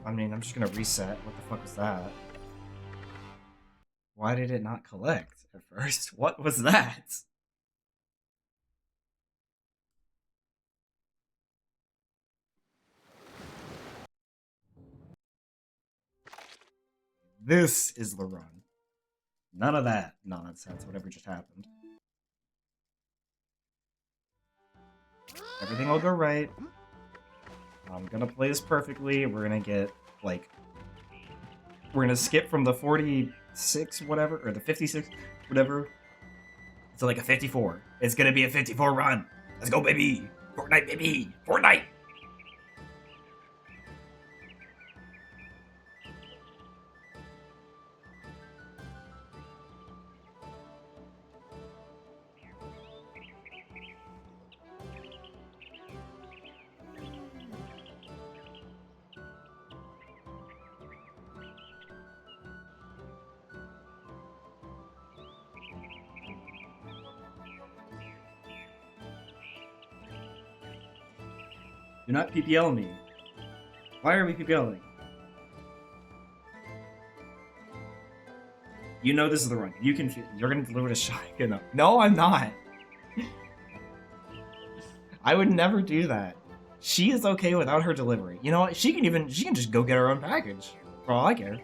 I mean, I'm just gonna reset. What the fuck was that? Why did it not collect at first? What was that? This is the run. None of that nonsense, whatever just happened. Everything will go right. I'm gonna play this perfectly. We're gonna get, like... We're gonna skip from the 46 whatever, or the 56 whatever, to like a 54. It's gonna be a 54 run. Let's go, baby! Fortnite, baby! Fortnite! Do not PPL me. Why are we PPLing? You know this is the run. You're gonna deliver the shotgun. No, I'm not. I would never do that. She is okay without her delivery. You know what? She can just go get her own package. For all I care.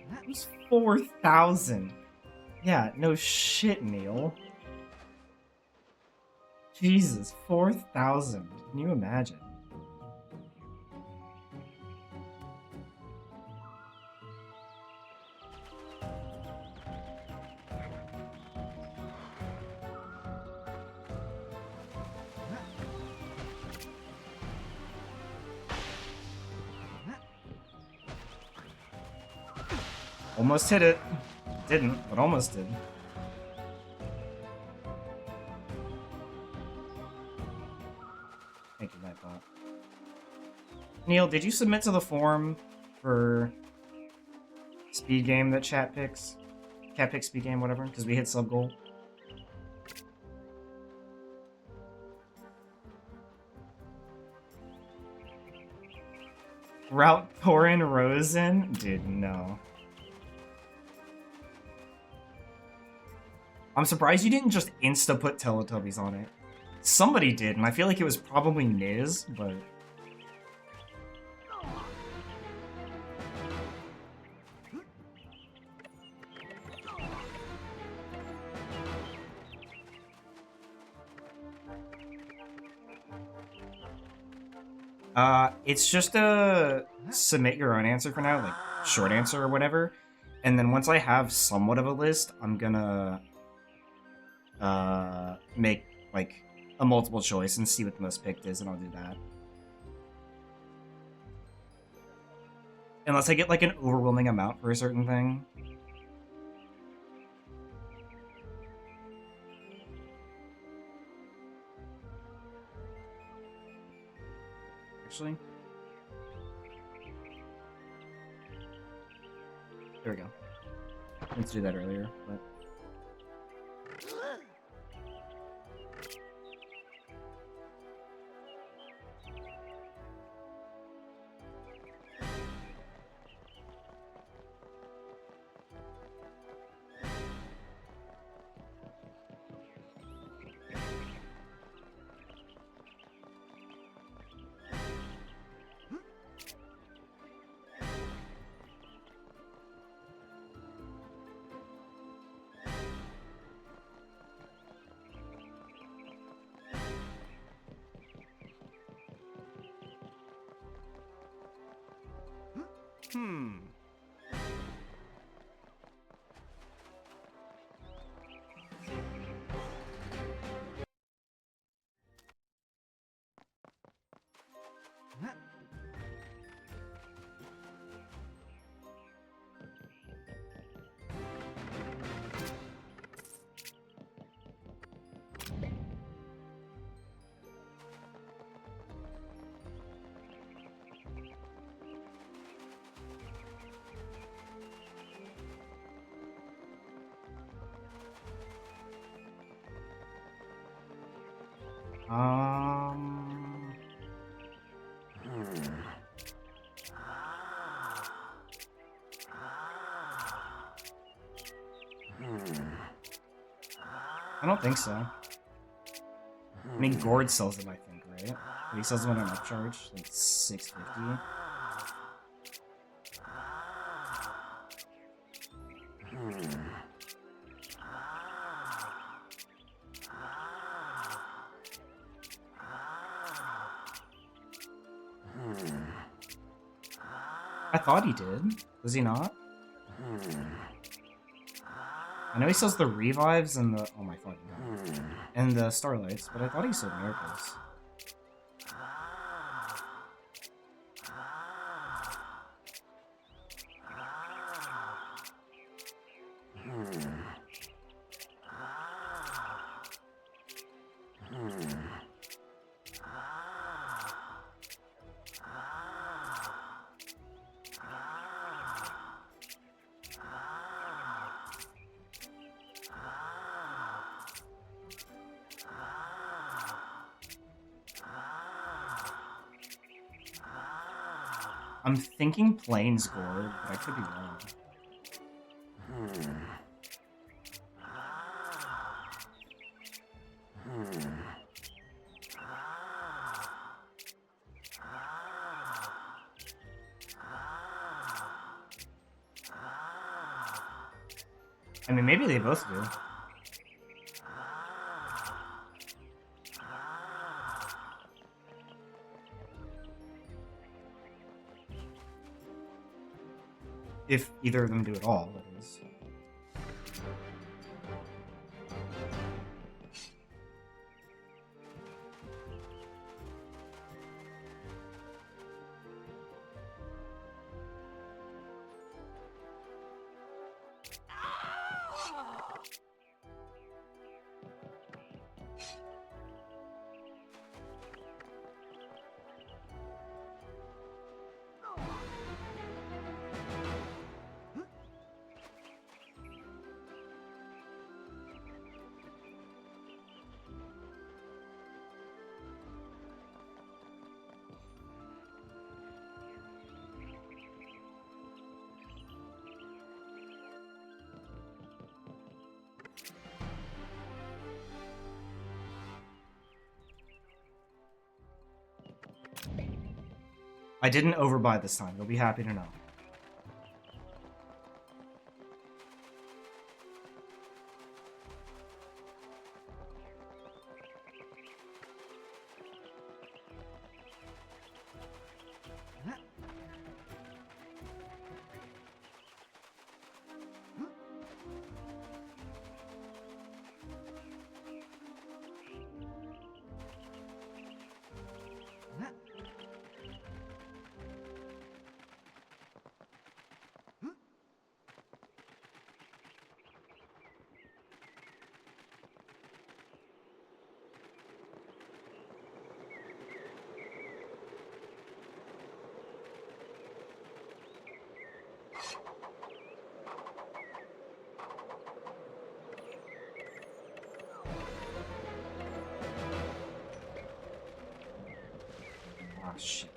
That was 4,000. Yeah, no shit, Neil. Jesus, 4,000. Can you imagine? Almost hit it. Didn't, but almost did. Thank you, Nightbot. Neil, did you submit to the forum for speed game that chat picks? Cat picks speed game, whatever, because we hit sub goal. Route Corin Rosen? Dude, no. I'm surprised you didn't just insta-put Teletubbies on it. Somebody did, and I feel like it was probably Niz, but... It's just a submit your own answer for now, like short answer or whatever. And then once I have somewhat of a list, I'm gonna make like a multiple choice and see what the most picked is, and I'll do that. Unless I get like an overwhelming amount for a certain thing. Actually. There we go. I meant to do that earlier, but... Um. I don't think so. I mean, Gord sells them, I think, right? But he sells them at an upcharge, like $6.50. I thought he did. Does he not? I know he sells the revives and the... Oh my fucking god. And the starlights, but I thought he sold miracles. I'm thinking Plains Gourd, but I could be wrong. I mean, maybe they both do. If either of them do it all, that is. I didn't overbuy this time. You'll be happy to know. Ah, shit.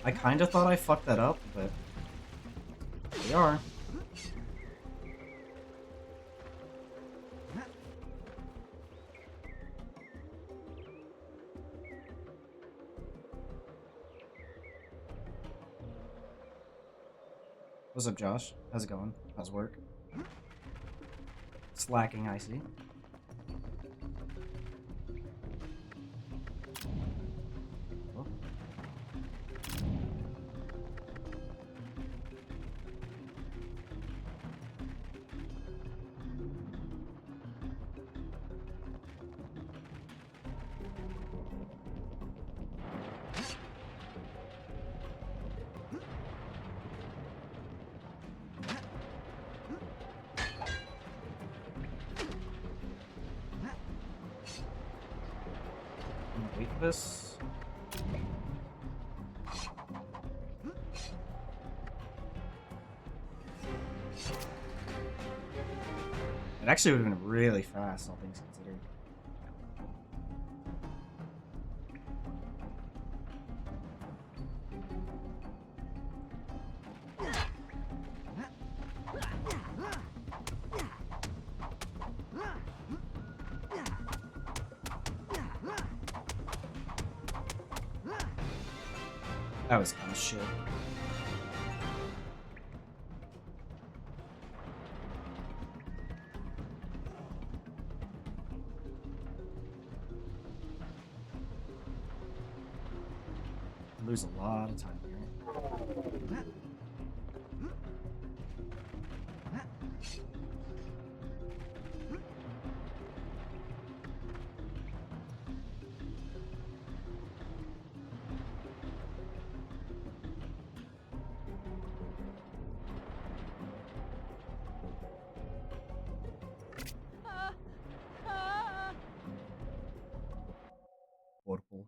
I kind of thought I fucked that up, but here we are. What's up, Josh? How's it going? How's work? Slacking, I see. Oh. Wait for this. It actually would have been really fast, all things considered. That was kind of shit. Lose a lot of time here. Portable.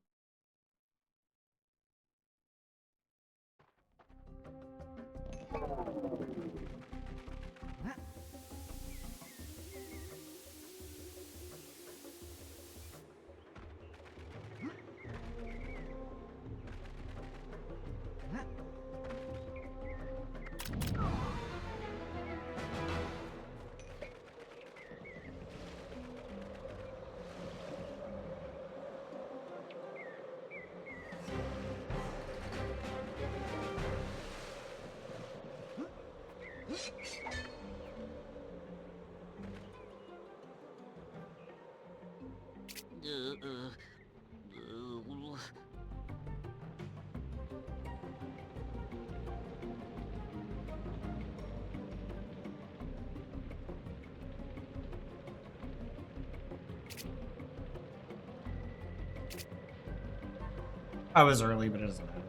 I was early, but it doesn't matter.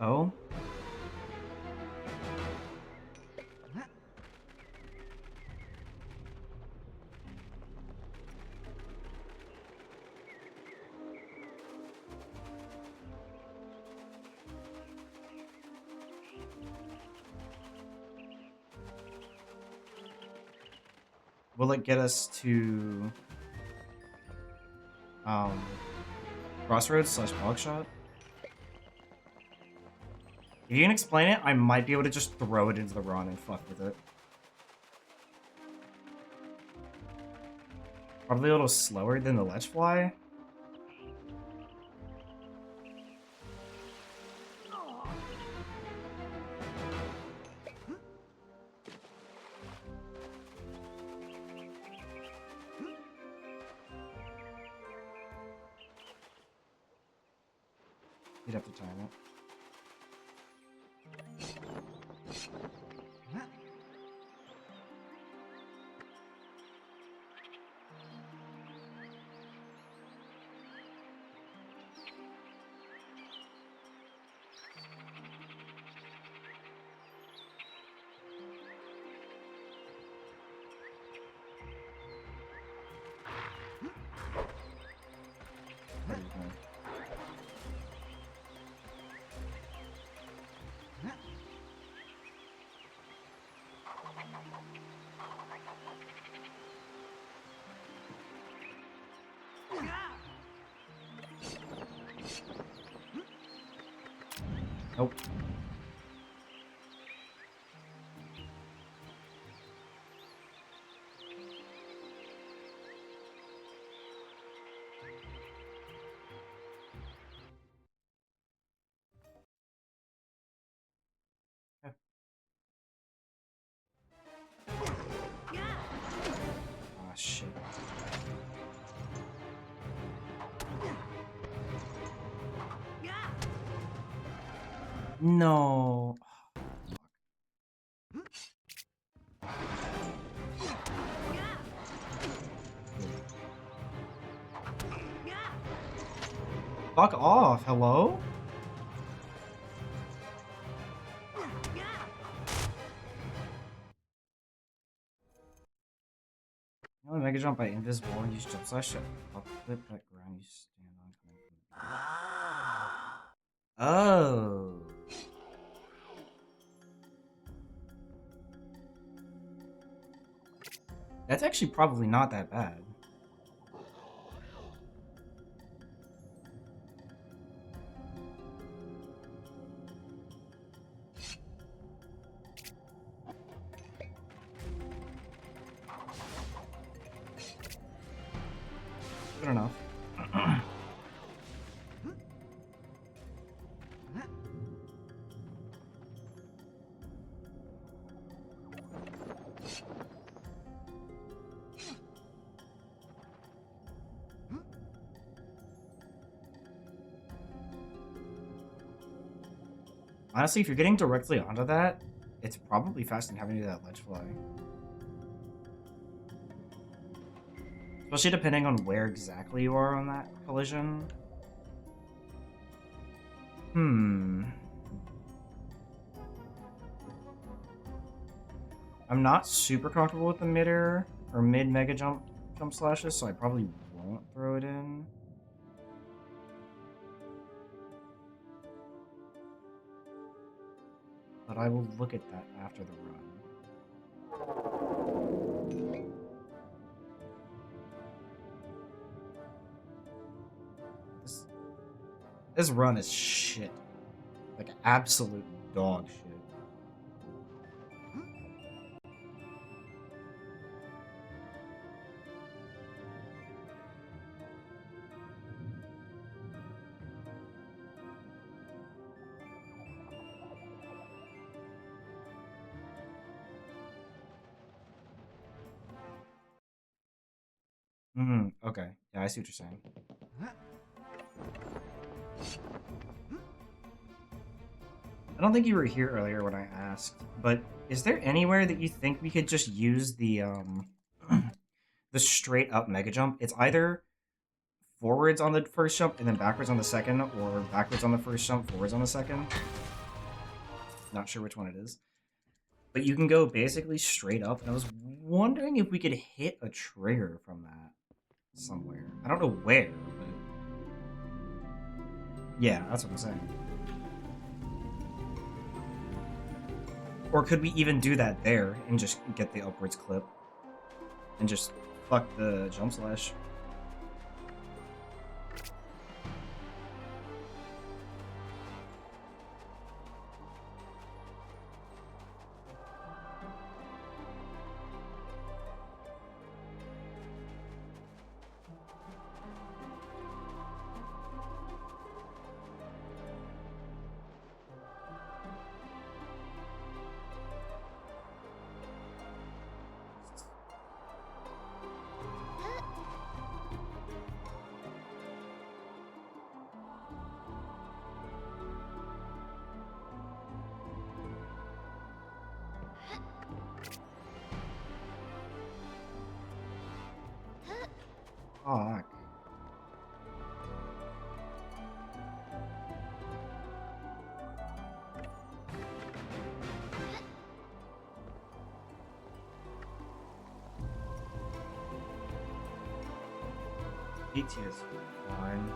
Oh? Will it get us to Crossroads / Bogshot? If you can explain it, I might be able to just throw it into the run and fuck with it. Probably a little slower than the Ledge Fly. You'd have to time it. Nope. Ah, shit. No. Fuck off, hello? You know, Mega Jump by invisible and use jump slash to up flip that ground you stand on. Oh. That's actually probably not that bad. Good enough. Honestly, if you're getting directly onto that, it's probably faster than having to do that ledge fly. Especially depending on where exactly you are on that collision. I'm not super comfortable with the mid-air or mid-mega jump slashes, so I probably won't throw it in. But I will look at that after the run. This run is shit. Like absolute dog shit. Okay. Yeah, I see what you're saying. I don't think you were here earlier when I asked, but is there anywhere that you think we could just use the the straight up mega jump? It's either forwards on the first jump and then backwards on the second, or backwards on the first jump, forwards on the second. Not sure which one it is. But you can go basically straight up, and I was wondering if we could hit a trigger from that somewhere. I don't know where, but yeah, that's what I'm saying. Or could we even do that there and just get the upwards clip and just fuck the jump slash? Fuck. AT is fine.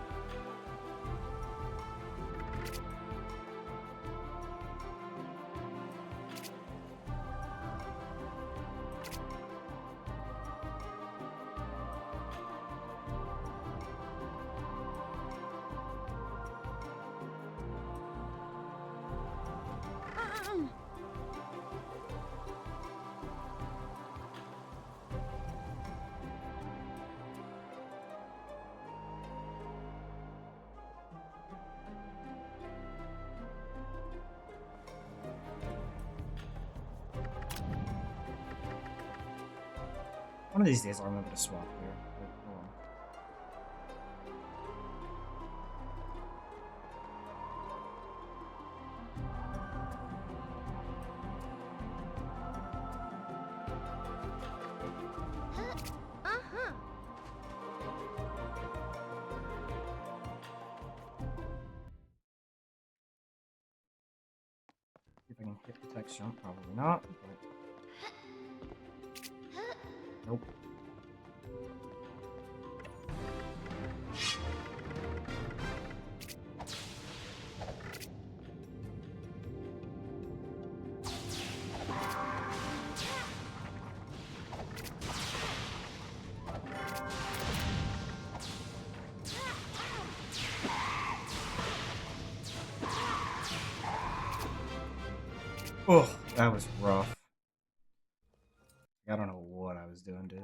One of these days I'll remember to swap here. But, hold on. Uh-huh. See if I can hit the text jump. Probably not, but nope. Oh, that was rough. I don't know what I was doing, dude.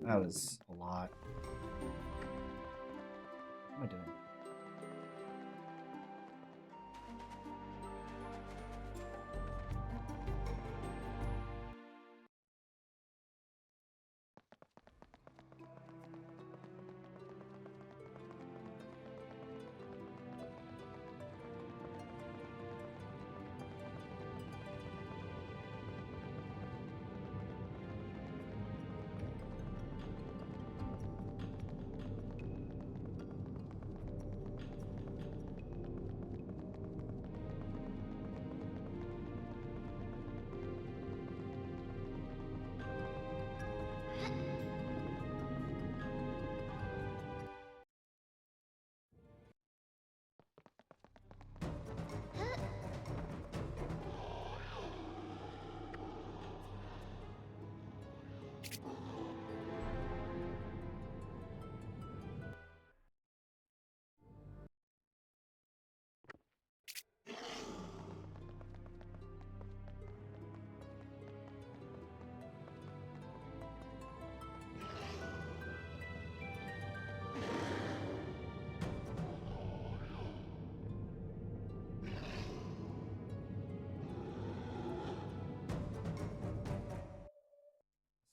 That was a lot. What am I doing?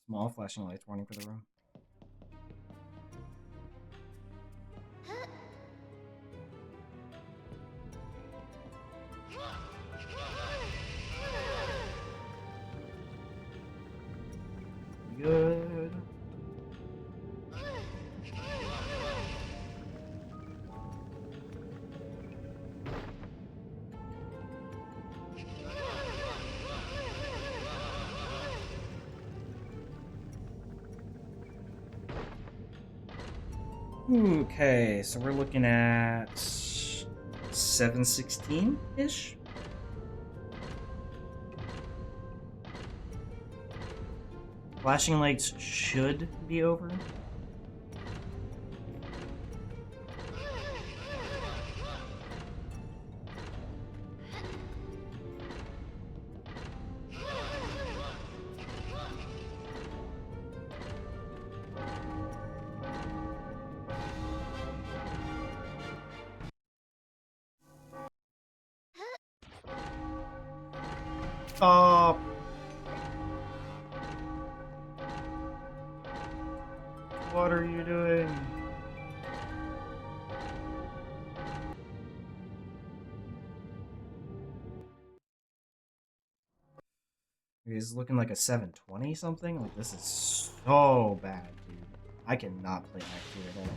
Small flashing lights warning for the room. Good. Okay, so we're looking at 716-ish? Flashing lights should be over. Stop! What are you doing? He's looking like a 720 something? Like, this is so bad, dude. I cannot play Act 2 at all.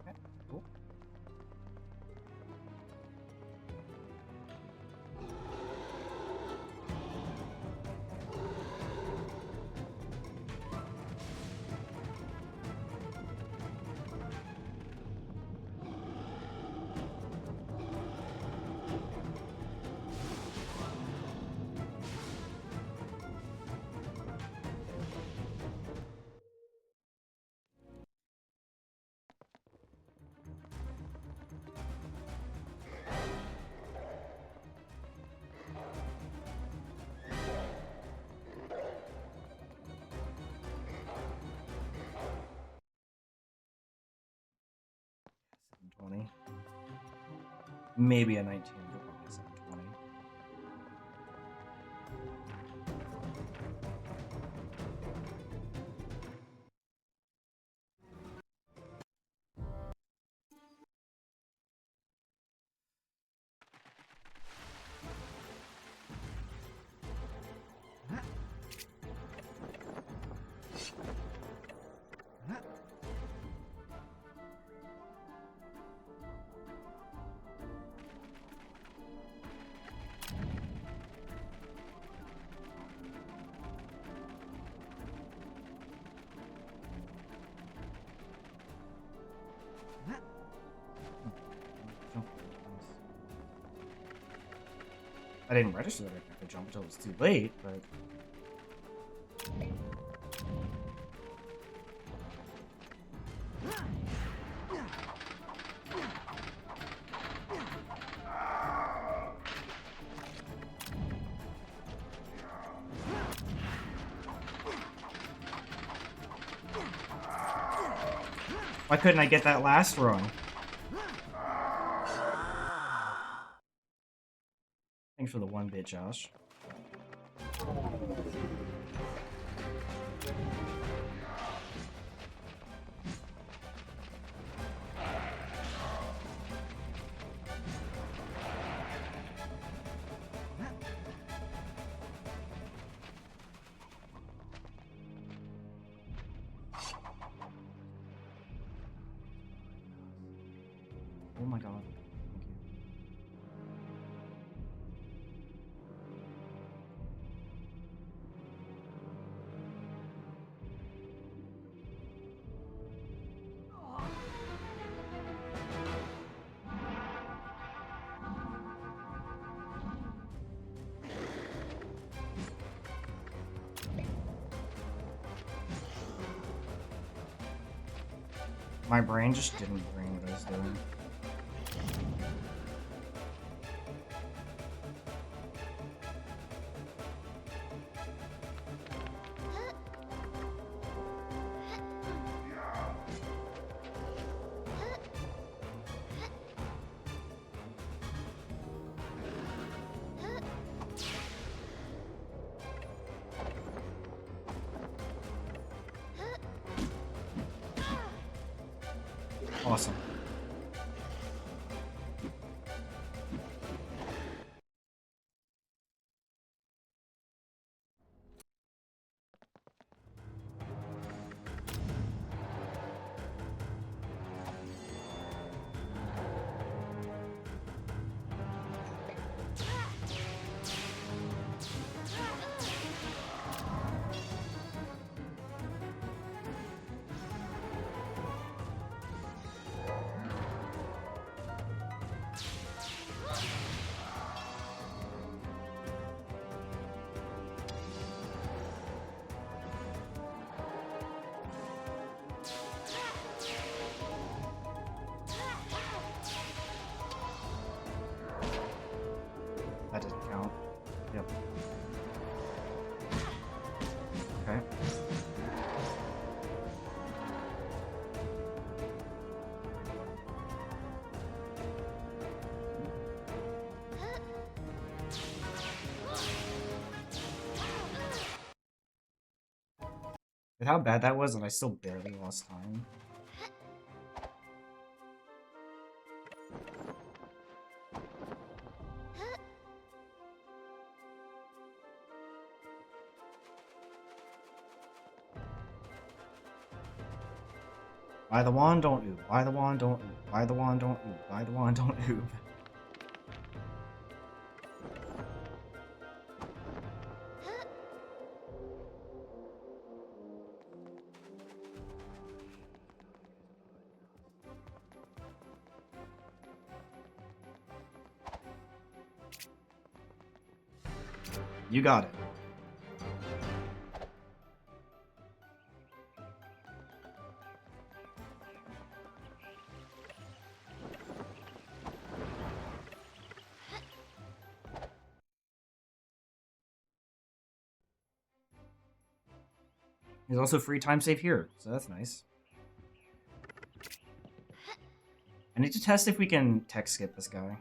Okay, cool. Maybe a 19, but probably a 720. I didn't register that I didn't have to jump until it was too late, but... Why couldn't I get that last run? Thanks for the 1-bit, Josh. Oh my god. Thank you. My brain just didn't bring what I was doing. Awesome. That didn't count. Yep. Okay. With how bad that was, and I still barely lost time. Buy the wand, don't oob. Buy the wand, don't oob. Buy the wand, don't oob. Buy the wand, don't oob. You got it. There's also free time save here, so that's nice. I need to test if we can tech skip this guy.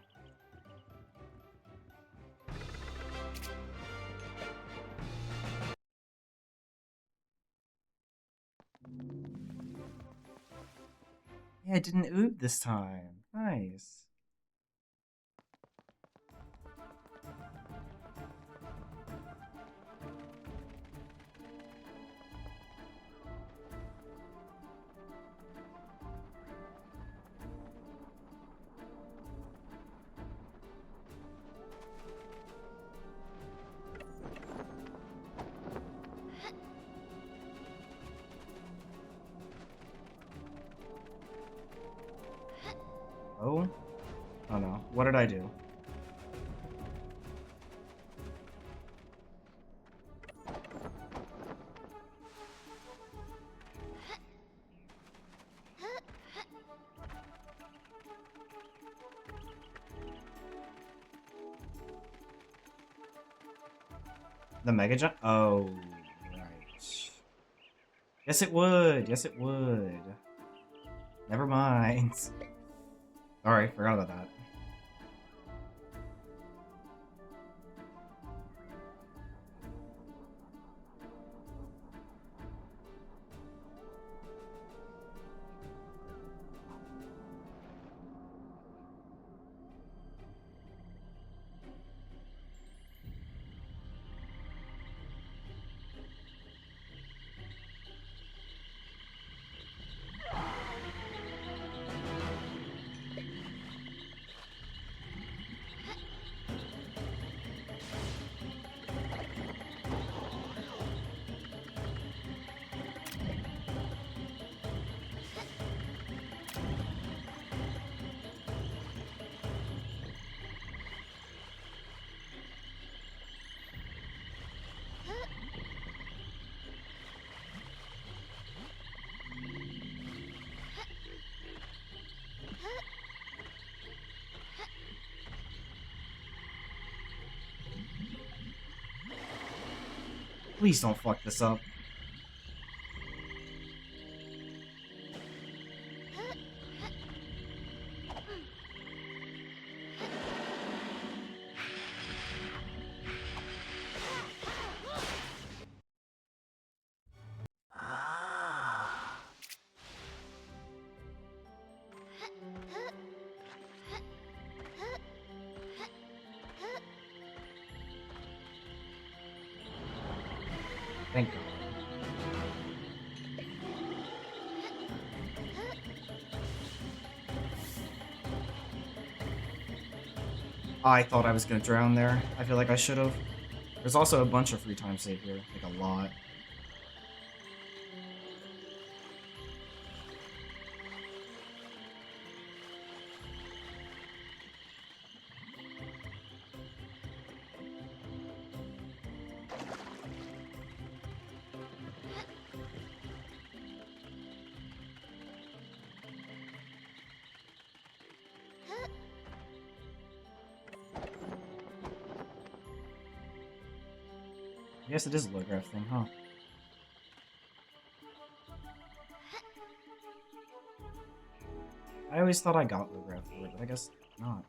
Yeah, I didn't oob this time. Nice. Oh? Oh no. What did I do? The Mega Jump? Oh, right. Yes, it would. Yes, it would. Never mind. Sorry, forgot about that. Please don't fuck this up. Thank God. I thought I was gonna drown there. I feel like I should have. There's also a bunch of free time save here, like a lot. I guess it is a low graph thing, huh? I always thought I got low graph for it, but I guess not.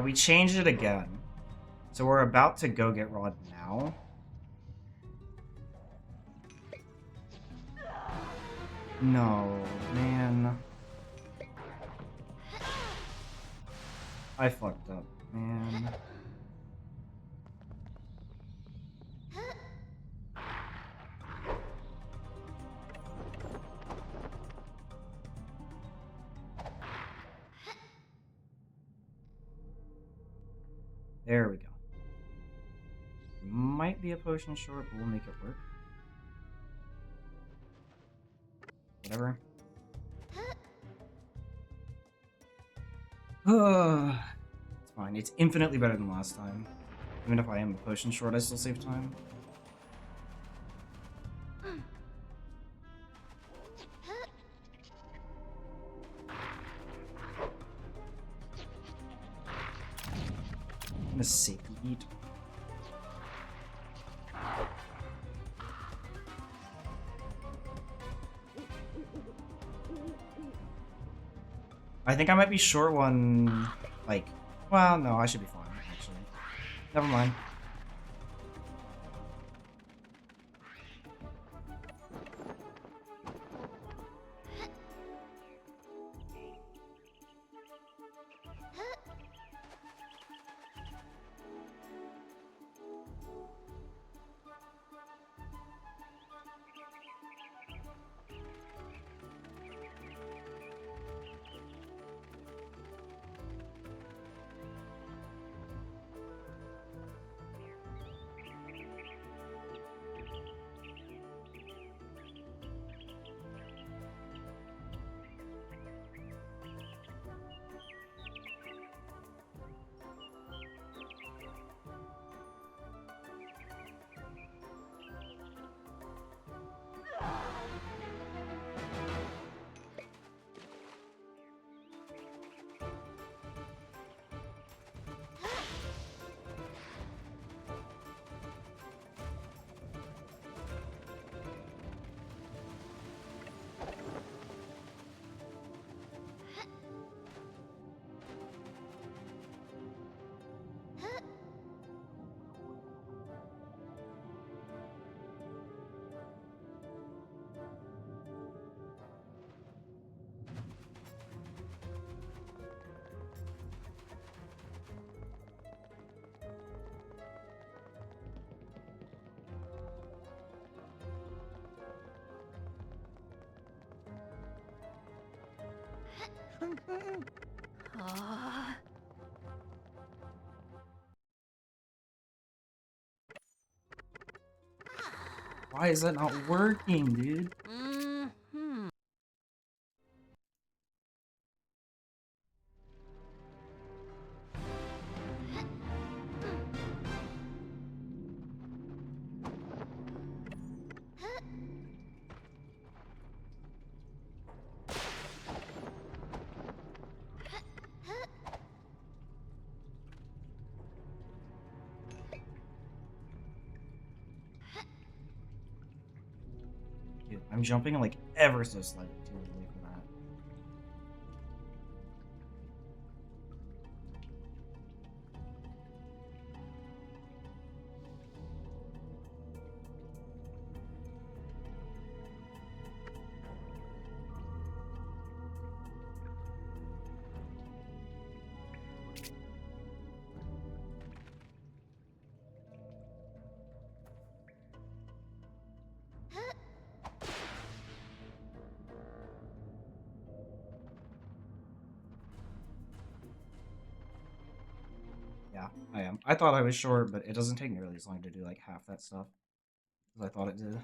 We changed it again. So we're about to go get Rod now. No, man. I fucked up, man. There we go. Might be a potion short, but we'll make it work. Whatever. It's fine. It's infinitely better than last time. Even if I am a potion short, I still save time. I'm gonna safely eat. I think I might be short one, like, well, no, I should be fine, actually. Never mind. Why is that not working, dude? Dude, I'm jumping like ever so slightly too early for that. Yeah, I am. I thought I was short, but it doesn't take nearly as long to do like half that stuff as I thought it did.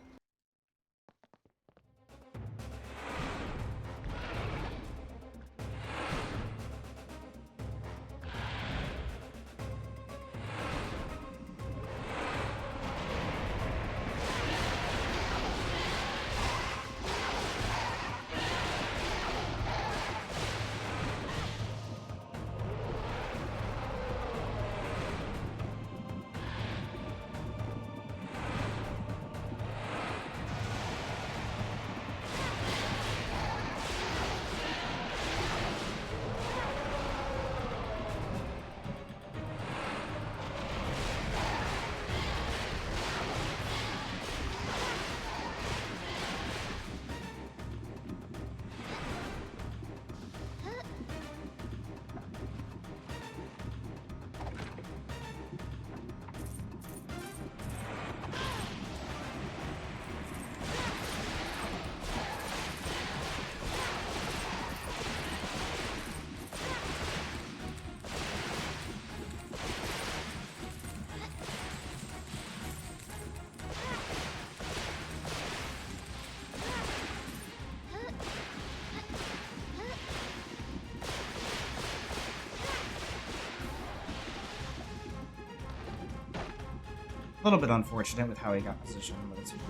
little bit unfortunate with how he got positioned, but it's fine.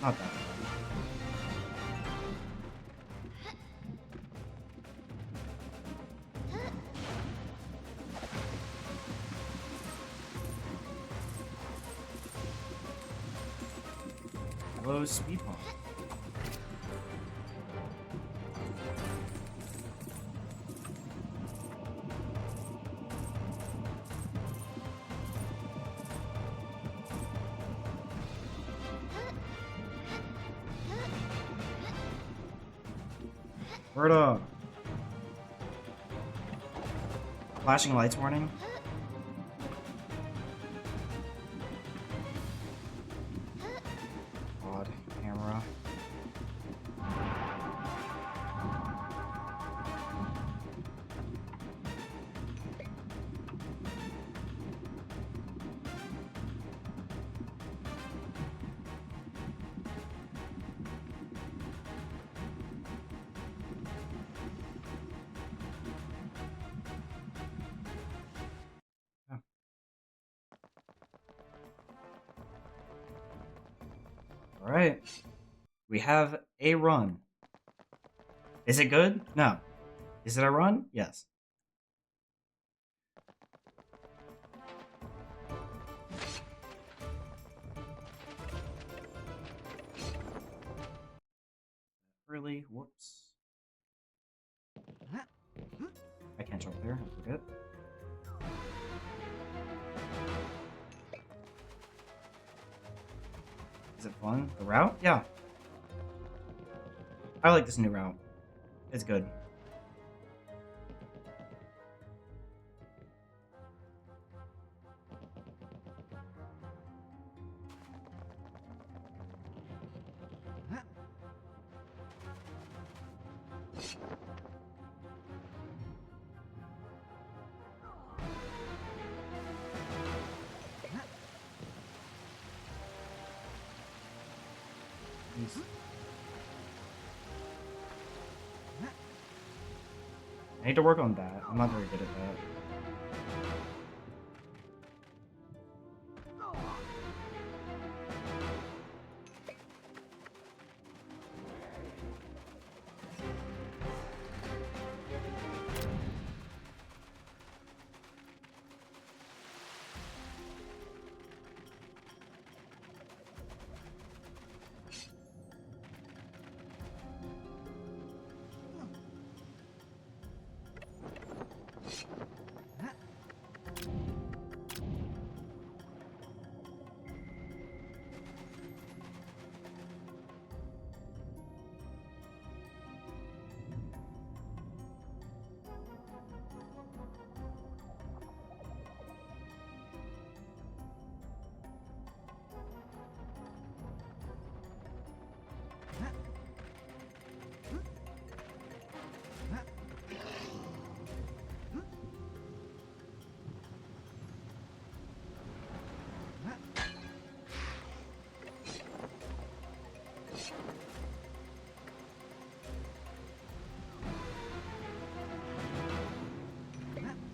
Not that bad. Hello, speed bump. Berta! Flashing lights warning. Odd camera. Alright. We have a run. Is it good? No. Is it a run? Yes. Really? Whoops. I can't jump there, I forget. Is it fun? The route? Yeah. I like this new route. It's good. Jeez. I need to work on that. I'm not very good at that.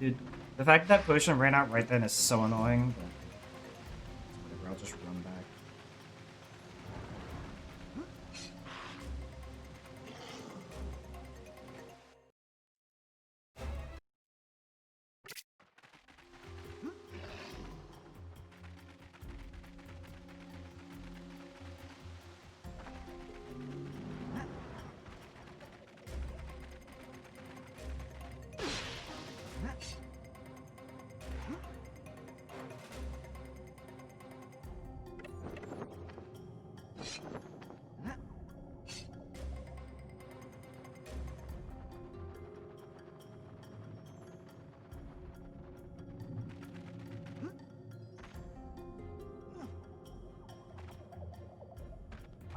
Dude, the fact that potion ran out right then is so annoying. But whatever, I'll just run back.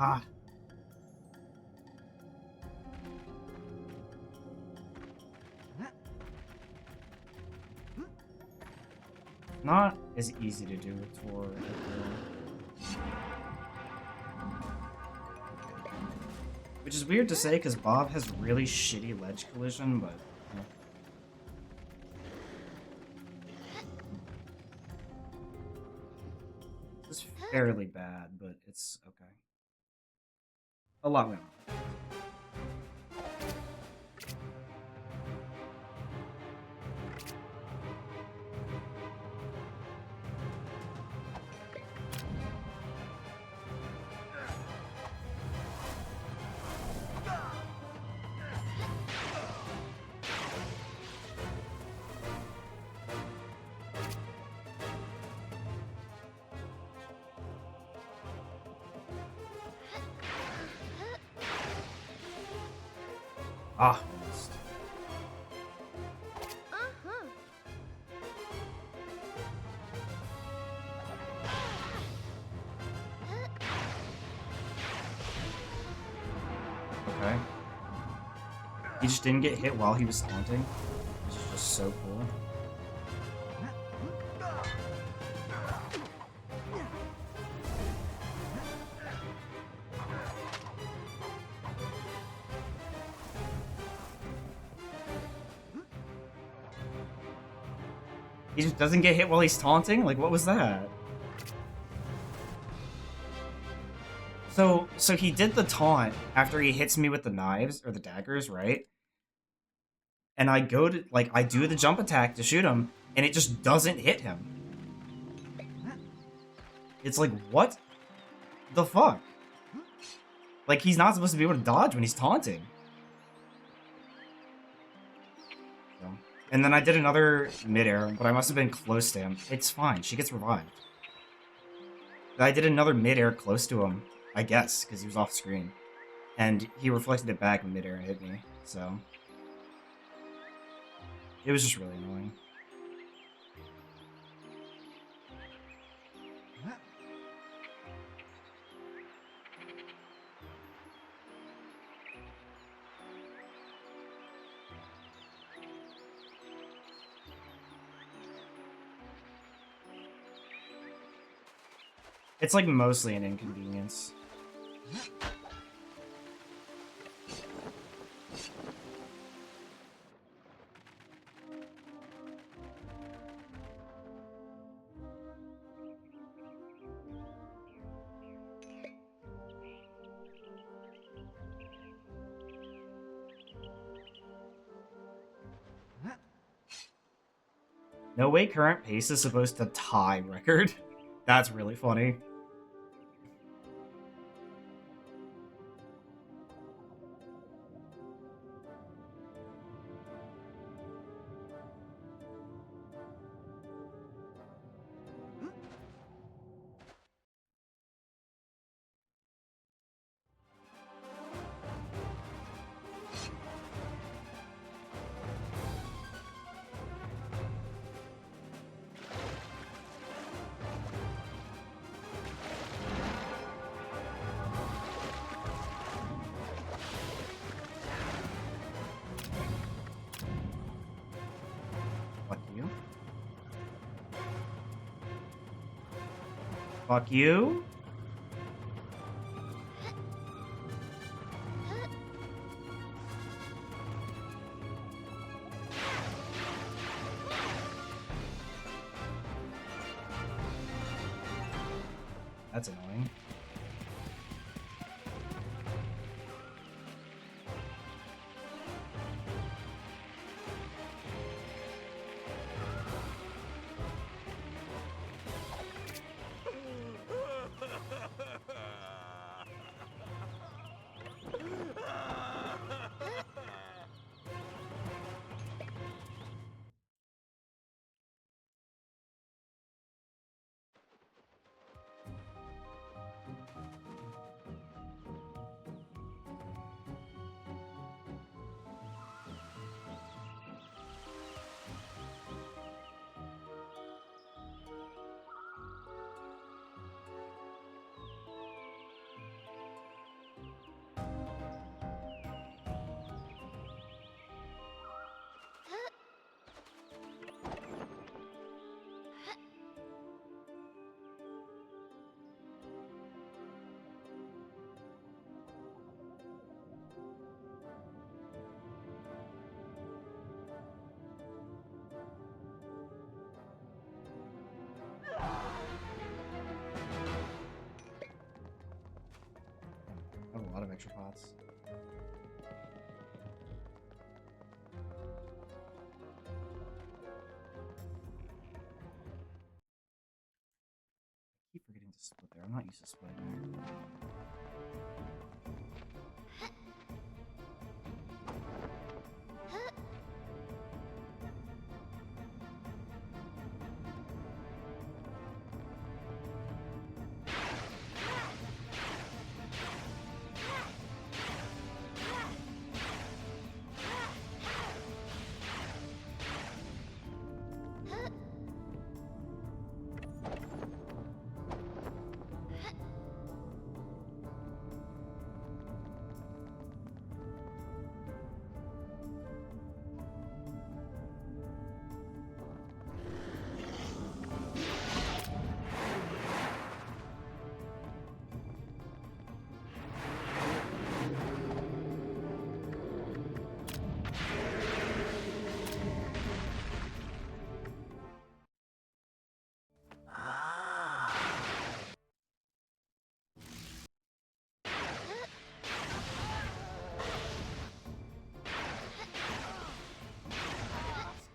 Ah. Not as easy to do with Tor. Which is weird to say because Bob has really shitty ledge collision, but yeah. is fairly bad, but it's okay. A lot went on. Ah, almost. Uh-huh. Okay. He just didn't get hit while he was taunting, which is just so cool. He just doesn't get hit while he's taunting? Like, what was that? So he did the taunt after he hits me with the knives, or the daggers, right? And I go to, like, I do the jump attack to shoot him, and it just doesn't hit him. It's like, what the fuck? Like, he's not supposed to be able to dodge when he's taunting. So, and then I did another midair, but I must have been close to him. It's fine, she gets revived. I did another midair close to him, I guess, because he was off screen. And he reflected it back in midair and hit me, so... It was just really annoying. It's like mostly an inconvenience. No way current pace is supposed to tie record. That's really funny. Fuck you. Fuck you. That's annoying. extra pots. I keep forgetting to split there. I'm not used to splitting there.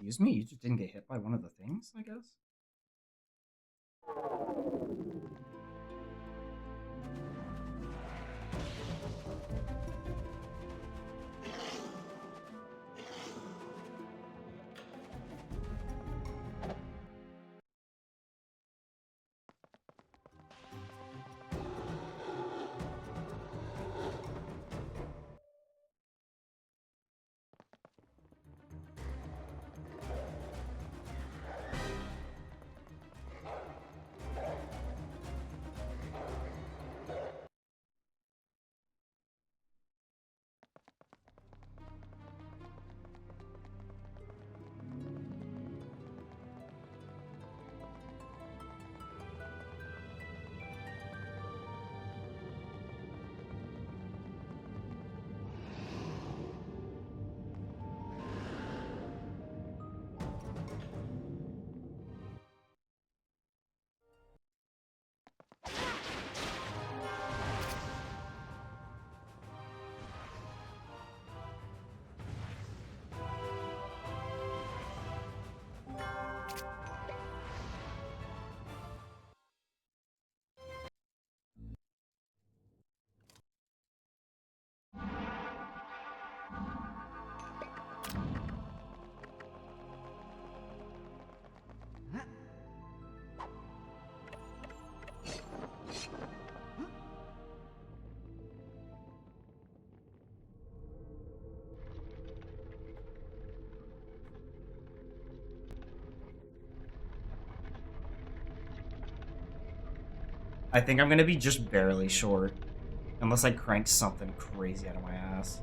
Excuse me, you just didn't get hit by one of the things, I guess? I think I'm gonna be just barely short. Unless I crank something crazy out of my ass.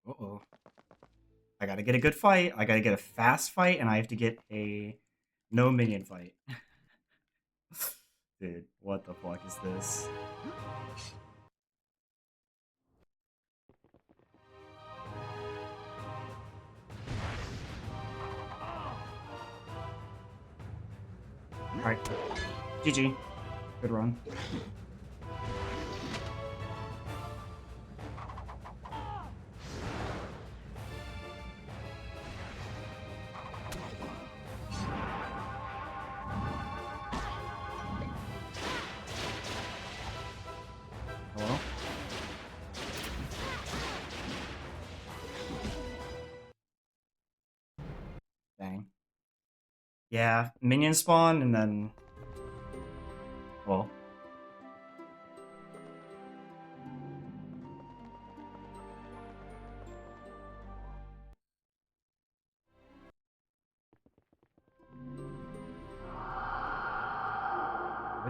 Uh-oh. I gotta get a good fight. I gotta get a fast fight, and I have to get a no minion fight. Dude, what the fuck is this? Alright. GG. Good run. Hello? Dang. Yeah, minion spawn and then... Well...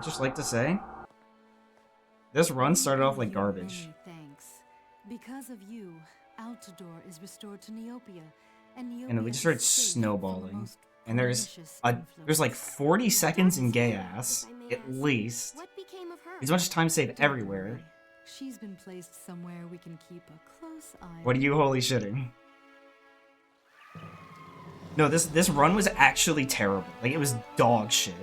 I'd just like to say, this run started off like Many, garbage. many thanks. Because of you, Altador is restored to Neopia, and Neopia And we just started is safe from the snowballing. most And there's pernicious like influence. 40 seconds in gay Darkness, ass, if I may at ask. least. What became of her? There's a bunch of time saved Don't everywhere. worry. She's been placed somewhere we can keep a close eye What are on. you holy shitting? No, this run was actually terrible. Like, it was dog shit.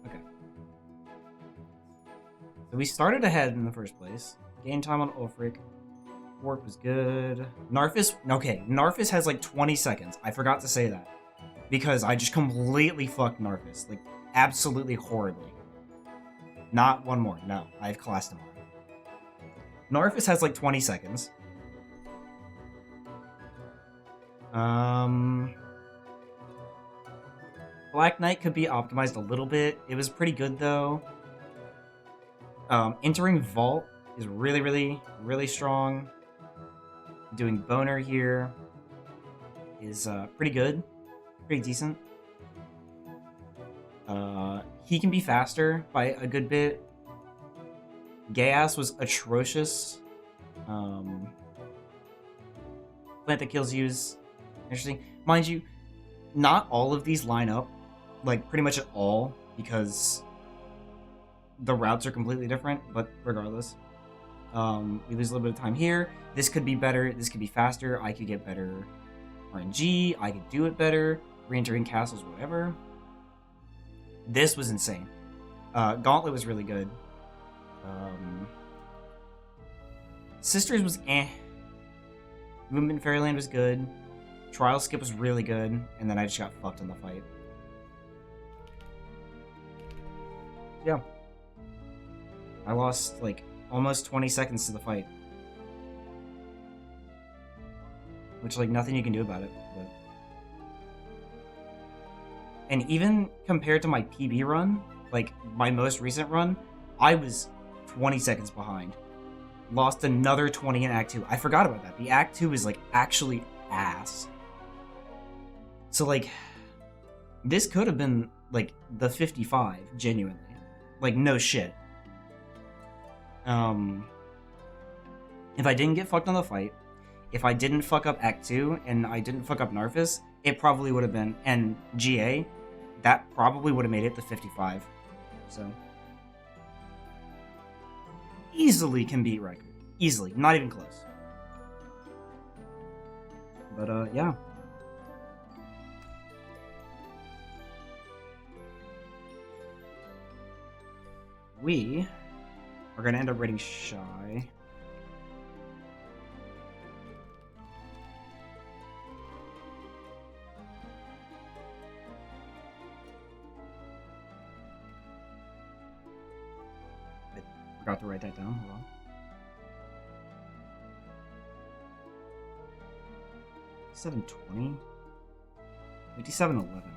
Okay. So we started ahead in the first place. Gain time on Ulfric. Warp was good. Narfis, okay, Narfis has like 20 seconds. I forgot to say that. Because I just completely fucked Narfis. Like, absolutely horribly. Not one more. No, I have class tomorrow. Narfis has like 20 seconds. Black Knight could be optimized a little bit. It was pretty good though. Entering Vault is really, really, really strong. Doing Boner here is pretty good. Pretty decent. He can be faster by a good bit. Gayass was atrocious. Plant that kills you is interesting. Mind you, not all of these line up, like pretty much at all, because the routes are completely different, but regardless. We lose a little bit of time here. This could be better. This could be faster. I could get better RNG. I could do it better. Re-entering castles, whatever. This was insane. Gauntlet was really good. Sisters was eh. Movement in Fairyland was good. Trial Skip was really good. And then I just got fucked in the fight. Yeah. I lost, like, almost 20 seconds to the fight. Which, like, nothing you can do about it. But... And even compared to my PB run, like, my most recent run, I was 20 seconds behind. Lost another 20 in Act 2. I forgot about that. The Act 2 is, like, actually ass. So, like, this could have been, like, the 55, genuinely. Like, no shit. If I didn't get fucked on the fight, if I didn't fuck up Act 2, and I didn't fuck up Narfis, it probably would have been, and GA, that probably would have made it the 55. So, easily can beat record. Easily. Not even close. But, yeah. We are going to end up rating Shy. I forgot to write that down. Hold on. 720? 5711.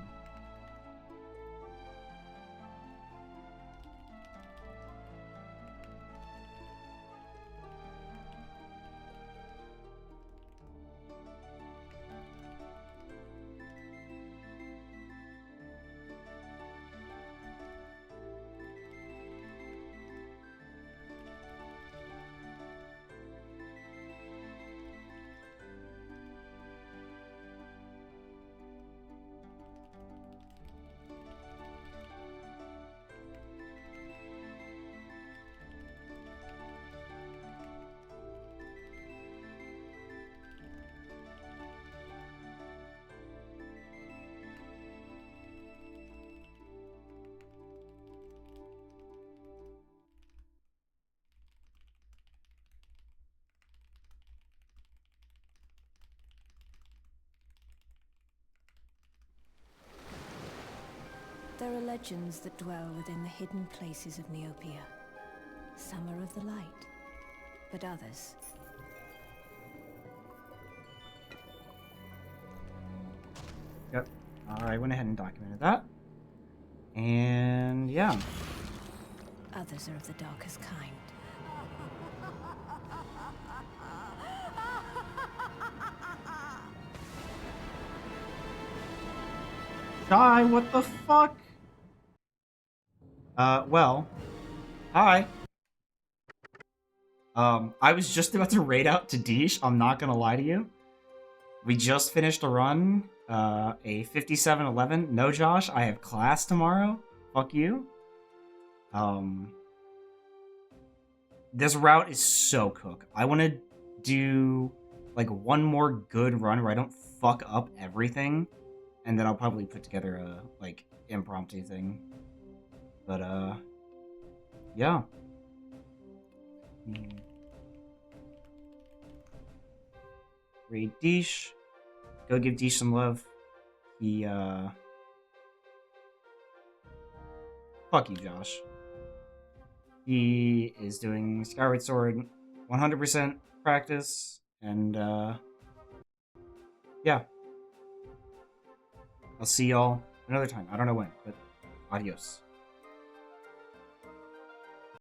There are legends that dwell within the hidden places of Neopia. Some are of the light, but others... Yep. I went ahead and documented that. And yeah. Others are of the darkest kind. Shy, what the fuck? Well, hi. I was just about to raid out to Deesh, I'm not gonna lie to you. We just finished a run, a 57-11. No, Josh, I have class tomorrow. Fuck you. This route is so cook. I want to do, like, one more good run where I don't fuck up everything, and then I'll probably put together a, like, impromptu thing. But, yeah. Raid Deesh. Go give Deesh some love. He, fuck you, Josh. He is doing Skyward Sword 100% practice, and, yeah. I'll see y'all another time. I don't know when, but adios.